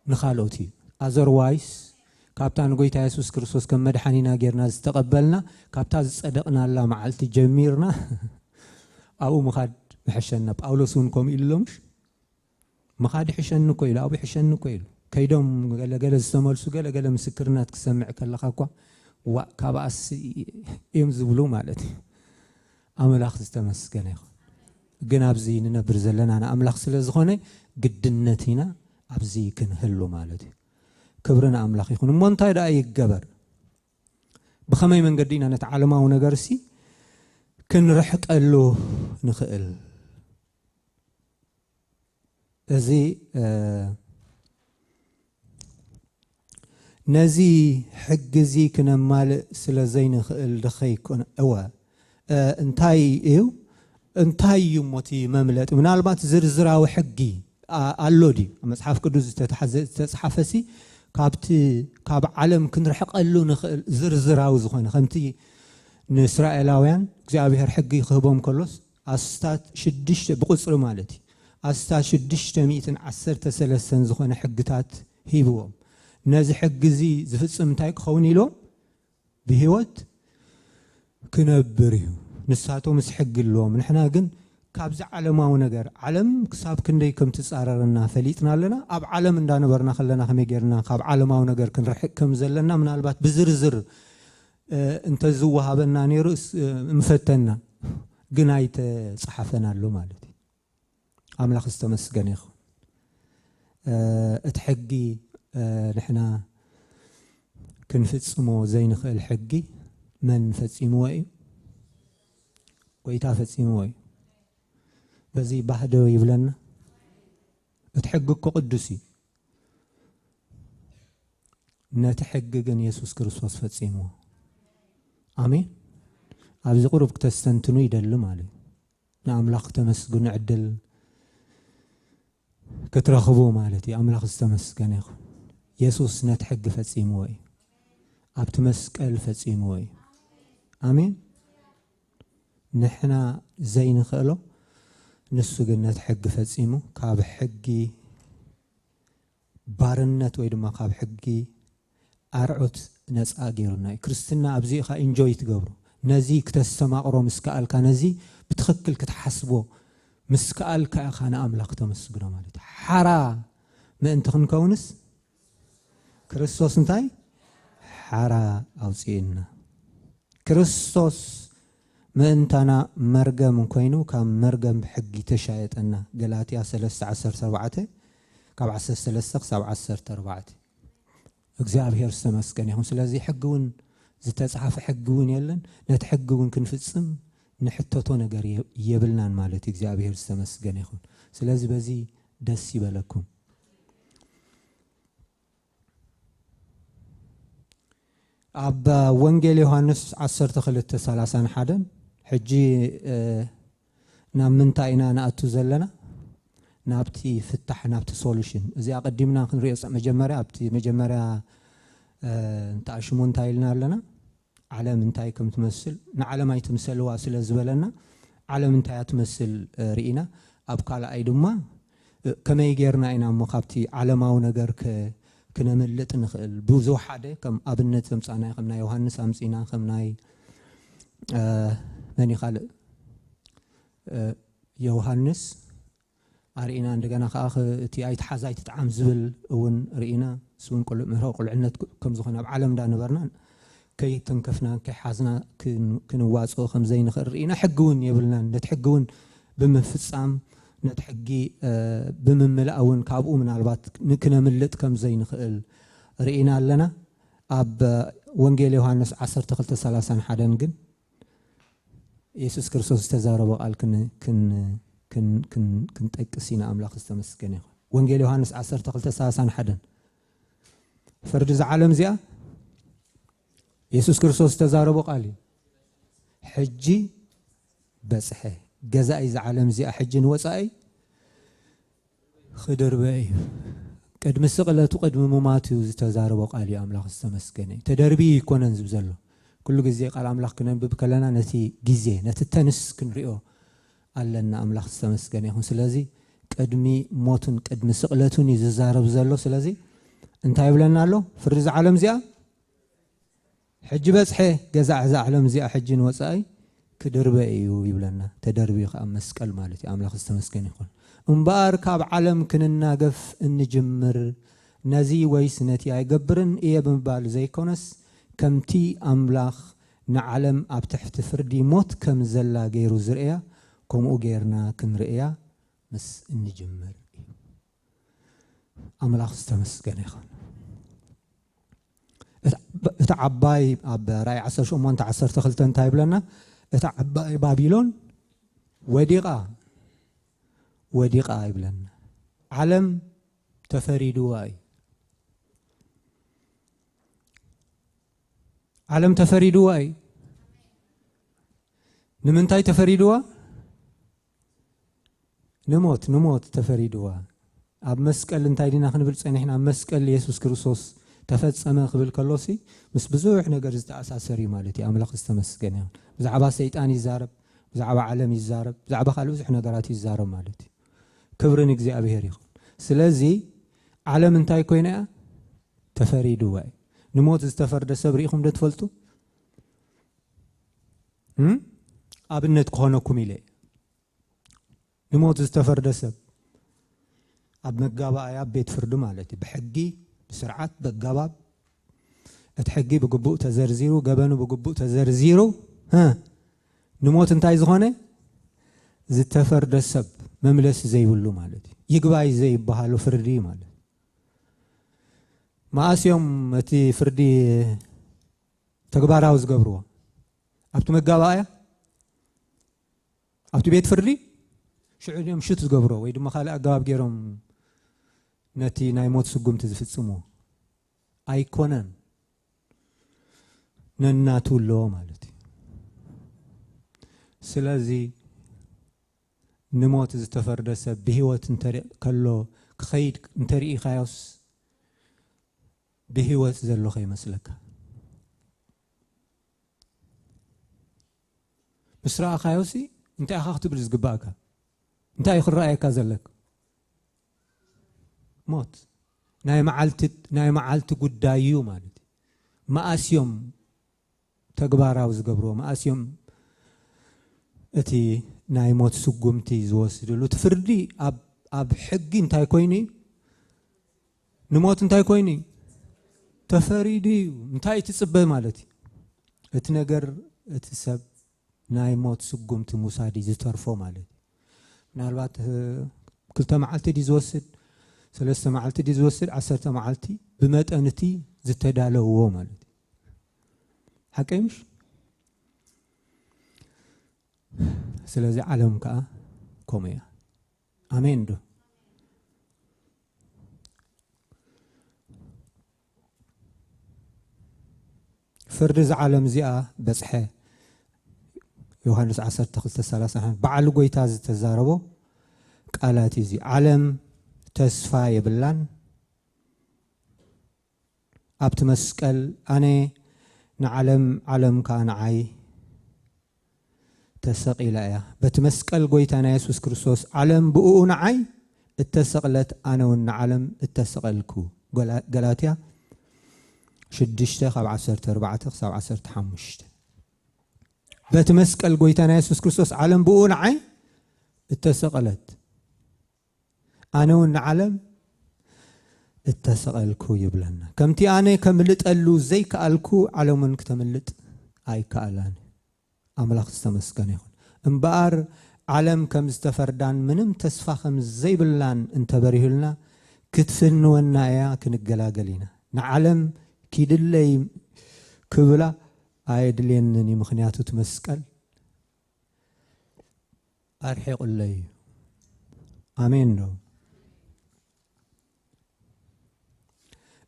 نخالوتي otherwise كابتن قويتا يسوس كريستوس كم مدحانينا غيرنا استقبلنا كابتن صدقنا الله معلتي جميرنا أو مخاد بحشنا بأولوسونكم إلهمش مخاد حشنا كويل أو بحشنا كويل كيدهم قال استمرسو قال مسكرنات كسمع كلها كوا وكاباس يمزبلو مالتي أملاخ استمسكنا يخون جنابزي نبرز لنا أنا أملاخ سلزخوني قدنتنا أبزي كنهلو مالتي كبرنا أملاخ يخون منطقة أي جبر بخمي من قدينا نتعلمه ونجرسي كن رحت قالو نخل زي نزي حجزي كنا مال سلازين الدخي كنا انتاي انتاي يموتي مملت من البات زرزرا وحقي اللودي مصحف قدوس تتحفسي كاب عالم كن رحق قالو زرزرا وزخونه خمتي ንእስራኤላውያን እግዚአብሔር ሕጊ ክህቦም ከሎስ ኣስታት 6 ብቁፅሪ ማለት እዩ ኣስታት 613 ዝኾነ ሕግታት ሂብዎም ነዚ ሕጊ እዚ ዝፍጽም እንታይ ክኸውን ኢሎም ብህይወት ክነብር እዩ ንሳቶም ምስ ሕጊ ኣለዎም ንሕና ግን ካብዚ ዓለማዊ ነገር ዓለም ክሳብ ክንደይ ከም ትጻረረና ፈሊጥና ኣለና ኣብ ዓለም እንዳነበርና ከለና ከመይ ጌርና ካብ ዓለማዊ ነገር ክንርሕቅ ከም ዘለና ምናልባት ብዝርዝር እንተ ዝወሃበና ነይሩ ምፈተና ግን ኣይተጻሓፈና ኣሎ ማለት እዩ ኣምላኽ ዝተመስገነ ይኹን እቲ ሕጊ ንሕና ክንፍጽሞ ዘይንኽእል ሕጊ መን ፈጺምዎ እዩ ጎይታ ፈጺምዎ እዩ በዚ ባህዶ ይብለና እቲ ሕጊ እኮ ቅዱስ እዩ ነቲ ሕጊ ግን ኢየሱስ ክርስቶስ ፈጺምዎ ኣሜን ኣብዚ ቁሩብ ክተስተንትኑ ይደሊ ማለት ንኣምላኽ ተመስግኑ ዕድል ክትረኽቡ ማለት እዩ ኣምላኽ ዝተመስገነ ይኹን ኢየሱስ ነቲ ሕጊ ፈጺምዎ እዩ ኣብቲ መስቀል ፈጺምዎ እዩ ኣሜን ንሕና ዘይንኽእሎ ንሱ ግን ነቲ ሕጊ ፈጺሙ ካብ ሕጊ ባርነት ወይ ድማ ካብ ሕጊ ኣርዑት ነፃ ገይሩና እዩ ክርስትና ኣብዚ ኢኻ ኢንጆይ ትገብሮ ነዚ ክተስተማቕሮ ምስ ከኣልካ ነዚ ብትኽክል ክትሓስቦ ምስ ከኣልካ ኢኻ ንኣምላኽ ተመስግኖ ማለት እዩ ሓራ ምእንቲ ክንከውንስ ክርስቶስ እንታይ ሓራ ኣውፂእና ክርስቶስ ምእንታና መርገም ኮይኑ ካብ መርገም ብሕጊ ተሻየጠና ገላትያ 3:14 ካብ 13 ክሳብ 14 እግዚአብሔር ዝተመስገነ ይሁን ስለዚህ ሕጊ እውን ዝተጻሕፈ ሕጊ እውን የለን ነቲ ሕጊ እውን ክንፍጽም ንሕተቶ ነገር የብልናን ማለት እግዚአብሔር ዝተመስገነ ይሁን ስለዚህ በዚ ደስ ይበለኩም ኣብ ወንጌል ዮሐንስ 12:31 ሕጂ ናብ ምንታይ ኢና ንኣቱ ዘለና ናብቲ ፍታሕ ናብቲ ሶሉሽን እዚኣ ቀዲምና ክንሪኦ መጀመርያ ኣብቲ መጀመርያ እንታሽሙ እንታይ ኢልና ኣለና ዓለም እንታይ ከም ትመስል ንዓለም ኣይትምሰልዋ ስለ ዝበለና ዓለም እንታይ ትመስል ርኢና ኣብ ካልኣይ ድማ ከመይ ጌርና ኢና እሞ ካብቲ ዓለማዊ ነገር ክነምልጥ ንኽእል ብዙሕ ሓደ ከም ኣብነት ዘምፃና ከም ናይ ዮሐንስ ኣምፂና ከም ናይ መን ይኻልእ ዮሐንስ ኣርኢና እንደገና ከዓ እቲ ኣይትሓዛይ ትጣዓም ዝብል እውን ርኢና ስውን ቁልዕ ምሕሮ ቁልዕነት ከም ዝኾነ ኣብ ዓለም እንዳነበርና ከይ ተንከፍና ከይ ሓዝና ክንዋፅኦ ከም ዘይንኽእል ርኢና ሕጊ እውን የብልናን ነቲ ሕጊ እውን ብምፍፃም ነቲ ሕጊ ብምምላእ እውን ካብኡ ምናልባት ንክነምልጥ ከም ዘይንኽእል ርኢና ኣለና ኣብ ወንጌል ዮሐንስ 12:31 ግን ኢየሱስ ክርስቶስ ዝተዛረበ ቃል ክንጠቅስ ኢና ኣምላኽ ዝተመስገነ ይኹን ወንጌል ዮሐንስ 12:31 ፍርዲ ዝዓለም እዚኣ ኢየሱስ ክርስቶስ ዝተዛረበ ቃል እዩ ሕጂ በፅሐ ገዛኢ ዝዓለም እዚኣ ሕጂ ንወፃኢ ክድርበ እዩ ቅድሚ ስቕለቱ ቅድሚ ሙማቱ ዝተዛረበ ቃል እዩ ኣምላኽ ዝተመስገነ እዩ ተደርቢ ይኮነን ዝብ ዘሎ ኩሉ ግዜ ቃል ኣምላኽ ክነንብብ ከለና ነቲ ግዜ ነቲ ተንስ ክንሪኦ ኣለና ኣምላኽ ዝተመስገነ ይኹን ስለዚ ቅድሚ ሞቱን ቅድሚ ስቕለቱን እዩ ዝዛረብ ዘሎ ስለዚ እንታይ ይብለና ኣሎ ፍርዲ ዝዓለም እዚኣ ሕጂ በፅሐ ገዛዕ ዝዓለም እዚኣ ሕጂ ንወፃኢ ክድርበ እዩ ይብለና ተደርቢ ከዓ መስቀል ማለት እዩ ኣምላኽ ዝተመስገነ ይኹን እምበር ካብ ዓለም ክንናገፍ እንጅምር ነዚ ወይስ ነቲ ኣይገብርን እየ ብምባል ዘይኮነስ ከምቲ ኣምላኽ ንዓለም ኣብ ትሕቲ ፍርዲ ሞት ከም ዘላ ገይሩ ዝርአያ ከምኡ ጌርና ክንርአያ ምስ እንጅምር እዩ ኣምላኽ ዝተመስገነ ይኹን እቲ ዓባይ ኣብ ራእይ 18:12 እንታይ ይብለና እቲ ዓባይ ባቢሎን ወዲቓ ይብለና ዓለም ተፈሪድዋ እዩ ዓለም ተፈሪድዋ እዩ ንምንታይ ተፈሪድዋ ንሞት ተፈሪድዋ ኣብ መስቀል እንታይ ዲና ክንብል ፀኒሕና መስቀል ኢየሱስ ክርስቶስ تفصمه قبل كلوسي مس بزوح نجر استأساسري مالتي أملاك استمسكني بزعبا سيطان يزارب بزعبا عالم يزارب بزعبا خلوز إحنا درات يزارب مالتي كبرن እግዚአብሔር ይሁን ስለዚህ ዓለም እንታይ ኮይና ተፈሪዱ ወይ ንሞት ዝተፈርደ ሰብ ሪኢኹም ደትፈልጡ ኣብነት ኮነኩም ኢለ ንሞት ዝተፈርደ ሰብ ኣብ መጋባእያ ቤት ፍርዲ ማለት ብሕጊ ብስርዓት በጋባብ እትሕጊ ብግቡእ ተዘርዚሩ ገበኑ ብግቡእ ተዘርዚሩ ንሞት እንታይ ዝኾነ ዝተፈርደ ሰብ መምለስ ዘይብሉ ማለት ይግባይ ዘይባሃሉ ፍርዲ ማለት ማእስዮም እቲ ፍርዲ ተግባራዊ ዝገብርዎ ኣብቲ መጋባእያ ኣብቲ ቤት ፍርዲ ሽዑድዮም ሽት ዝገብሮ ወይ ድማ ካልእ ኣገባብ ገይሮም ነቲ ናይ ሞት ስጉምቲ ዝፍጽምዎ ኣይኮነን ነናቱ ኣለዎ ማለት እዩ ስለዚ ንሞት ዝተፈርደ ሰብ ብሂወት እንተርኢ ከሎ ክኸይድ እንተርኢ ካዮስ ብሂወት ዘለኹ ይመስለካ ምስ ረኣኻዮሲ እንታይ ኢኻ ክትብል ዝግባእካ እንታይ ክረኣየካ ዘለካ ሞት ናይ መዓልቲ ጉዳይ እዩ ማለት ማእስዮም ተግባራዊ ዝገብርዎ ማእስዮም እቲ ናይ ሞት ስጉምቲ ዝወስድሉ ትፍርዲ ኣብ ሕጊ እንታይ ኮይኑ ንሞት እንታይ ኮይኑ ተፈሪዱ እንታይ ትጽበ ማለት እቲ ነገር እቲ ሰብ ናይ ሞት ስጉምቲ ሙሳዲ ዝተርፎ ማለት ምናልባት ክልተ መዓልቲ ዲ ዝወስድ ሰለስተ መዓልቲ ዲ ዝወስድ 10 መዓልቲ ብመጠንቲ ዝተዳለውዎ ማለት ሓቀይምሽ ስለዚ ዓለም ከዓ ከምኡ እያ ኣሜን ዶ ፍርዲ ዝዓለም እዚኣ በፅሐ ዮሐንስ 12:30 በዓል ጎይታ ዝተዛረቦ ቃላት እዚ ዓለም ተስፋ የብላን ኣብቲ መስቀል ኣነ ንዓለም ከዓ ንዓይ ተሰቂላ እያ በቲ መስቀል ጎይታና ኢየሱስ ክርስቶስ ዓለም ብኡ ንዓይ እተሰቅለት ኣነ እውን ንዓለም እተሰቀልኩ ገላትያ 6:14-15 በቲ መስቀል ጎይታና ኢየሱስ ክርስቶስ ዓለም ብኡ ንዓይ እተሰቀለት ኣነ እውን ንዓለም እተሰቀልኩ ይብለና ከምቲ ኣነ ከምልጠሉ ዘይከኣልኩ ዓለምን ከተምልጥ ኣይከኣላን أملاك استمسكن يخون إنبار عالم كم استفردان منم تسفى خم زي بلان انت بريهلنا كتفن والنايا كنقلا قلينا نعلم كيد اللي كبلا عايد لينني مخنياتو تمسكن أرحيق اللي آمين نو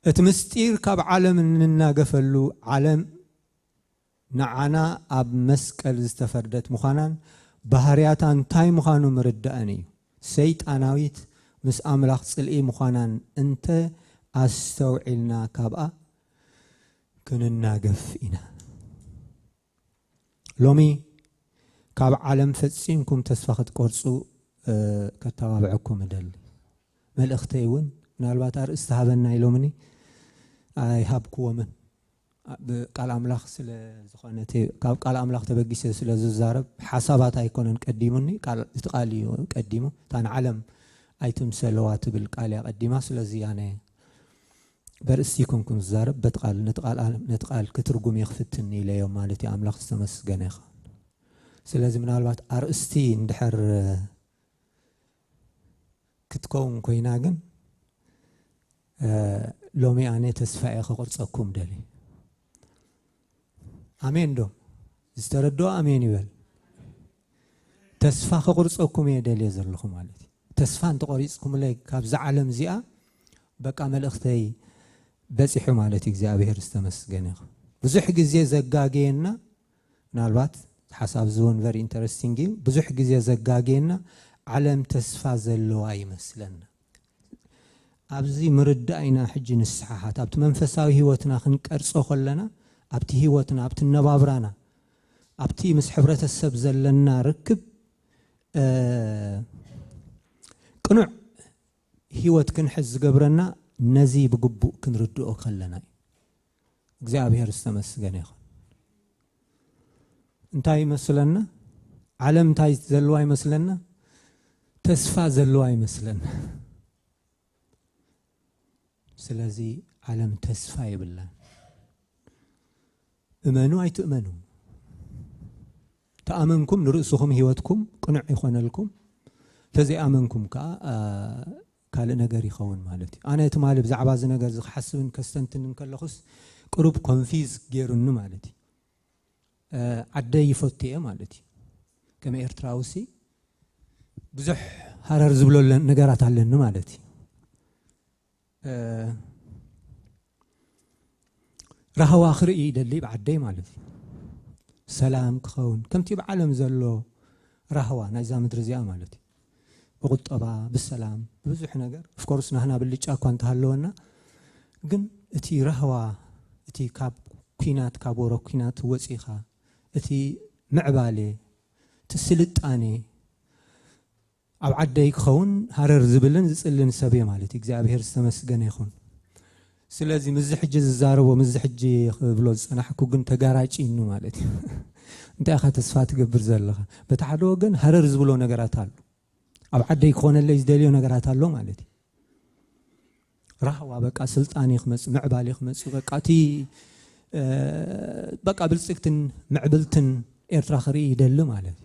اتمستير كاب عالم اننا قفلو عالم نعنا أب مسكال استفردت مخانان بهارياتان تاي مخانو مردأني سيد أناويت مس أملاخ صلئي مخانان انت أستوعلنا كابا كننا قفئنا لومي كاب عالم فتسينكم تسفخت قرصو كتوابعكم دل ملأختيون نالباتار استهابنا يلومني أي هابكو ومن قال أملاخ سلا زخانتي قال أملاخ تبقي سلا ززارب حسابات أيكونن قديموني قال استقالي قديمو تان علم أيتم سلوات بالقالي قديمه سلا زيانه برستيكم كن زارب بتقال نتقال كترجم يخفتني ليوم مالتي أملاخ استمسكن يخ سلا زي منالبات أرستي ندحر كتكون كويناغن لومي أنا تسفائي خقرصكم دلي آمين دو استردوا آمين يبل تسفى خقرصكم يدلي يزرلكم مالتي تسفى أنت قريصكم لك كاب زعلم زيا بقى عمل أختي بسيح مالتي እግዚአብሔር استمسكن يخ بزح ጊዜ ዘጋጌና ምናልባት حساب زون very interesting بزح ጊዜ ዘጋጌና ዓለም ተስፋ ዘለዋ ይመስለና أبزي مردائنا حج نسحات أبت منفساوي هيوتنا خنقرصو خلنا أبتي هيوتنا أبت النبابرانا أبتي مسحبرة السبز لنا ركب قنع هيوت كنحز قبرنا نزي بقبو كنردو خلنا እግዚአብሔር ይመስገን ይሁን እንታይ መስለና ዓለም ታይ ዘልዋ ይመስለና ተስፋ ዘልዋ ይመስለና ስለዚህ ዓለም ተስፋ ይብላል እመኑ አይትእመኑ ተአመንኩም ንርእሱኩም ህይወትኩም ቅኑዕ ይኾነልኩም ተዘይአመንኩም ካለ ነገር ይኸውን ማለት አነ ተማለ ብዛዕባ ዝ ነገር ዝሐስብን ከስተንትን ከለኹስ قرب كونفيز غيرن مالتي عدي يفوتيه مالتي كما إرتراوسي بزح هرر زبلو نغرات علن مالتي راهو اخر يدلي بعدي مالتي سلام كخون كمتي بعالم زلو راهو نايزا مدرزيا مالتي بقطبا بالسلام بزح نغر اوف كورس نحنا بالليጫ كنت هالونا ግን እቲ راهوا እቲ ካብ ኩናት ካቦሮ ኩናት ወፂኻ እቲ ምዕባለ ትስልጣኔ ኣብ ዓደይ ክኸውን ሃረር ዝብልን ዝጽልን ሰብየ ማለት እግዚአብሔር ዝተመስገነ ይኹን ስለዚህ ምዝሕጂ ዝዛረቦ ምዝሕጂ ብሎ ዝጸናሕኩ ግን ተጋራጪኑ ማለት እንታይ ኻ ተስፋ ትገብር ዘለኻ በተሓደ ወገን ሃረር ዝብሎ ነገራት አሉ ኣብ ዓደይ ክኾነለይ ዝደልዮ ነገራት አሎ ማለት راهوا بقى سلطاني خمس معبالي خمس بقى تي بقى بالسكتن معبلتن إرتراخري يدل مالك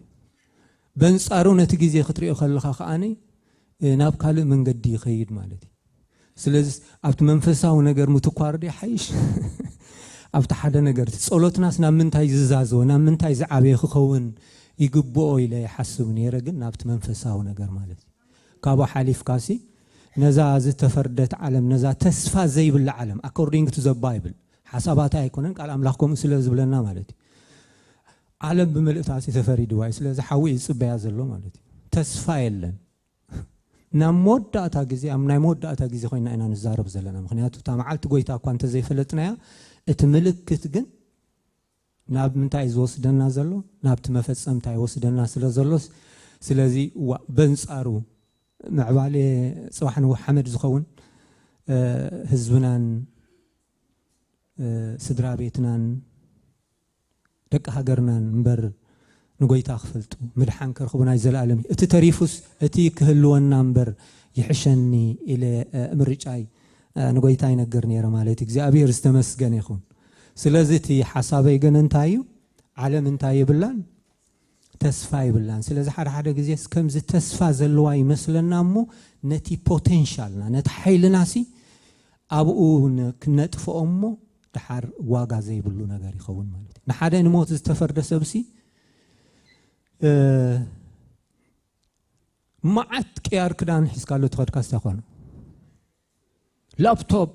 بنصارونه تجيزي خطري خلخا خاني ناب كالو من قدي خيد مالتي سلز ابت منفساو ነገር متقارد حيش ابت حدا ነገር ጸሎትናስ ናምንታይ ዝዛዞ ናምንታይ ዝዓበይ ክኸውን ይግብኦ ኢለ ይሐስብ ነይረ ግን ናብት መንፈሳው ነገር ማለት ካቦ ሓሊፍ ካሲ نزا زتفردت عالم نزا تسفى زي بالعالم according to the Bible حساباتها يكونن قال أملاككم سلز بلنا مالتي عالم بملئتاسي تفريد واي سلز حوي يصبيا زلو مالتي تسفى يلن نمود داتا غزي ام نمود داتا غزي خوينا انا نزارب زلنا مخنياتو تامعلت غويتا اكو انت زي فلطنايا اتملكت ግን ናብ ምንታይ ዝወስደና ዘሎ ናብቲ መፈጸምታይ ወስደና ስለዘሎስ ስለዚህ በንጻሩ معبالي صباحا وحمد زخون حزبنان سدرا بيتنان دق هاجرنان مبر نغويتا خفلتو مدحان كرخبنا يزلالم اتي تريفوس اتي كهلونا مبر يحشني الى مرجاي نغويتا ينغرني يرا مالتي እግዚአብሔር استمسገን ይኹን ስለዚህ حسابي ግን እንታዩ ዓለም እንታዩ ብላን تسفى يبلان سلازي حدا غزي اسكمز تسفى زلوا يمسلنا مو نتي بوتنشالنا نت حيلنا سي ابو كنطفو امو دحر واغا زي بلو ነገር ይኸውን ማለት نحدا نموت استفرد سبسي معت قيار كدان حسكالو تخدكاست يخون لابتوب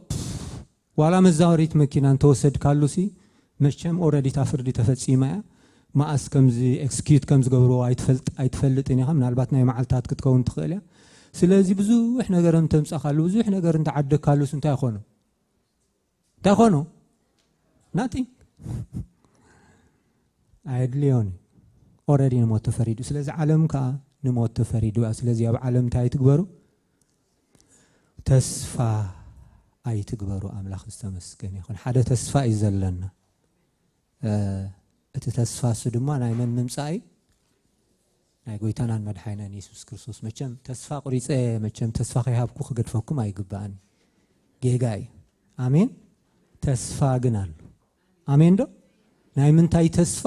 ولا مزاوريت مكينان توسد كالوسي مشم اوريدي تفردي تفصيما ما اسكمزي اكسكيوت كمز غبرو ايتفلطني خا منالبات ناي معلتات كتكون تخيليا سلازي بزوح ነገር እንተምጻኻሉ بزوح ነገር እንተዓደካሉስ እንታይ ይኾኑ nothing አይድሊዮን ኦሬዲ ነው ተፈሪዱ ስለዚህ ዓለም ካ ነው ተፈሪዱ ስለዚህ ኣብ ዓለም ታይ ትግበሩ ተስፋ አይትግበሩ አምላክ ዝተመስገን ይኹን ሓደ ተስፋ ይዘለና እቲ ተስፋ ስድማ ናይ መን ምምጻይ ናይ ጎይታናን መድኃኒታችን ኢየሱስ ክርስቶስ መቸም ተስፋ ቁሪጼ መቸም ተስፋ ከይሃብኩ ክገድፈኩም አይግባን ጌጋይ አሜን ተስፋ ግን አሉ አሜን ዶ ናይ ምንታይ ተስፋ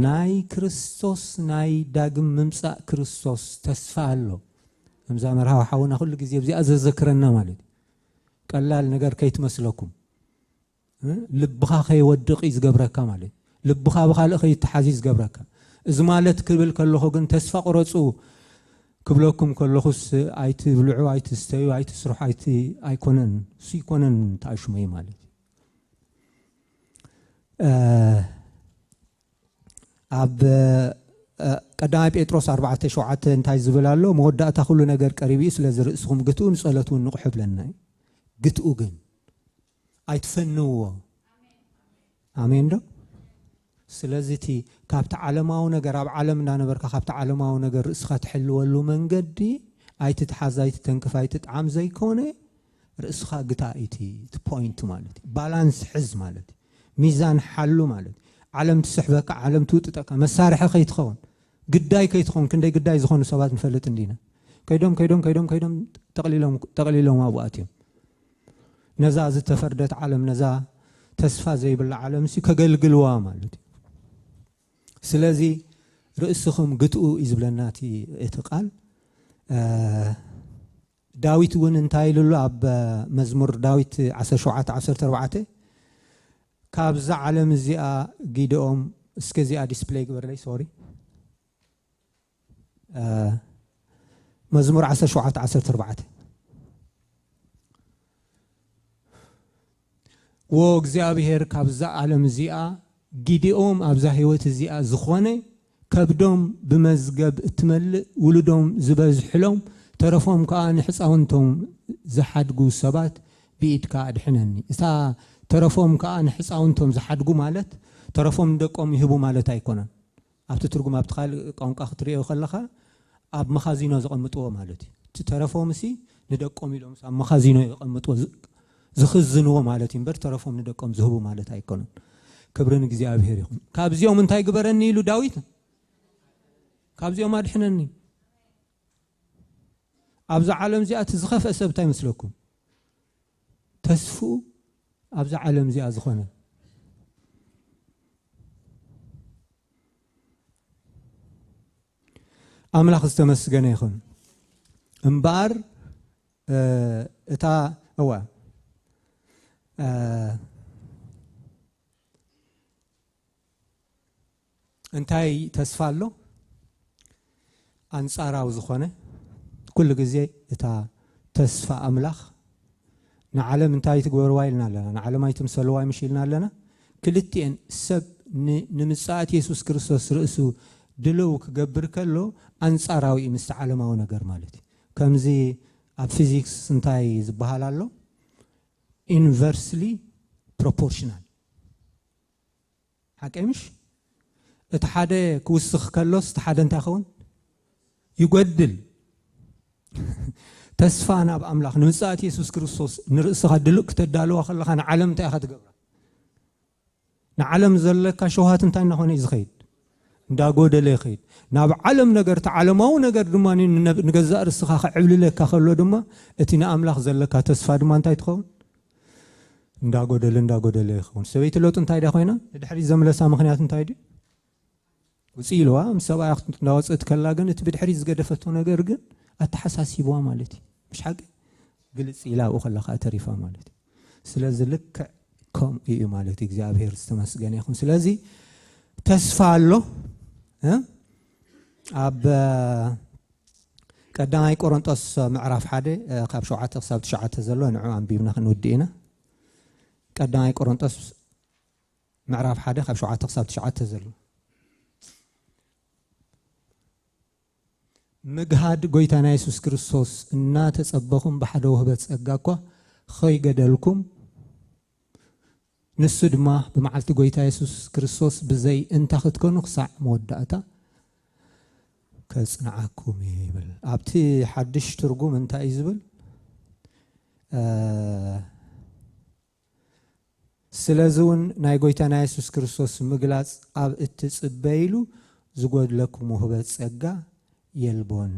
ናይ ክርስቶስ ናይ ዳግም ምምጻእ ክርስቶስ ተስፋ አሎ እምዛ መርሃው ሓውና ሁሉ ጊዜ በዚ አዘዘክረና ማለት ቀላል ነገር ከይትመስለኩም ልብኻ ከይወድቕ ይዝገብረካ ማለት ልብኻ በኻልእ ከይተሓዚ ይዝገብረካ እዚ ማለት ክብል ከለኹ ግን ተስፋ ቆረጹ ክብለኩም ከለኹስ አይቲ ብልዑ አይቲ ስተዩ አይቲ ስሩሕ አይቲ አይኮነን ሲኮነን ታሽመይ ማለት አብ ቀዳማይ ጴጥሮስ 4:7 እንታይ ዝብል ኣሎ መወዳእታ ኩሉ ነገር ቀሪብ እዩ ስለዚ ርእስኩም ግትኡ ንጸሎቱን ንቑሕ ብለና ግትኡ ግን ኣይትፈንዎ ኣሜን ዶ ስለዚ እቲ ካብቲ ዓለማዊ ነገር ኣብ ዓለም እንዳነበርካ ካብቲ ዓለማዊ ነገር ርእስኻ ትሕልወሉ መንገዲ ኣይትትሓዝ ኣይትተንክፍ ኣይትጥዓም ዘይኮነ ርእስኻ ግታ እቲ ፖይንት ማለት ባላንስ ሕዝ ማለት ሚዛን ሓሉ ማለት ዓለም ትስሕበካ ዓለም ትውጥጠካ መሳርሒ ከይትኸውን ግዳይ ከይትኸውን ክንደይ ግዳይ ዝኾኑ ሰባት ንፈልጥ እንዲና ከይዶም ጠቕሊሎም ኣብኡ ኣትዮም ነዛ ዝተፈርደት ዓለም ነዛ ተስፋ ዘይብላ ዓለም ሲ ከገልግልዋ ማለት እዩ ስለዚ ርእስኹም ግትኡ እዩ ዝብለና እቲ ቃል ዳዊት እውን እንታይ ኢሉ ኣብ መዝሙር ዳዊት 17:14 ካብዛ ዓለም እዚኣ ጊድኦም እስከዚኣ ዲስፕሌይ ግበርለይ ሶሪ መዝሙር 17:14 ወእግዚአብሔር ካብዛ ዓለም እዚኣ ጊድኦም ኣብዛ ህይወት እዚኣ ዝኾነ ከብዶም ብመዝገብ እትመልእ ውሉዶም ዝበዝሕሎም ተረፎም ከዓ ንሕፃውንቶም ዝሓድጉ ሰባት ብኢድካ ኣድሕነኒ እታ ተረፎም ከዓ ንሕፃውንቶም ዝሓድጉ ማለት ተረፎም ንደቆም ይህቡ ማለት ኣይኮነን ኣብቲ ትርጉም ኣብቲ ካልእ ቋንቋ ክትሪኦ ከለኻ ኣብ መኻዚኖ ዘቐምጥዎ ማለት እዩ እቲ ተረፎም ሲ ንደቆም ኢሎም ኣብ መኻዚኖ ይቐምጥዎ ዝኽዝንዎ ማለት እዩ እምበር ተረፎም ንደቆም ዝህቡ ማለት ኣይኮነን ክብርን እግዚኣብሔር ይኹን ካብዚኦም እንታይ ግበረኒ ኢሉ ዳዊት ካብዚኦም ኣድሕነኒ ኣብዛ ዓለም እዚኣ እቲ ዝኸፍአ ሰብ እንታይ ይመስለኩም ተስፍኡ ኣብዛ ዓለም እዚኣ ዝኾነ ኣምላኽ ዝተመስገነ ይኹን እምበር እታ እዋ እንታይ ተስፋ ኣሎ ኣንጻራዊ ዝኾነ ኩሉ ግዜ እታ ተስፋ ኣምላኽ ንዓለም እንታይ ትግበርዋ ኢልና ኣለና ንዓለም ኣይትምሰልዋ ይምሽልና ኣለና ክልቲአን ሰብ ንምጽኣት ኢየሱስ ክርስቶስ ርእሱ ድልው ክገብር ከሎ ኣንጻራዊ ምስ ዓለማዊ ነገር ማለት እዩ ከምዚ ኣብ ፊዚክስ እንታይ ዝበሃል ኣሎ ኢንቨርስሊ ፕሮፖርሽናል ሓቀምሽ እቲ ሓደ ክውስኽ ከሎስ እቲ ሓደ እንታይ ይኸውን ይጎድል ተስፋ ናብ ኣምላኽ ንምጽኣት ኢየሱስ ክርስቶስ ንርእስኻ ድልው ክትዳልዋ ከለኻ ንዓለም እንታይ ኢኻ ትገብራ ንዓለም ዘለካ ሸውሃት እንታይ እናኾነ እዩ ዝኸይድ እንዳጎደለ ይኸይድ ናብ ዓለም ነገር ተዓለማዊ ነገር ድማ ንገዛእ ርስኻ ክዕብልለካ ከሎ ድማ እቲ ንኣምላኽ ዘለካ ተስፋ ድማ እንታይ ትኸውን እንዳጎደለ ይኸውን ሰበይቲ ሎጥ እንታይ ዳ ኮይና ንድሕሪት ዘምለሳ ምክንያት እንታይ ድዩ ውፅእ ኢልዋ ምስ ሰብኣይ እንዳወፅእት ከላ ግን እቲ ብድሕሪት ዝገደፈቶ ነገር ግን ኣተሓሳሲብዋ ማለት እዩ مش حق قلت إلى أخلا خاطريفا مالتي سلازي لك كم إيه مالتي እግዚአብሔር استمسገን ይኹን ስለዚህ ተስፋ አሎ ኣብ ቀዳማይ ቆሮንጦስ ምዕራፍ 1 ካብ 7 ክሳብ 9 ዘሎ ንዑ አንቢብና ክንውዲና ቀዳማይ ቆሮንጦስ ምዕራፍ 1 ካብ 7 ክሳብ 9 ዘሎ مجهد قويتنا يسوع كريستوس النات تصبخهم بحد وهبت أجاكوا خي جدلكم نسد ما بمعلت قويتا يسوع كريستوس بزي أنت خدكون خصع مودعتا كصنعكم يبل أبتي حدش ترجم أنت إزبل سلازون ناي قويتنا يسوع كريستوس مجلس أب التصبيلو زود لكم وهبت أجا يلبون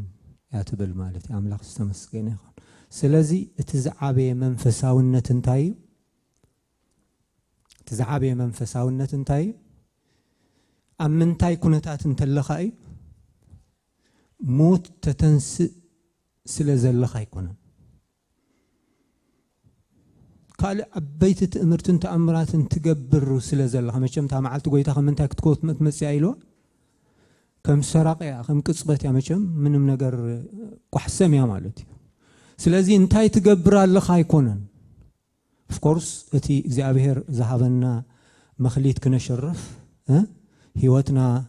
يعتبر مالتي أملاك استمسكين يخون سلازي تزعبي منفساونة تنتاي تزعبي منفساونة تنتاي أم منتاي كنتات تنتلخاي موت تتنس سلازل لخاي كنا قال أبيت تأمرت انت أمرات تقبر سلازل لخا مشم تعملت قويتا خمنتاي كتكوت متمسيايلو كم سرق يا كم كسبت يا مشم منهم نجر قحسم يا مالتي سلازي انتاي تقبر الله خايكونن of course اتي እግዚአብሔር ذهبنا مخليت كنا شرف هيوتنا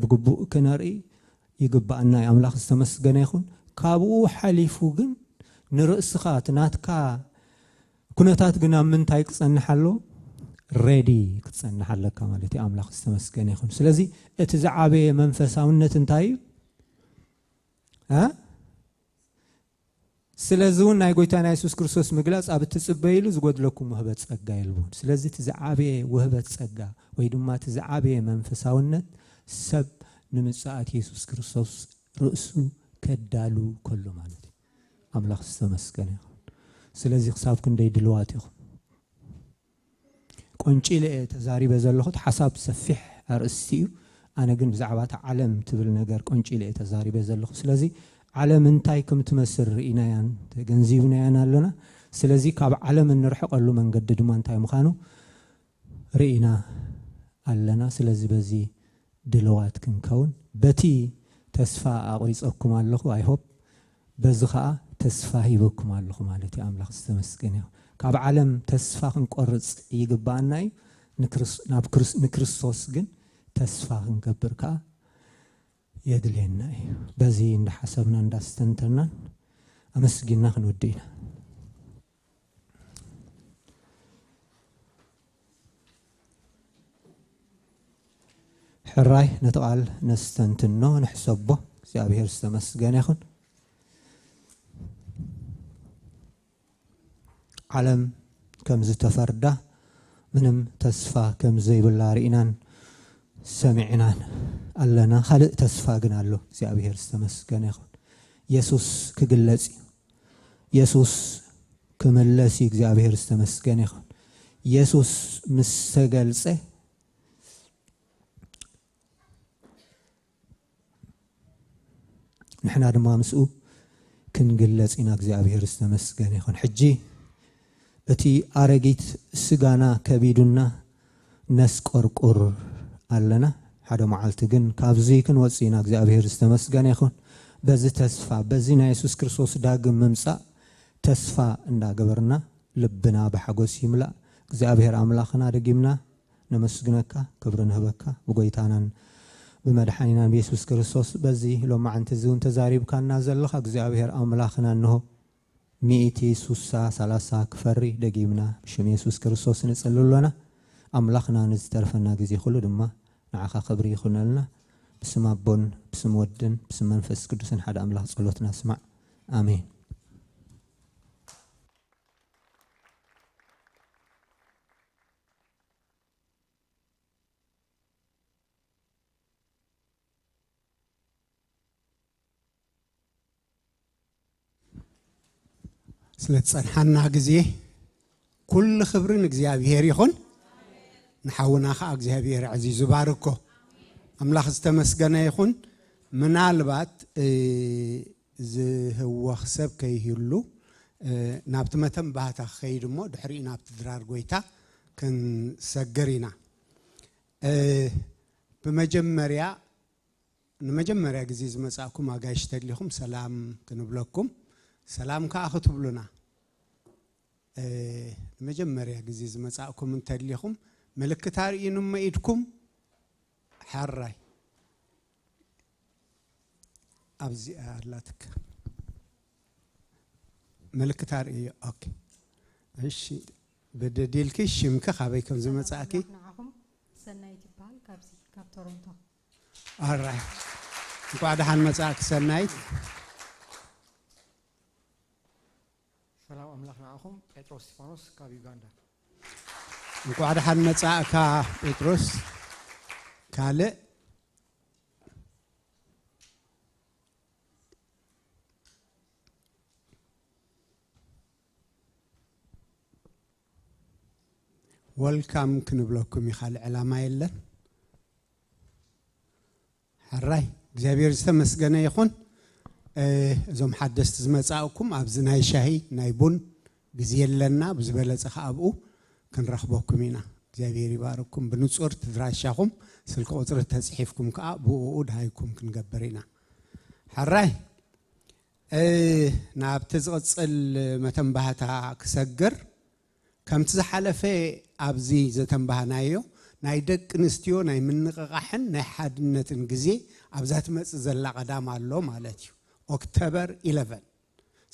بقبو كناري يقبأ أن أملاخ استمسجن يخون كابو حليفو جن نرأس خات ناتكا كنتات جنا من تايكس أن حلو ready كتصنع حلك كمالتي أملاخ استمسجن يخون سلزي اتزعابي منفساونة انتاي ها سلازون ناي قويتانا يسوس كرسوس مقلاس أبت تسبيلو زقود لكم وهبت سقا يلبون سلازي تزعابي وهبت سقا ويدما تزعابي منفساونة سب نمساعات يسوس كرسوس رأسو كدالو كله مالتي أملاخ استمسكن يخون سلازي خصابكن دي دلوات يخون كونشي لئي تزاري بزلخوت حساب سفح أرأسيو أنا قن بزعبات علم تبل نقر كونشي لئي تزاري بزلخوت سلازي علم انتايكم تمسر رئينايان تغنزيبنايان لنا سلازي كاب علم نرحق له من قدد ما انتاي مخانو رئينا لنا سلازي بزي دلوات كنكون بتي تسفى أقويصكم الله I hope بزخاء تسفى هيبكم الله مالتي أملاخ استمسكنه كاب علم تسفى نقرص يقباناي نكرسوس جن تسفى نكبركا يدلينا بزي عند حسبنا عند استنتنا أمسجنا خنودينا حراي نتقال نستنتنو نحسبه سيابير استمسجنا يخون علم كم زتفرده منم تسفى كم زي باللارئنان سمعنان ألنا خلق تسفاقنا له سيابير استمسكن يخون يسوس كقلسي يسوس كملسي سيابير استمسكن يخون يسوس مستقلسي نحن دما مسؤول كنقلسينا سيابير استمسكن يخون حجي بتي أرجيت سجانا كبيدنا نسقرقر ألنا هذا معلت جن كابزي كن وصينا እግዚአብሔር استمسكن يخون بزي تسفى بزينا يسوس كريستوس داغم ممصا تسفى እንዳገበርና ልብና በሐጎስ ይምላ እግዚአብሔር አምላኽና ደጊምና ነመስግነካ ክብርን ህበካ በጎይታናን በመድኃኒና ኢየሱስ ክርስቶስ በዚህ ሎማዓንተ ዝውን ተዛሪብካና ዘለኻ እግዚአብሔር አምላኽና ነው ሚኢቲ ሱሳ 30 ክፈሪ ደጊምና በሽም ኢየሱስ ክርስቶስ ንጸልሎና አምላኽና ንዝተርፈና ጊዜ ሁሉ ድማ نعخا خبري يخلنا لنا بسم أبون بسم ودن بسم منفس قدوس حد أملاح صلوتنا اسمع آمين سلت صنحنا غزي كل خبرن እግዚአብሔር ይሁን نحاونا خا እግዚአብሔር عزيز باركو أملاخ استمسكن يخون منالبات هو حساب كيهلو نابت متن باتا خير مو دحري نابت درار غويتا كن سجرينا بمجمريا غزيز مساكم اغاش تليكم سلام كنبلكم سلام كاخذ بلنا بمجمريا غزيز مساكم تليكم ملكت هارينم ما يدكم حراي أبزي أهلاتك ملكت هاري أوكي إيش بديل كيش يمكن خابيكم زي ما تساكي نعم سنايت بال كابزي كابتورونتو حراي بعد حن مساك سنايت سلام أملاك معكم بيتروس ستيفانوس كاب يوغندا نقعد حد مساك بيتروس كاله ويلكم كنبلكم يخال علامه يلن حراي እግዚአብሔር ዝተመስገነ ይኹን እዞም ሓደስቲ ዝመጻእኩም ኣብዚ ናይ ሻሂ ናይ ቡን ግዜ የለና ብዝበለጸ ኸኣብኡ ክንረኽበኩም ኢና እግዚአብሔር ይባርኩም ብንጹር ትድራሻኹም ስልክ ቁጽሪ ተጽሒፍኩም ከኣ ብኡኡ ድሃይኩም ክንገበር ኢና حراي ናብቲ ዝቕጽል መተንባህታ ክሰግር ከምቲ ዝሓለፈ ኣብዚ ዘተንባህናዮ ናይ ደቅ ንስትዮ ናይ ምንቅቃሕን ናይ ሓድነትን ግዜ ኣብዛት መጽ ዘላ ቀዳም ኣሎ ማለት እዩ ኦክቶበር 11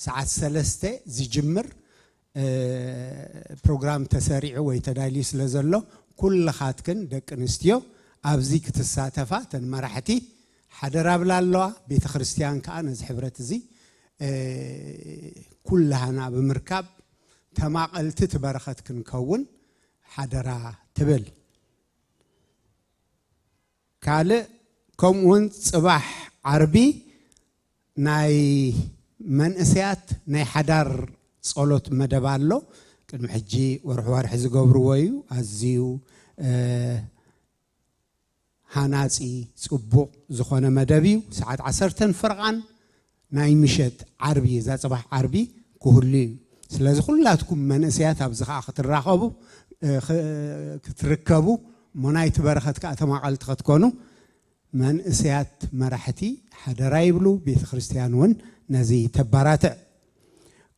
ሰዓት 3 ዝጅምር ፕሮግራም ተሰሪዑ ወይ ተዳልዩ ስለ ዘሎ ኩልኻትክን ደቅ ንስትዮ ኣብዚ ክትሳተፋ ተን መራሕቲ ሓደራ ብላለዋ ቤተ ክርስቲያን ከዓ ነዚ ሕብረት እዚ ኩልሃና ብምርካብ ተማቐልቲ ትበረኸት ክንከውን ሓደራ ትብል ካልእ ከምኡውን ጽባሕ ዓርቢ ናይ መንእሰያት ናይ ሓዳር ጸሎት መደብ ኣሎ ቅድሚ ሕጂ ወርሒ ዝገብርዎ እዩ ኣዝዩ ሃናጺ ጽቡቕ ዝኾነ መደብ እዩ ሰዓት 10 ፍርቓን ናይ ምሸት ዓርቢ እዛ ጽባሕ ዓርቢ ክህሉ እዩ ስለዚ ኩላትኩም መንእሰያት ኣብዚ ከዓ ክትርከቡ ሞናይት በረኸት ከዓ ተማቐልቲ ክትኮኑ መንእሰያት መራሕቲ ሓደራ ይብሉ ቤተ ክርስቲያን እውን ነዚ ተባራትዕ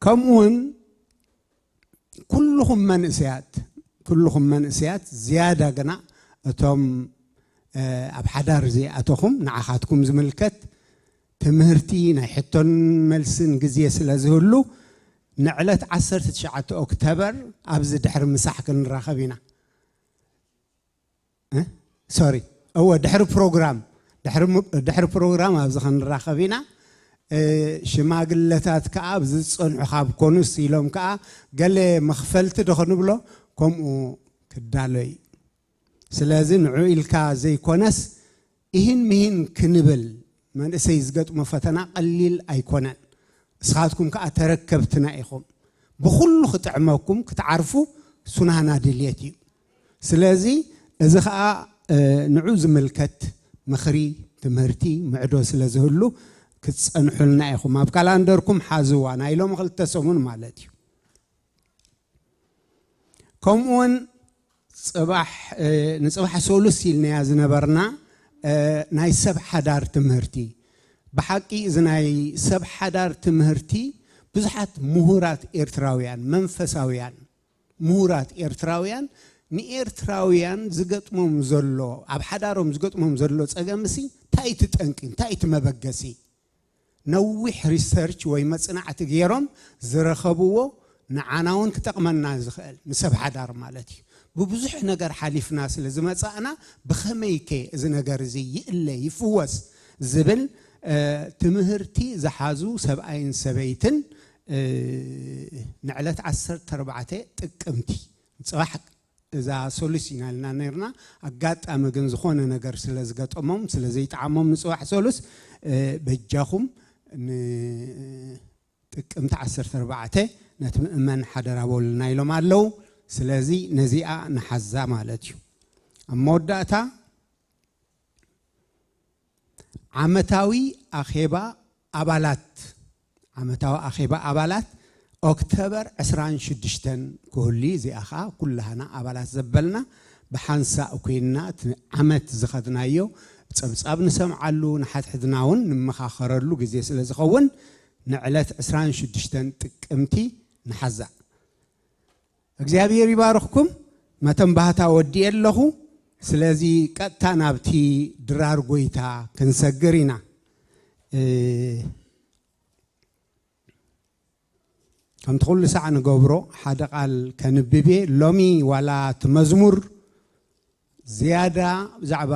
ከምኡውን ኩልኹም መንእሰያት ዝያዳ ገና እቶም ኣብ ሓዳር ዚኣተኹም ንዓኻትኩም ዝምልከት ትምህርቲ ናይ ሕቶን መልስን ግዜ ስለ ዝህሉ ንዕለት 19 ኦክቶበር ኣብዚ ድሕሪ ምሳሕ ክንራኸብ ኢና ድሕሪ ፕሮግራም ኣብዚ ክንራኸብ ኢና ሽማግለታት ከዓ ብዝፀንሑ ካብ ኮኑስ ኢሎም ከዓ ገለ መኽፈልቲ ድኽንብሎ ከምኡ ክዳለይ ስለዚ ንዑ ኢልካ ዘይኮነስ ይህን ክንብል መንእሰይ ዝገጥሞ ፈተና ቀሊል ኣይኮነን እስኻትኩም ከዓ ተረከብትና ኢኹም ብኩሉ ክጥዕመኩም ክትዓርፉ ሱናና ድልየት እዩ ስለዚ እዚ ከዓ ንዑ ዝምልከት ምኽሪ ትምህርቲ ምዕዶ ስለ ዝህሉ ክትጸንሑልና ኢኹም ኣብ ካላንደርኩም ሓዝዋ ናይ ሎም 2 ሰሙን ማለት እዩ ከምኡውን ንጽባሕ ሶሉስ ኢልናያ ዝነበርና ናይ ሰብ ሓዳር ትምህርቲ ብሓቂ እዚ ናይ ሰብ ሓዳር ትምህርቲ ብዙሓት ምሁራት ኤርትራውያን መንፈሳውያን ምሁራት ኤርትራውያን ንኤርትራውያን ዝገጥሞም ዘሎ ኣብ ሓዳሮም ዝገጥሞም ዘሎ ጸገምሲ እንታይ ትጠንቂ እንታይ ትመበገሲ ነዊሕ ሪሰርች ወይ መጽናዕቲ ገይሮም ዝረኸብዎ ንዓናውን ክጠቕመና ዝኽእል ንሰብ ሓዳር ማለት እዩ ብብዙሕ ነገር ሓሊፍና ስለ ዝመጻእና ብኸመይከ እዚ ነገር እዚ ይእለ ይፍወስ ዝብል ትምህርቲ ዝሓዙ ሰብኣይን ሰበይትን ንዕለት 14 ጥቅምቲ ጽባሕ እዛ ሶሉሲና ለና ነርና ኣጋጣሚ ግን ዝኾነ ነገር ስለ ዝገጠሞም ስለ ዘይጣዓሞም ንጽባሕ ሶሉስ በጃኹም ጥቅምቲ 14 ነቲ ምእመን ሓደራ በሉና ኢሎም ኣለው ስለዚ ነዚኣ ንሓዛ ማለት እዩ ኣብ መወዳእታ ዓመታዊ ኣኼባ ኣባላት ኦክቶበር 26 ክህሉ እዚኣ ከዓ ኩላህና ኣባላት ዘበልና ብሓንሳእ ኮይንና ዓመት ዝኸድናዮ ፀብጻብ ንሰምዓሉ ንሓትሕትና እውን ንመኻኸረሉ ግዜ ስለ ዝኸውን ንዕለት 26 ጥቅምቲ ንሓዛ እግዚአብሔር ይባርኽኩም መተን ባህታ ወዲየ ኣለኹ ስለዚ ቀጥታ ናብቲ ድራር ጎይታ ክንሰግር ኢና ከምቲ ኩሉ ሰዓ ንገብሮ ሓደ ቃል ከንብቤ ሎሚ ዋላ ትመዝሙር ዝያዳ ብዛዕባ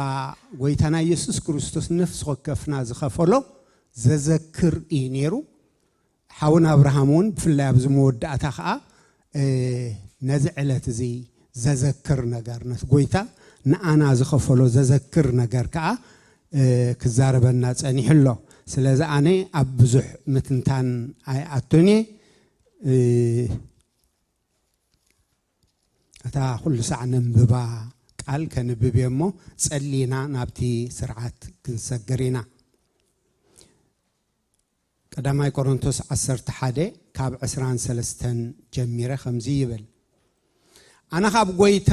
ጎይታና ኢየሱስ ክርስቶስ ነፍሲ ወከፍና ዝኸፈሎ ዘዘክር እዩ ነይሩ ሓውና አብርሃም እውን ብፍላይ ኣብዚ መወዳእታ ከዓ ነዚ ዕለት እዚ ዘዘክር ነገር ነቲ ጎይታ ንኣና ዝኸፈሎ ዘዘክር ነገር ከዓ ክዛረበና ጸኒሕሎ ስለዚ ኣነ ኣብ ብዙሕ ምትንታን ኣቶኒ እታ ኩሉ ሰዓ ነንብባ ቃል ከንብብ እሞ ጸሊና ናብቲ ስርዓት ክንሰግር ኢና ቀዳማይ ቆሮንቶስ 11 ካብ 23 ጀሚረ ከምዚ ይብል ኣነ ካብ ጎይታ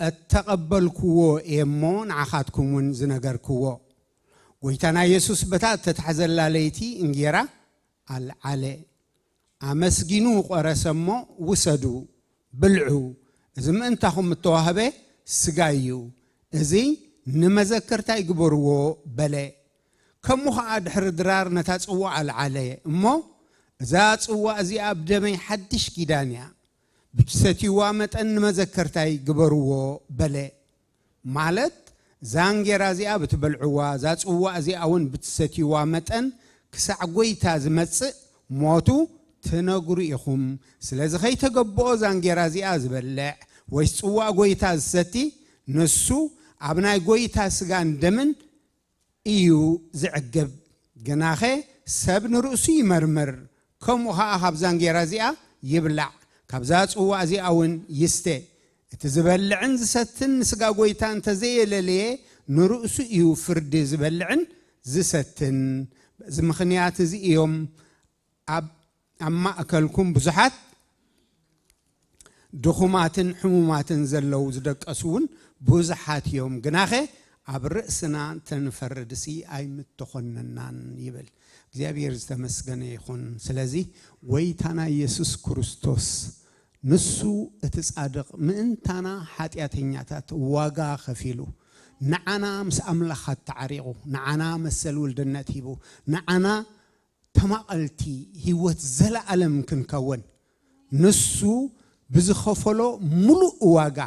እተቀበልክዎ እሞ ንዓኻትኩም እውን ዝነገርክዎ ጎይታና ኢየሱስ በታ ተታሕዘላለይቲ እንጌራ አልዓለ ኣመስጊኑ ቆረሰሞ ውሰዱ ብልዑ እዚ ምእንታኹም እተዋህበ سجايو إزي نمذكرتا يقبروا بلي كم خاد حردرار نتاصوا على عليه مو ذات صوا زي أبدمي حدش كيدانيا بتستي وامت أن مذكرتا يقبروا بلي مالت زانجرا زي بتبلعوا ذات صوا زي أون بتستي وامت أن كسعقويتا زمتص موتو تنقريهم سلازي خي تقبو زانجرا زي أزبلع ويسوا قويتا زستي نسو أبناء قويتا سجان دمن إيو زعجب جناخه سبن رؤسي مرمر كم وها حبزان جرازيا يبلع كبزات هو أزي أون يستي تزبلعن زستن سجا قويتان تزيل ليه نرؤس إيو فرد زبلعن زستن زمخنيات زي يوم أما أكلكم بزحات دخومات حمومات زلوا زدك أسون بزحات يوم جناخه عبرسنا تنفرد سي أي متخننان يبل እግዚአብሔር ዝተመስገነ ይሁን ስለዚህ ወይታና ኢየሱስ ክርስቶስ ንሱ እትጻድቅ ምእንታና ኃጢአተኛታት ዋጋ ከፊሉ ነዓና ምስ አምላኻት ተዓሪቁ ነዓና መሰል ወልድነት ሂቡ ነዓና ተማቀልቲ ህይወት ዘለዓለም ክንከውን ንሱ ብዝኸፈሎ ሙሉእ ዋጋ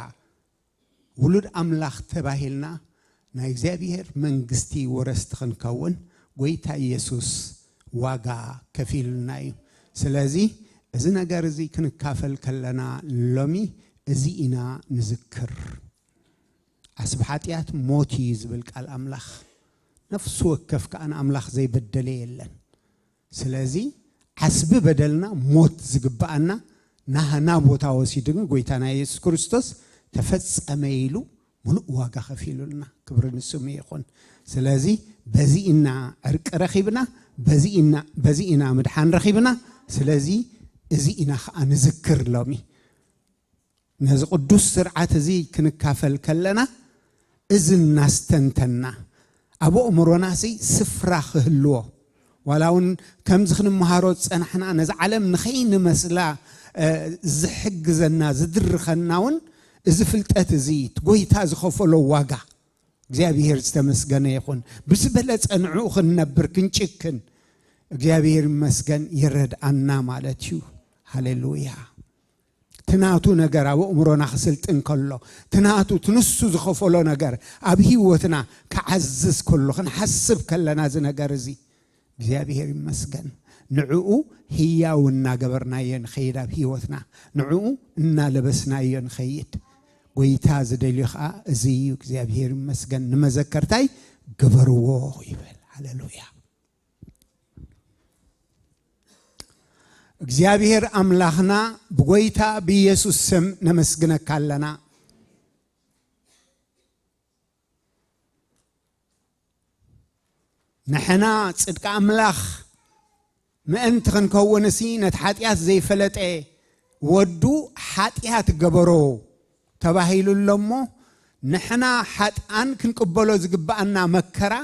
ውሉድ አምላኽ ተባሂልና ናይ እግዚአብሔር መንግስቲ ወረስት ክንከውን ወይታ ኢየሱስ ዋጋ ከፊልና እዩ ስለዚህ እዚ ነገር እዚ ክንካፈል ከለና ሎሚ እዚ ኢና ንዝክር አስብ ኃጢአት ሞት ይዝብል ቃል አምላኽ ነፍሱ ወከፍ ከአን አምላኽ ዘይበደለ የለን ስለዚህ አስብ በደልና ሞት ዝግባአና ናህና ቦታ ወሲድን ጎይታና ኢየሱስ ክርስቶስ ተፈጸመ ይሉ ሙሉ ዋጋ ከፊሉልና ክብር ንስሙ ይኹን ስለዚህ በዚህና ዕርቅ ረኺብና በዚህና ምድሓን ረኺብና ስለዚህ እዚህና ንዝክር ሎሚ ነዚ ቅዱስ ስርዓት እዚ ክንካፈል ከለና እዝናስተንተና አቦ እምሮናሲ ስፍራ ክህልዎ ወላውን ከምዚ ክንመሃሮ ፀናሕና ነዚ ዓለም ንኸይን መስላ ዝሕግዘና ዝድርኸናውን እዚ ፍልጠት እዚ ጎይታ ዝኸፈሎ ዋጋ እግዚአብሔር ዝተመስገነ ይኹን ብዝበለጸ ንዑ ክንነብር ክንጭክን እግዚአብሔር ይመስገን ይረድአና ማለት እዩ ሃሌሉያ ትናቱ ነገር አብ እምሮና ክስልጥን ከሎ ትናቱ ትንሱ ዝኸፈሎ ነገር አብ ህይወትና ከዓዝዝ ከሎ ክንሓስብ ከለና እዚ ነገር እዚ እግዚአብሔር ይመስገን ንዑኡ ህያውና ገበርናየን ኸይድ አብ ህይወትና ንዑኡ እናለበስናየን ኸይድ ወይታ ዝደልዩ ኸዓ እዚ እግዚአብሔር ይመስገን ንመዘከርታይ ግበርዎ ይበል ሃሌሉያ እግዚአብሔር አምላኽና በጎይታ በኢየሱስ ስም ነመስግነካለና ነሕና ጽድቅ አምላኽ ምእንቲ ክንከውንሲ ነት ኃጢአት ዘይፈለጠ ወዱ ኃጢአት ገበሮ ተባሂሉሎሞ ነሕና ኃጢአን ክንቅበሎ ዝግባአና መከራ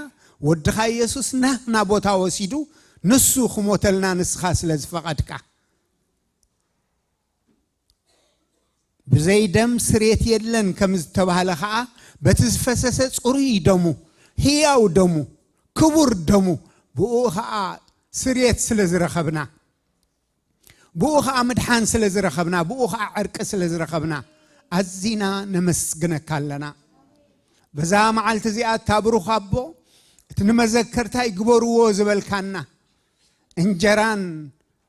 ወድኻ ኢየሱስ ናህና ቦታ ወሲዱ ንሱ ክሞተልና ንስኻ ስለ ዝፈቐድካ ብዘይ ደም ስሬት የለን ከም ዝተባሃለ ኸዓ በቲ ዝፈሰሰ ጽሩይ ደሙ ህያው ደሙ ክቡር ደሙ ብኡ ኸዓ ስሬት ስለ ዝረኸብና ብኡ ኸዓ ምድሓን ስለ ዝረኸብና ብኡ ኸዓ ዕርቂ ስለ ዝረኸብና አዚና ነመስግነካ ኣለና በዛ መዓልቲ እዚኣ ታብሩኽ ኣቦ እቲ ንመዘከርታ ይግበርዎ ዝበልካና እንጀራን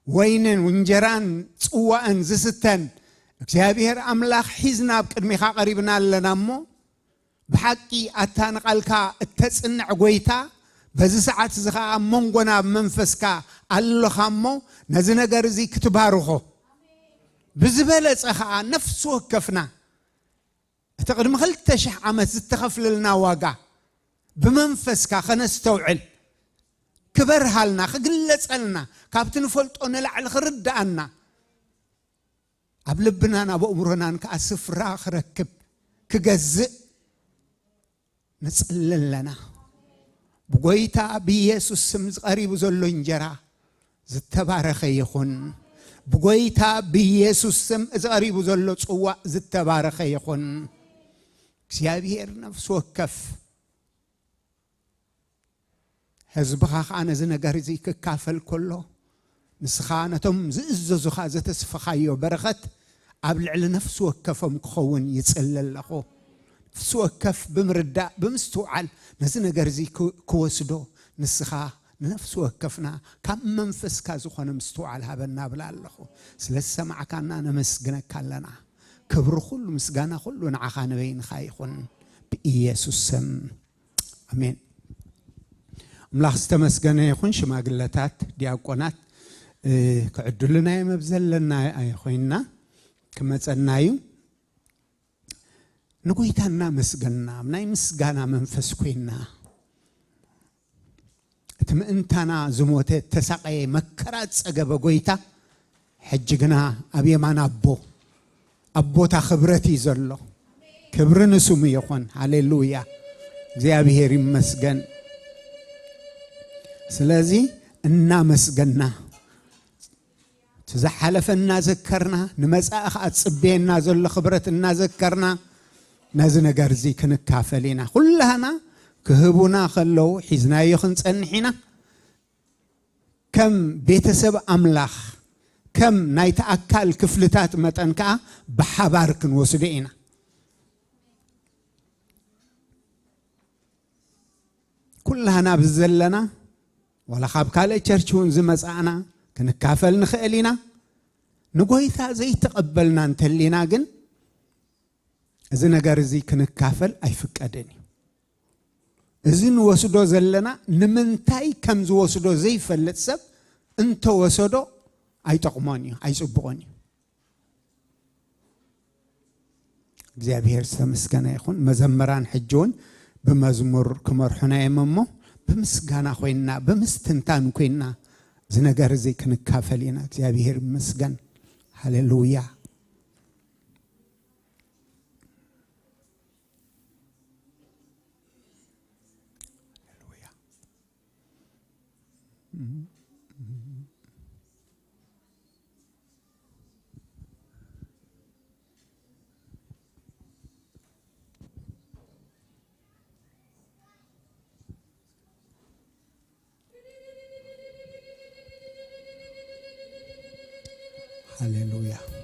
ወይንን እንጀራን ጽዋእን ዝስተን እግዚአብሔር አምላኽ ሒዝና ቅድሚኻ ቀሪብና ኣለና እሞ ብሓቂ ኣታንቃልካ እተጽንዕ ጎይታ በዚ ሰዓት እዚ ኸዓ መንጎና መንፈስካ ኣለኻ እሞ ነዚ ነገር እዚ ክትባርኾ ብዝበለጸ ኸዓ ነፍሲ ወከፍና እቲ ቅድሚ 2000 ዓመት ዝተኸፍለልና ዋጋ ብመንፈስካ ከነስተውዕል ክበርሃልና ክግለጸልና ካብቲ ንፈልጦ ንላዕሊ ክርዳአና ኣብ ልብናን ኣብ እምሮናን ከዓ ስፍራ ክረክብ ክገዝእ ንጽልለና ብጎይታ ብኢየሱስ ስም ዝቐሪቡ ዘሎ እንጀራ ዝተባረኸ ይኹን بقويتا بيسوس سم إذا قريبو زلو صوا زتبارخ يخون እግዚአብሔር ነፍስ ወከፍ ህዝብኻ ኻነ ዝነገር እዚ ክካፈል ከሎ ንስኻ ነቶም ዝእዘዙኻ ዘተስፈኻዮ በረኸት ኣብ ልዕሊ ነፍስ ወከፎም ክኸውን ይጽለለኹ ነፍስ ወከፍ ብምርዳእ ብምስትውዓል ነዚ ነገር እዚ ክወስዶ ንስኻ ነፍስ ወከፍና ካብ መንፈስካ ዝኾነ ምስትውዓል ሃበና ብላ ኣለኹ ስለ ሰማዕካና ነመስግነካ ኣለና ክብሪ ኩሉ ምስጋና ኩሉ ንዓኻ ንበይንኻ ይኹን ብኢየሱስ ስም ኣሜን أملاخ استمسكنا يخون شماغلتات دياقونات كعدلنا يمبزلنا أي خوينا كما تسنايو نقويتنا مسجنا مناي مسجنا منفس كوينا تم انتنا زموتة تساقي مكرات أجاب قويتا حجنا أبي معنا أبو تخبرتي زلوا كبرنا سمي يخون هاليلويا زي أبي هيري مسجن سلازي النامسجنا تزحلف النازكرنا نمسأخ أتصبين نازل خبرة النازكرنا نازنا جرزي كنكافلينا كلنا كهبونا خلو حزنا يخنس أنحنا كم بيتسب أملاخ كم نايت أكل كفلتات متنكا بحبارك وسدينا كلنا بزلنا ولا خاب كالي تشرشون زمزعنا كنكافل نخيلنا نقويثا زي تقبلنا انتلينا جن إذن أجرزي كنكافل أي فكادني إذن وسدو زلنا نمنتاي كم زو وسدو زي فلتسب انت وسدو أي تقماني أي سبغاني زي أبيهر سمسكنا يخون مزمران حجون بمزمور كمرحنا يممو بمسجنا خوينا بمستنتان كوينا زنجر زي كنكافلينا እግዚአብሔር مسجن هاليلويا هاليلويا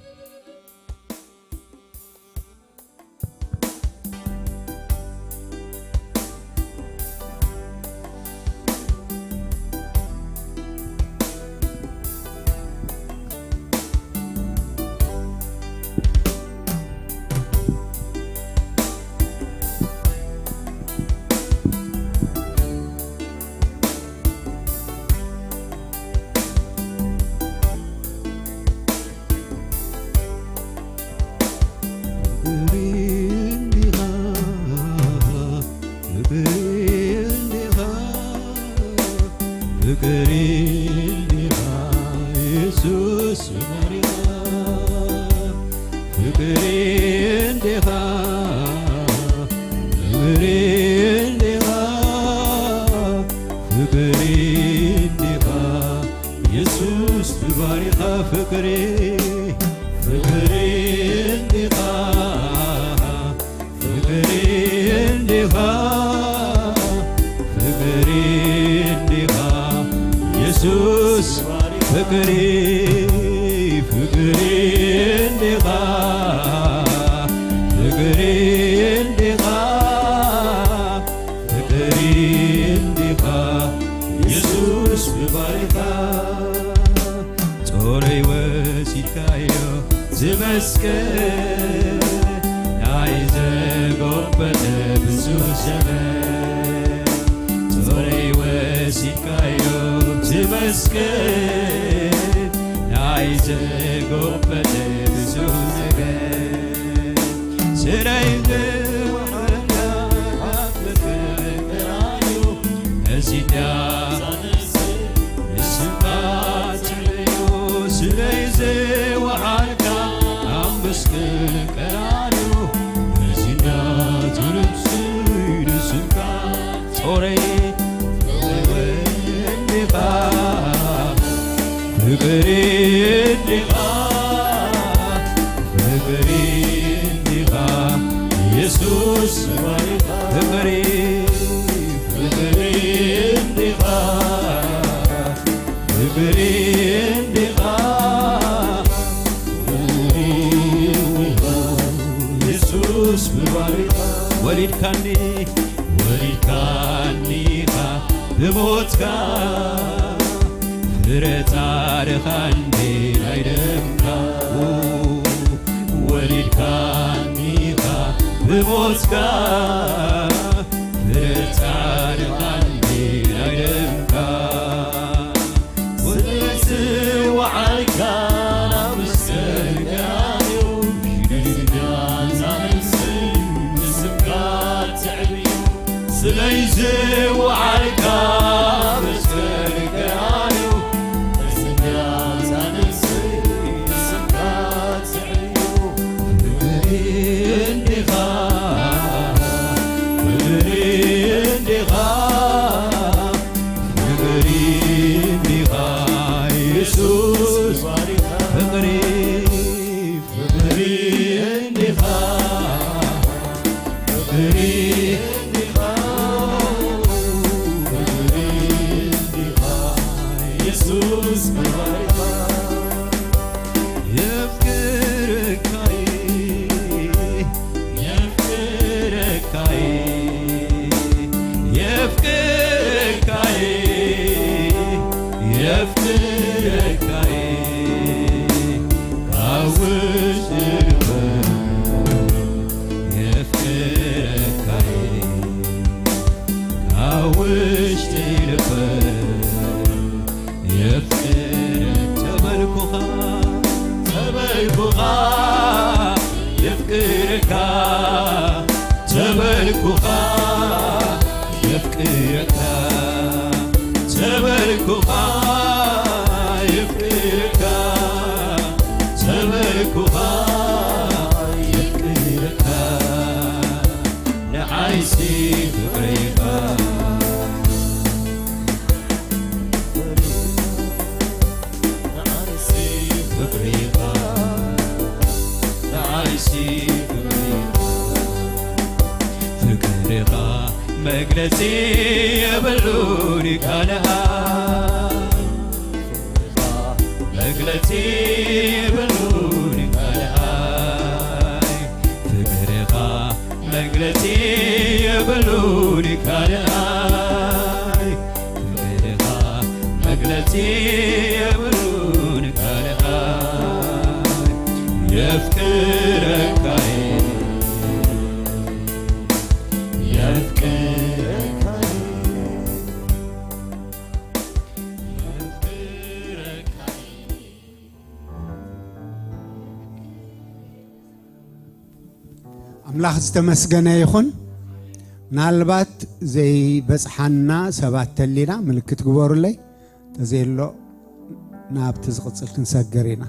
ኢየሱስ ፍቅሪ ፍቅሪ እንዲኻ ፍቅሪ እንዲኻ ኢየሱስ ፍቅሪ ወሊድካኒ ወሊድካኒኻ ብሞትካ ፍረታርኻኒ ናይደምካ ወሊድካኒኻ ብሞትካ ፍረታርኻኒ ናይደምካ ወፅዋዓልካ ናብ መስቀልካዮ ሽድድዳን ዛንስን ንስምካ ትዕብዩ ስለይዚ ወዓልካ መስቀልካዮ ንስምዳን ዛንስን ንስምካ ትዕብዩ ፍቅሪ እንዲኻ ፍቅሪ እንዲኻ ፍቅሪ እንዲኻ ኢየሱስ ፍቅሪ ፍቅሪ እንዲኻ ፍቅሪ እንዲኻ ፍቅሪ እንዲኻ ኢየሱስ የፍቅርካይ የፍቅርካይ የፍቅርካይ የፍቅርካይ ካውሽ ልበር የፍቅርካይ ካውሽ ልበር የፍቅር ተመልኩኻ ተመልኩኻ የፍቅርካ ተመልኩኻ የፍቅርካ ተመልኩኻ የፍቅርካ ተመልኩኻ የፍቅርካ ንዓይሲ ፍቅሪኻ ፍቅሪኻ ንዓይሲ ፍቅሪኻ መግለጺ የብሉን ቃልሃ መግለጺ የብሉን ቃልሃ ፍቅሪኻ መግለጺ የብሉን ቃልሃ ፍቅሪኻ መግለጺ የብሉን ቃልሃ የፍቅርካይ አምላክ ዝተመስገነ ይኹን ምናልባት ዘይበፅሓና ሰባት ተሊና ምልክት ግበሩለይ ተዘይሎ ናብቲ ዝቕፅል ክንሰገር ኢና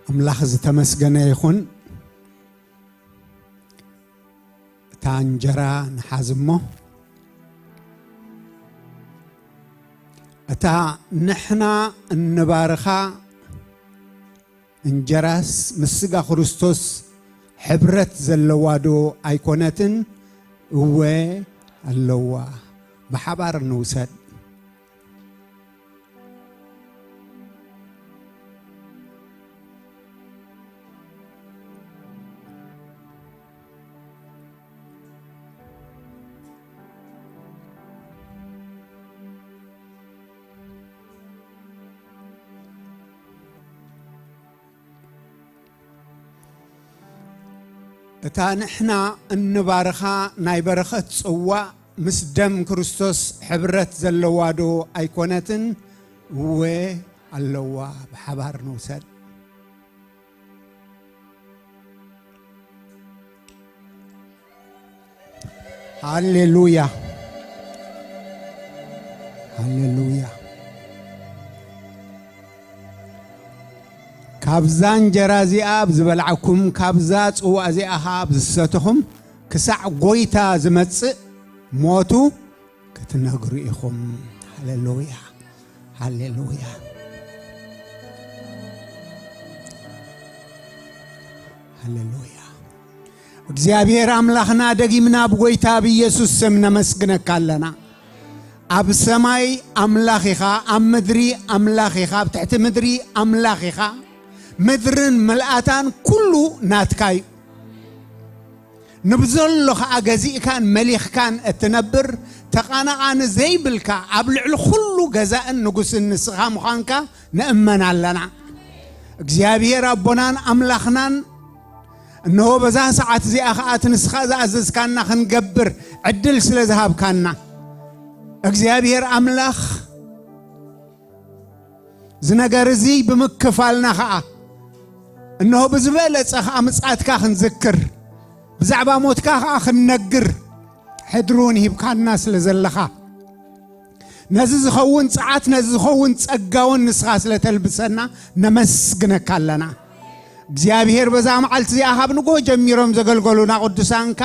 አምላክ ዝተመስገነ ይኹን እታ እንጀራ ንሓዝሞ እታ ንሕና እንባርኻ እንጀራስ ምስጋ ክርስቶስ ሕብረት ዘለዋ ዶ ኣይኮነትን እወ ኣለዋ ብሓባር ንውሰድ እታ ንሕና እንባርኻ ናይ በረኸት ጽዋዕ ምስ ደም ክርስቶስ ሕብረት ዘለዋ ዶ ኣይኮነትን እወ ኣለዋ ብሓባር ንውሰድ ሃሌሉያ ሃሌሉያ ካብዛ እንጀራ እዚኣ ብዝበልዓኩም ካብዛ ጽዋዕ እዚኣ ብዝሰተኹም ክሳዕ ጎይታ ዝመጽእ ሞቱ ክትነግሩ ኢኹም ሃሌሉያ ሃሌሉያ ሃሌሉያ እግዚአብሔር አምላኽና ደጊምና ብጎይታ በኢየሱስ ስም ነመስግነካ ኣለና ኣብ ሰማይ አምላኺኻ ኣብ ምድሪ አምላኺኻ ኣብ ትሕቲ ምድሪ አምላኺኻ ምድርን መልአታን ኩሉ ናትካይ ንብዘሎ ኸዓ ገዚእካን መሊኽካን እትነብር ተቓናቓኒ ዘይብልካ ኣብ ልዕሊ ኩሉ ገዛእን ንጉስን ንስኻ ምዃንካ ንእመን ኣለና እግዚአብሔር ኣቦናን አምላኽናን እነሆ በዛ ሰዓት እዚኣ ኸዓ ትንስኻ ዝኣዘዝካና ክንገብር ዕድል ስለ ዝሃብካና እግዚአብሔር አምላኽ ዝነገር እዚ ብምክፋልና ኸዓ እነሆ ብዝበለጸ ኸዓ ምጽኣትካ ክንዝክር ብዛዕባ ሞትካ ኸዓ ክንነግር ሕድሩን ሂብካና ስለ ዘለኻ ነዚ ዝኸውን ፀዓት ነዚ ዝኸውን ጸጋውን ንስኻ ስለ ተልብሰና ነመስግነካ ኣለና እግዚአብሔር በዛ መዓልቲ እዚኣ ካብ ንጎ ጀሚሮም ዘገልገሉና ቅዱሳንካ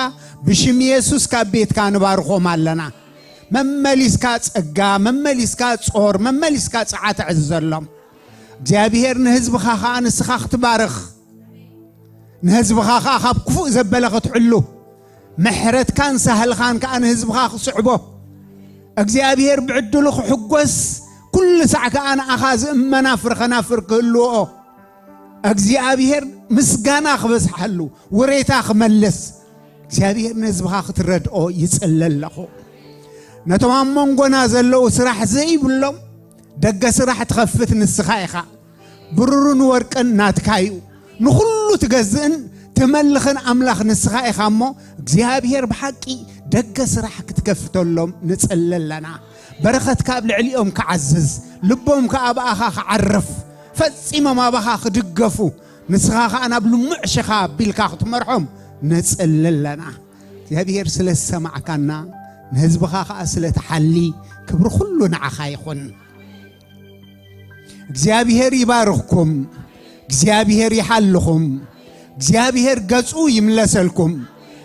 ብሽም ኢየሱስ ካብ ቤትካ ንባርኾም ኣለና መመሊስካ ጸጋ መመሊስካ ጾር መመሊስካ ፀዓት ዕዘሎም እግዚአብሔር ንህዝብኻ ኸዓ ንስኻ ክትባርኽ ንህዝብኻ ኸዓ ካብ ክፉእ ዘበለ ክትሕሉ ምሕረትካን ሳህልኻን ኸዓ ንህዝብኻ ክስዕቦ እግዚአብሔር ብዕድሉ ክሕጎስ ኩሉ ሰዕ ኸዓ ንኣኻ ዝእመና ፍርኸናፍር ክህልዎ እግዚአብሔር ምስጋና ክበዝሓሉ ወሬታ ክመልስ እግዚአብሔር ንህዝብኻ ክትረድኦ ይጽለለኹ ነቶም ኣብ መንጎና ዘለዉ ስራሕ ዘይብሎም ደገ ስራሕ ትኸፍት ንስኻ ኢኻ ብሩርን ወርቅን ናትካ እዩ ንኹሉ ትገዝእን ትመልኽን ኣምላኽ ንስኻ ኢኻ እሞ እግዚአብሔር ብሓቂ ደገ ስራሕ ክትከፍተሎም ንጽለለና በረኸትካ ኣብ ልዕሊኦም ክዓዝዝ ልቦም ከኣባኻ ክዓርፍ ፈጺሞም ኣባኻ ክድገፉ ንስኻ ኸዓ ናብ ልሙዕ ሽኻ ኣቢልካ ክትመርሖም ንጽልለና እግዚአብሔር ስለ ዝሰማዕካና ንህዝብኻ ኸዓ ስለ ተሓሊ ክብሪ ኩሉ ንዓኻ ይኹን እግዚአብሔር ይባርኽኩም እግዚአብሔር ይሓልኹም እግዚአብሔር ገጹ ይምለሰልኩም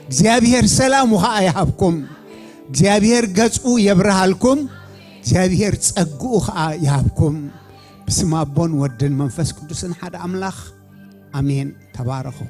እግዚአብሔር ሰላሙ ኸዓ ይሃብኩም እግዚአብሔር ገጹ የብርሃልኩም እግዚአብሔር ጸግኡ ኸዓ ይሃብኩም بسم أبون ودن منفس قدسن حد أملاخ أمين تباركوا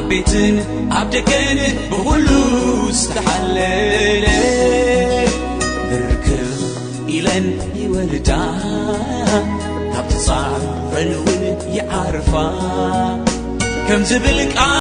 أبيتن عبدكن بغلوس تحلل بركب إلن يولدا تبتصار فنون يعرفا كم زبلك